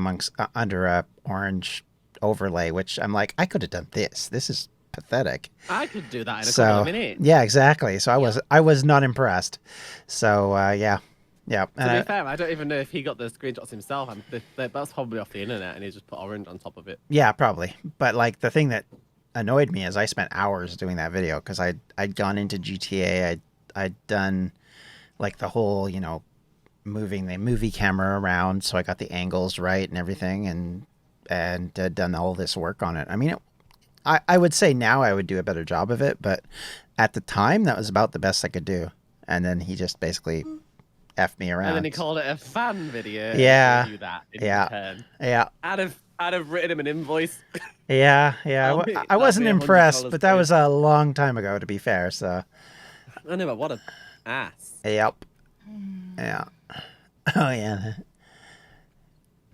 under a orange overlay, which I'm like, I could have done this. This is pathetic. I could do that in a couple of minutes. Yeah, exactly. So I was not impressed. So yeah. To be fair, I don't even know if he got the screenshots himself. That's probably off the internet, and he just put orange on top of it. Yeah, probably. But like the thing that annoyed me is I spent hours doing that video because I'd gone into GTA. I'd done like the whole, moving the movie camera around so I got the angles right and everything, and done all this work on it. I mean, I would say now I would do a better job of it, but at the time that was about the best I could do. And then he just basically F me around. And then he called it a fan video. Yeah. And gave you that in return. Yeah. I'd have written him an invoice. Yeah. I wasn't impressed, but that was a long time ago, to be fair. So. I know, but what an ass. Yep. Yeah. Oh yeah.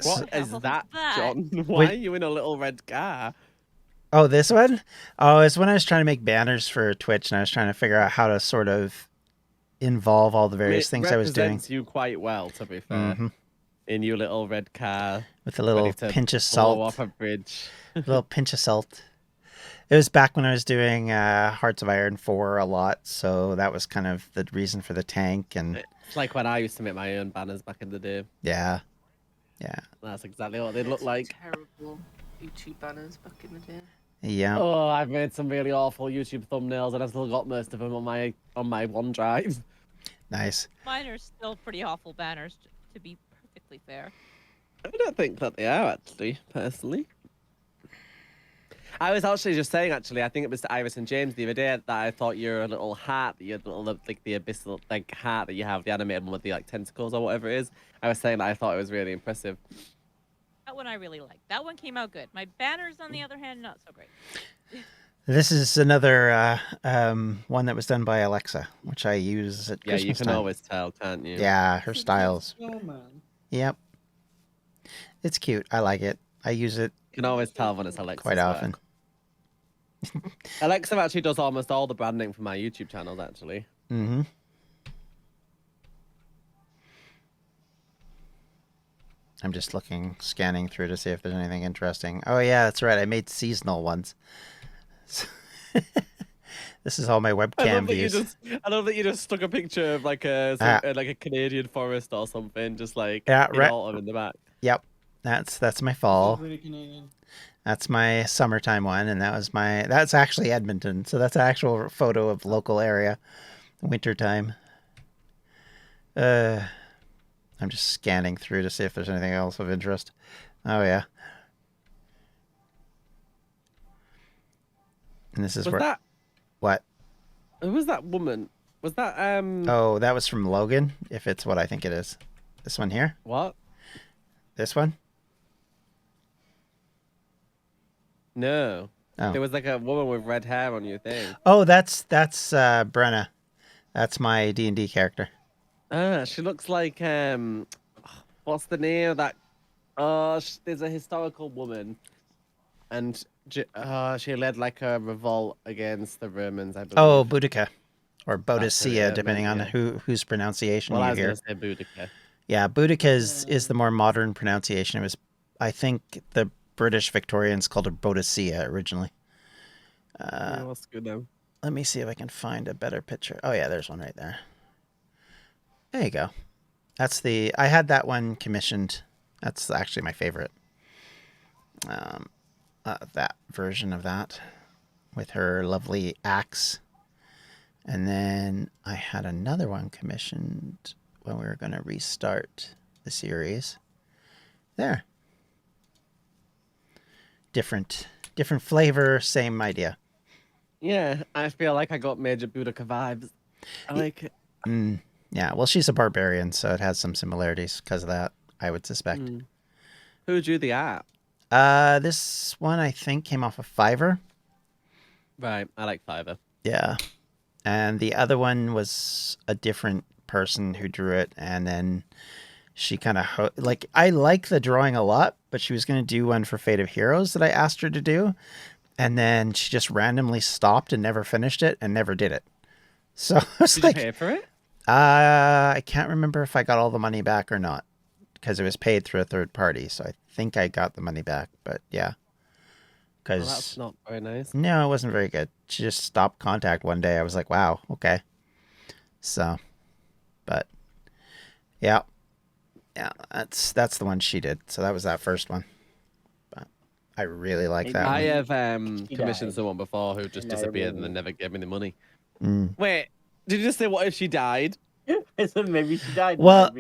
What is that, John? Why are you in a little red car? Oh, this one? Oh, it's when I was trying to make banners for Twitch, and I was trying to figure out how to sort of involve all the various things I was doing. Represents you quite well, to be fair. Mm-hmm. In your little red car. With a little pinch of salt. Blow off a bridge. A little pinch of salt. It was back when I was doing Hearts of Iron 4 a lot, so that was kind of the reason for the tank. And it's like when I used to make my own banners back in the day. Yeah. That's exactly what they look like. Terrible YouTube banners back in the day. Yeah. Oh, I've made some really awful YouTube thumbnails, and I've still got most of them on my OneDrive. Nice. Mine are still pretty awful banners, to be perfectly fair. I don't think that they are, actually, personally. I was actually just saying, I think it was to Iris and James the other day that I thought your little heart, your little, like, the abyssal, like, heart that you have, the animated one with the, like, tentacles or whatever it is, I was saying that I thought it was really impressive. That one I really liked. That one came out good. My banners, on the other hand, not so great. This is another one that was done by Alexa, which I use at Christmas you can time. always tell, can't you? Yeah, her styles. Yep. It's cute. I like it. I use it. You can always tell when it's Alexa. Quite often. Alexa actually does almost all the branding for my YouTube channels, actually. Mm-hmm. I'm just scanning through to see if there's anything interesting. Oh, yeah, that's right. I made seasonal ones. This is all my webcam views. I love that you just stuck a picture of like a Canadian forest or something, just like Yeah, in autumn in the back. Yep, that's my fall. Really Canadian. That's my summertime one, and that's actually Edmonton. So that's an actual photo of local area, wintertime. I'm just scanning through to see if there's anything else of interest. Oh yeah. And this is that? What? Who was that woman? Was that Oh, that was from Logan. If it's what I think it is, this one here. What? This one? No. Oh. There was like a woman with red hair on your thing. Oh, that's Brenna. That's my D&D character. Ah, she looks like what's the name of that? Oh, there's a historical woman, and she led like a revolt against the Romans, I believe. Oh, Boudica, or That's her Boadicea, name, depending on yeah. whose pronunciation Well, I you was hear. gonna say Boudica. Yeah, Boudica is the more modern pronunciation. It was, I think, the British Victorians called her Boadicea originally. Yeah, that's good though. Let me see if I can find a better picture. Oh yeah, there's one right there. There you go. I had that one commissioned. That's actually my favorite. That version of that with her lovely axe. And then I had another one commissioned when we were going to restart the series. There. Different flavor, same idea. Yeah, I feel like I got major Boudica vibes. I like it. Yeah, well, she's a barbarian, so it has some similarities because of that, I would suspect. Who drew the art? This one, I think, came off of Fiverr. Right, I like Fiverr. Yeah. And the other one was a different person who drew it, and then she kind of I like the drawing a lot, but she was going to do one for Fate of Heroes that I asked her to do, and then she just randomly stopped and never finished it and never did it. So I was Did like, you pay for it? I can't remember if I got all the money back or not, because it was paid through a third party. So I think I got the money back, but yeah. Because that's not very nice. No, it wasn't very good. She just stopped contact one day. I was like, wow, okay. So, but yeah, that's the one she did. So that was that first one. But I really like that. I one. have commissioned someone before who just disappeared and then never gave me the money. Mm. Wait, did you just say what if she died? I said maybe she died. Well,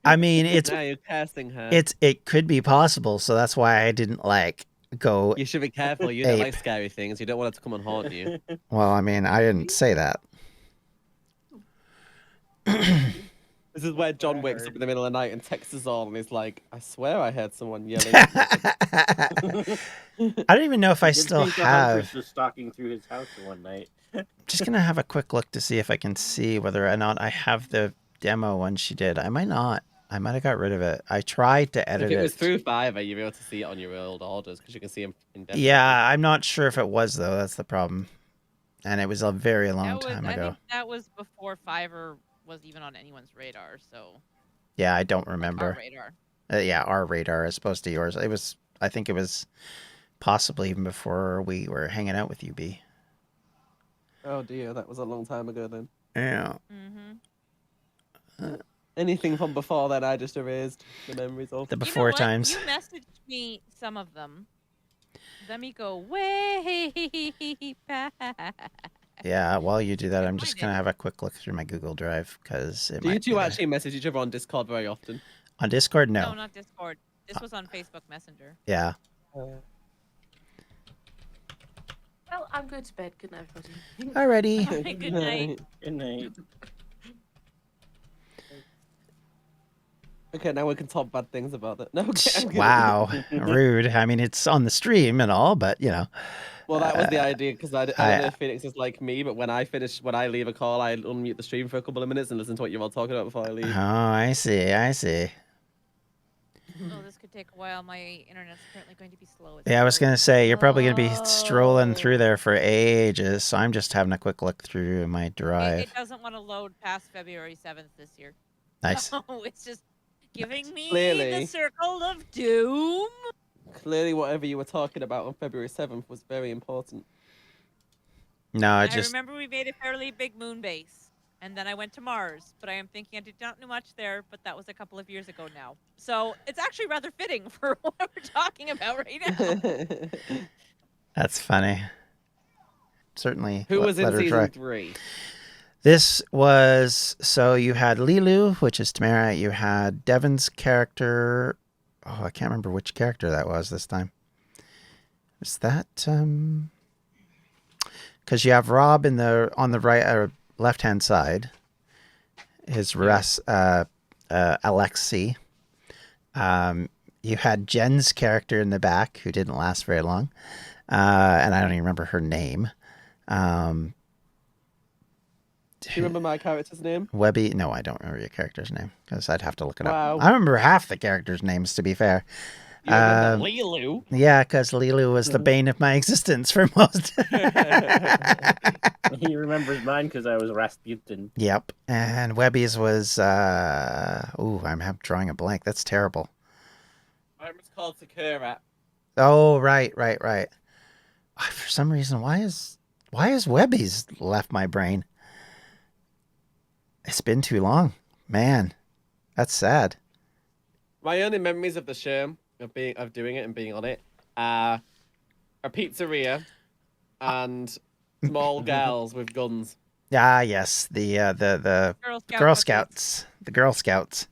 I mean, Now you're casting her. it could be possible. So that's why I didn't go. You should be careful. You don't like scary things. You don't want it to come and haunt you. Well, I mean, I didn't say that. This is where John wakes up in the middle of the night and texts us all, and he's like, "I swear I heard someone yelling." I don't even know if I still have. Just stalking through his house one night. Just gonna have a quick look to see if I can see whether or not I have the demo one she did. I might not. I might have got rid of it. I tried to edit If it was through Fiverr, you'd be able to see it on your old orders because you can see them indefinitely. Yeah, I'm not sure if it was though. That's the problem. And it was a very long time I ago. think that was before Fiverr was even on anyone's radar. So. Yeah, I don't remember. Our radar. Yeah, our radar as opposed to yours. It was. I think it was possibly even before we were hanging out with you, B. Oh dear, that was a long time ago then. Yeah. Anything from before that, I just erased the memories of. The before times. You messaged me some of them. Let me go way back. Yeah, while you do that, I'm just going to have a quick look through my Google Drive because it Do you might two be actually message each other on Discord very often? on Discord? No. No, not Discord. This was on Facebook Messenger. Yeah. Well, I'm going to bed. Good night, everybody. Alrighty. All right, good night. Good night. Okay, now we can talk bad things about it. No, okay, I'm kidding. Wow. Rude. I mean, it's on the stream and all, but you know. Well, that was the idea because I don't know if Phoenix is like me, but when I leave a call, I unmute the stream for a couple of minutes and listen to what you're all talking about before I leave. Oh, I see. I see. Oh, this could take a while. My internet's currently going to be slow. Yeah, I was going to say, you're probably going to be strolling through there for ages, so I'm just having a quick look through my drive. It doesn't want to load past February 7th this year. Nice. Oh, it's just giving me Clearly. the circle of doom. Clearly, whatever you were talking about on February 7th was very important. No, I remember we made a fairly big moon base, and then I went to Mars. But I am thinking I did not know much there, but that was a couple of years ago now. So it's actually rather fitting for what we're talking about right now. That's funny. Certainly. Who was in let her season try. 3? This was, so you had Lilu, which is Tamara. You had Devon's character. Oh, I can't remember which character that was this time. Is that, because you have Rob on the right or left-hand side. His Alexi. You had Jen's character in the back, who didn't last very long. And I don't even remember her name. Do you remember my character's name? Webby? No, I don't remember your character's name because I'd have to look it Wow. up. I remember half the characters' names, to be fair. You remember Lilu? Yeah, because Lilu was the bane of my existence for most. He remembers mine because I was Rasputin. Yep. And Webby's was, I'm drawing a blank. That's terrible. Mine was called Sakura. Oh, right. For some reason, why is Webby's left my brain? It's been too long. Man, that's sad. My only memories of the show, of doing it and being on it, are a pizzeria and small girls with guns. Ah, yes, the Girl Scouts. The Girl Scouts.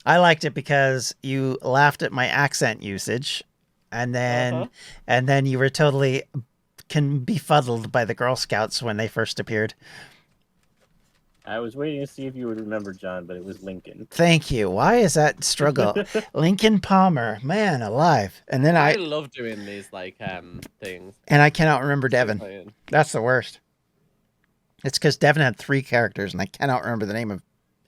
I liked it because you laughed at my accent usage, and then you were totally befuddled by the Girl Scouts when they first appeared. I was waiting to see if you would remember, John, but it was Lincoln. Thank you. Why is that struggle? Lincoln Palmer, man alive. And then I love doing these things. And I cannot remember Devon. That's the worst. It's because Devon had 3 characters, and I cannot remember the name of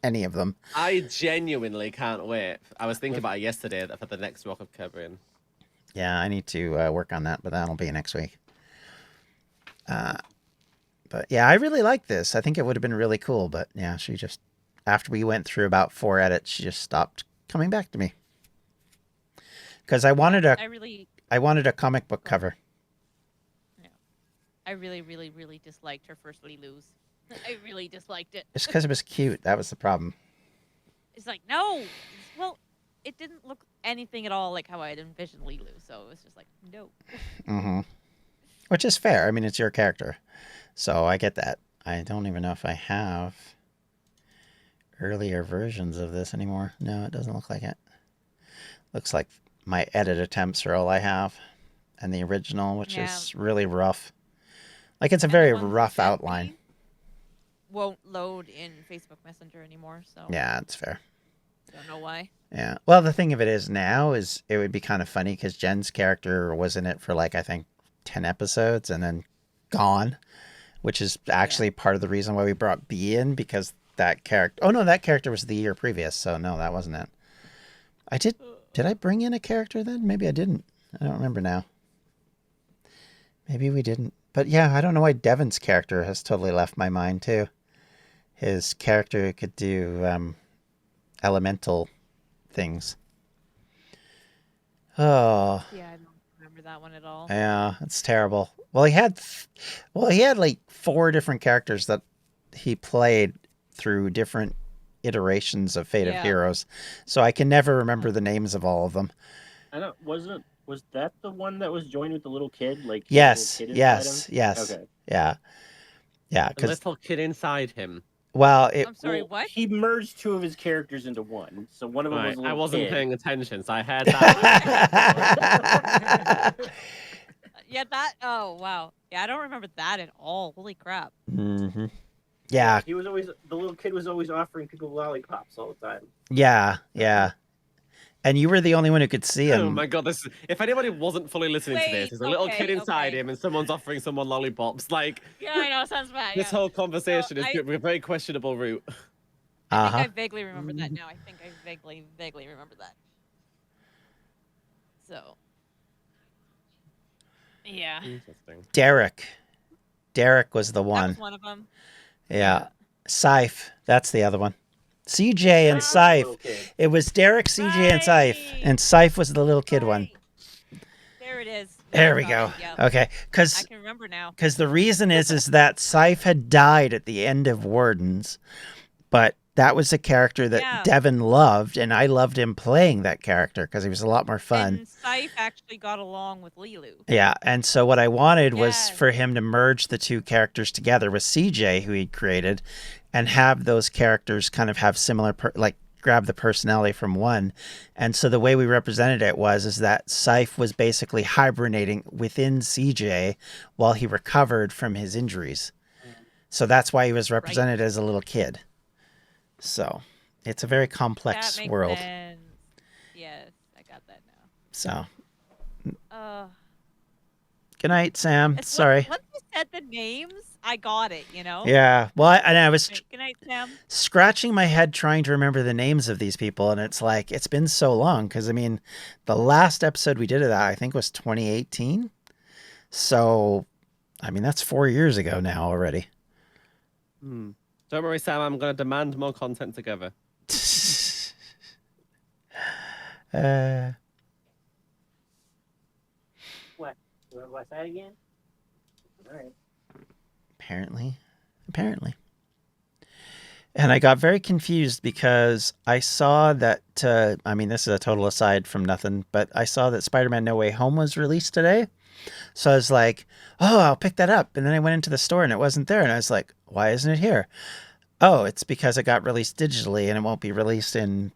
any of them. I genuinely can't wait. I was thinking about it yesterday for the next Rock of Caribbean. Yeah, I need to work on that, but that'll be next week. But yeah, I really like this. I think it would have been really cool, but yeah, she just, after we went through about 4 edits, she just stopped coming back to me. Because I wanted a comic book cover. No. I really, really, really disliked her first Lilu's. I really disliked it. It's because it was cute. That was the problem. It's like, no. Well, it didn't look anything at all like how I had envisioned Lilu, so it was just like, no. Mm-hmm. Which is fair. I mean, it's your character. So I get that. I don't even know if I have earlier versions of this anymore. No, it doesn't look like it. Looks like my edit attempts are all I have. And the original, which is really rough. Like, it's a very rough outline. Won't load in Facebook Messenger anymore, so. Yeah, it's fair. Don't know why. Yeah. Well, the thing of it is now is it would be kind of funny because Jen's character was in it for like, I think 10 episodes and then gone, which is actually part of the reason why we brought B in, because that character, that character was the year previous. So no, that wasn't it. Did I bring in a character then? Maybe I didn't. I don't remember now. Maybe we didn't. But yeah, I don't know why Devon's character has totally left my mind too. His character could do elemental things. Oh. Yeah, I don't remember that one at all. Yeah, it's terrible. Well, he had like 4 different characters that he played through different iterations of Fate of Heroes. So I can never remember the names of all of them. I don't. Was that the one that was joined with the little kid? Like yes. Okay. Yeah. The little kid inside him. Well, I'm sorry, what? He merged 2 of his characters into one. So one of them was a little I wasn't kid. paying attention, so I heard that. Yeah, that. Oh, wow. Yeah, I don't remember that at all. Holy crap. Mm-hmm. Yeah. The little kid was always offering people lollipops all the time. Yeah. And you were the only one who could see him. Oh my god, if anybody wasn't fully listening to this, there's a little kid inside him and someone's offering someone lollipops. Like, yeah, I know, sounds bad. This whole conversation is a very questionable route. I think I vaguely remember that now. I think I vaguely remember that. So. Yeah. Interesting. Derek was the one. That was one of them. Yeah. Scythe, that's the other one. CJ and Scythe. It was Derek, CJ, and Scythe. And Scythe was the little kid one. There it is. There we go. Yep. Okay, I because can remember now. the reason is that Scythe had died at the end of Wardens, but that was a character that Yeah. Devin loved, and I loved him playing that character because he was a lot more fun. And Scythe actually got along with Lilu. Yeah, and so what I wanted was Yes. for him to merge the two characters together with CJ, who he'd created, and have those characters kind of have similar, grab the personality from one. And so the way we represented it is that Scythe was basically hibernating within CJ while he recovered from his injuries. So that's why he was represented as a little kid. So it's a very complex That makes world. sense. Yes, I got that now. So Uh, good night, Sam. it's Sorry. Once you said the names, I got it, you know? Yeah. Well, I was Good night, Sam. scratching my head trying to remember the names of these people, and it's like it's been so long because I mean the last episode we did of that I think was 2018, so I mean that's 4 years ago now already. Don't worry, Sam, I'm going to demand more content together. What? What's that again? All right. Apparently. And I got very confused because I saw that, I mean, this is a total aside from nothing, but I saw that Spider-Man No Way Home was released today. So I was like, oh, I'll pick that up. And then I went into the store and it wasn't there. And I was like, why isn't it here? Oh, it's because it got released digitally and it won't be released in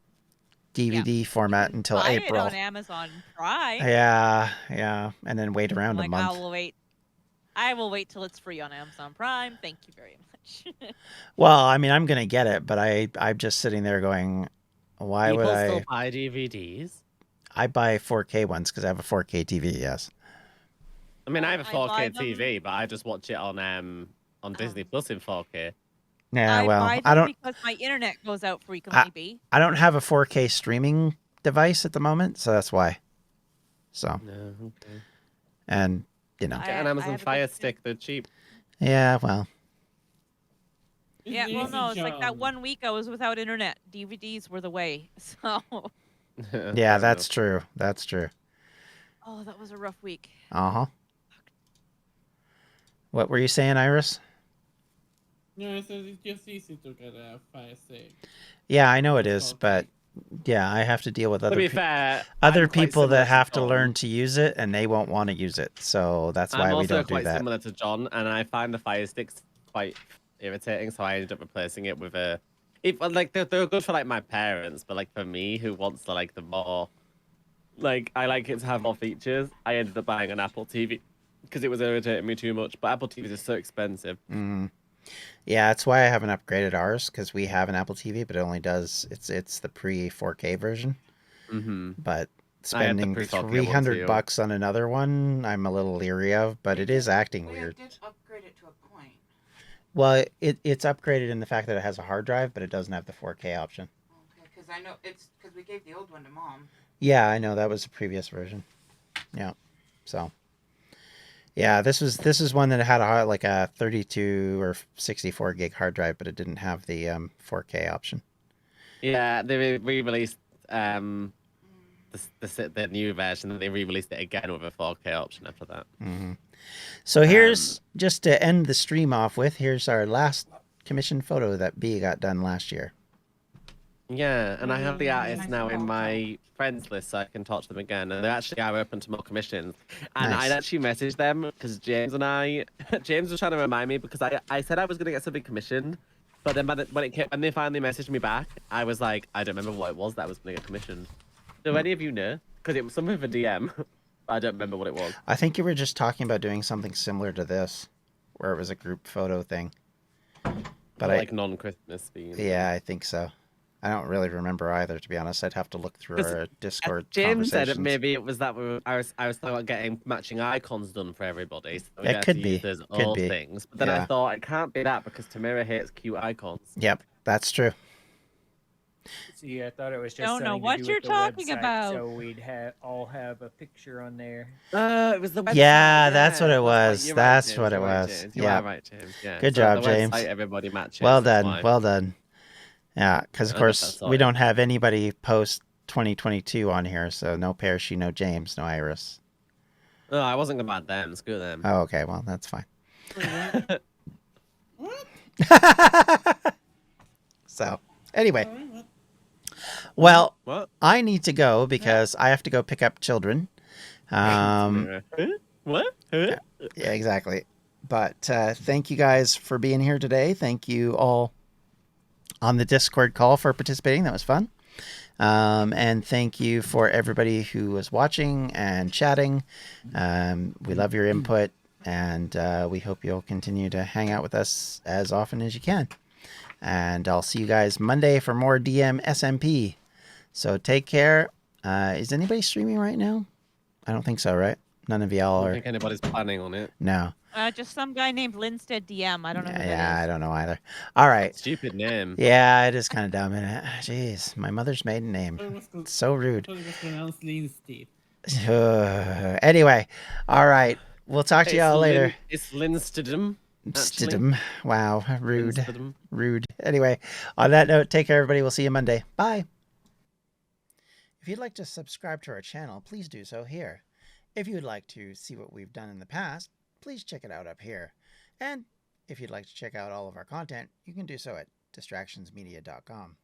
DVD format until Buy April. it on Amazon Prime. Yeah. And then wait around Like, a month. I will wait till it's free on Amazon Prime. Thank you very much. Well, I mean, I'm going to get it, but I'm just sitting there going, why People would still I? buy DVDs? I buy 4K ones because I have a 4K TV, yes. I mean, I have a I 4K buy them- TV, but I just watch it on Disney Plus in 4K. Yeah, I well, buy I them don't because my internet goes out frequently, B. I don't have a 4K streaming device at the moment, so that's why. So, No, okay. and, you know. I Get an Amazon have a Fire good- Stick, they're cheap. Yeah, well. Yeah, well, no, it's like that 1 week I was without internet. DVDs were the way. So, Yeah, that's true. That's true. oh, that was a rough week. Uh-huh. What were you saying, Iris? No, it says it's just easy to get a Fire Stick. Yeah, I know it is, but yeah, I have to deal with other To be fair, other I'm quite people similar that to have to John. learn to use it, and they won't want to use it. So that's why I'm we also don't do quite that. similar to John, and I find the Fire Sticks quite irritating, so I ended up replacing it with a... like, they're good for, like, my parents, but, like, for me, who wants, the more... Like, I like it to have more features. I ended up buying an Apple TV because it was irritating me too much, but Apple TVs are so expensive. Mm. Yeah, that's why I haven't upgraded ours, because we have an Apple TV, but it only does it's the pre 4K version. Mm-hmm. But I had the spending pre-4K one too. $300 on another one, I'm a little leary of, but it is acting Well, yeah, weird. it did upgrade it to a point. Well, it's upgraded in the fact that it has a hard drive, but it doesn't have the 4K option. Okay, because I know it's because we gave the old one to Mom. Yeah, I know that was the previous version. Yeah, so yeah, this is one that had a 32 or 64 gig hard drive, but it didn't have the 4K option. Yeah, they re-released the new version, and they re-released it again with a 4K option after that. Mm-hmm. So here's just to end the stream off with. Here's our last commissioned photo that B got done last year. Yeah, and I have the artists now in my friends list, so I can talk to them again. And they actually are open to more commissions. And Nice. I'd actually messaged them because James was trying to remind me because I said I was going to get something commissioned. But then when they finally messaged me back, I was like, I don't remember what it was that was going to get commissioned. Do any of you know? Because it was something for DM. I don't remember what it was. I think you were just talking about doing something similar to this, where it was a group photo thing. But Like non-Christmas theme. Yeah, I think so. I don't really remember either, to be honest. I'd have to look through our Discord James said conversations. maybe it was that I was thinking about getting matching icons done for everybody. So we It get could to be. use those Could old be. things. But then I Yeah. thought it can't be that because Tamara hates cute icons. Yep, that's true. See, I thought it was just Don't know something to what do you're with the talking website, about. So we'd all have a picture on there. It was the website. Yeah, that's what it right. was. You're right, That's James, what it you're right, was. James. You Yeah. are right, James. Yeah. Good So job, the James. website, everybody matches. Well that's done. why. Well done. Yeah, because of I course guess I saw we it. don't have anybody post 2022 on here, so no Parachute, no James, no Iris. No, I wasn't about them. Screw them. Oh, okay. Well, that's fine. So, anyway. Well, What? I need to go because I have to go pick up children. What? Yeah, exactly. But thank you guys for being here today. Thank you all on the Discord call for participating. That was fun. And thank you for everybody who was watching and chatting. We love your input, and we hope you'll continue to hang out with us as often as you can. And I'll see you guys Monday for more DM SMP. So take care. Is anybody streaming right now? I don't think so, right? None of y'all I are. don't think anybody's planning on it. No. Just some guy named Linstead DM. I don't know who that Yeah, is. I don't know either. All right. Stupid name. Yeah, it is kind of dumb, isn't it? Jeez, my mother's maiden name. It's so rude. Anyway, all right. We'll talk to y'all later. It's Linstedham. Stidham. Wow, rude. Linstedham. Rude. Anyway, on that note, take care, everybody. We'll see you Monday. Bye. If you'd like to subscribe to our channel, please do so here. If you'd like to see what we've done in the past, please check it out up here. And if you'd like to check out all of our content, you can do so at distractionsmedia.com.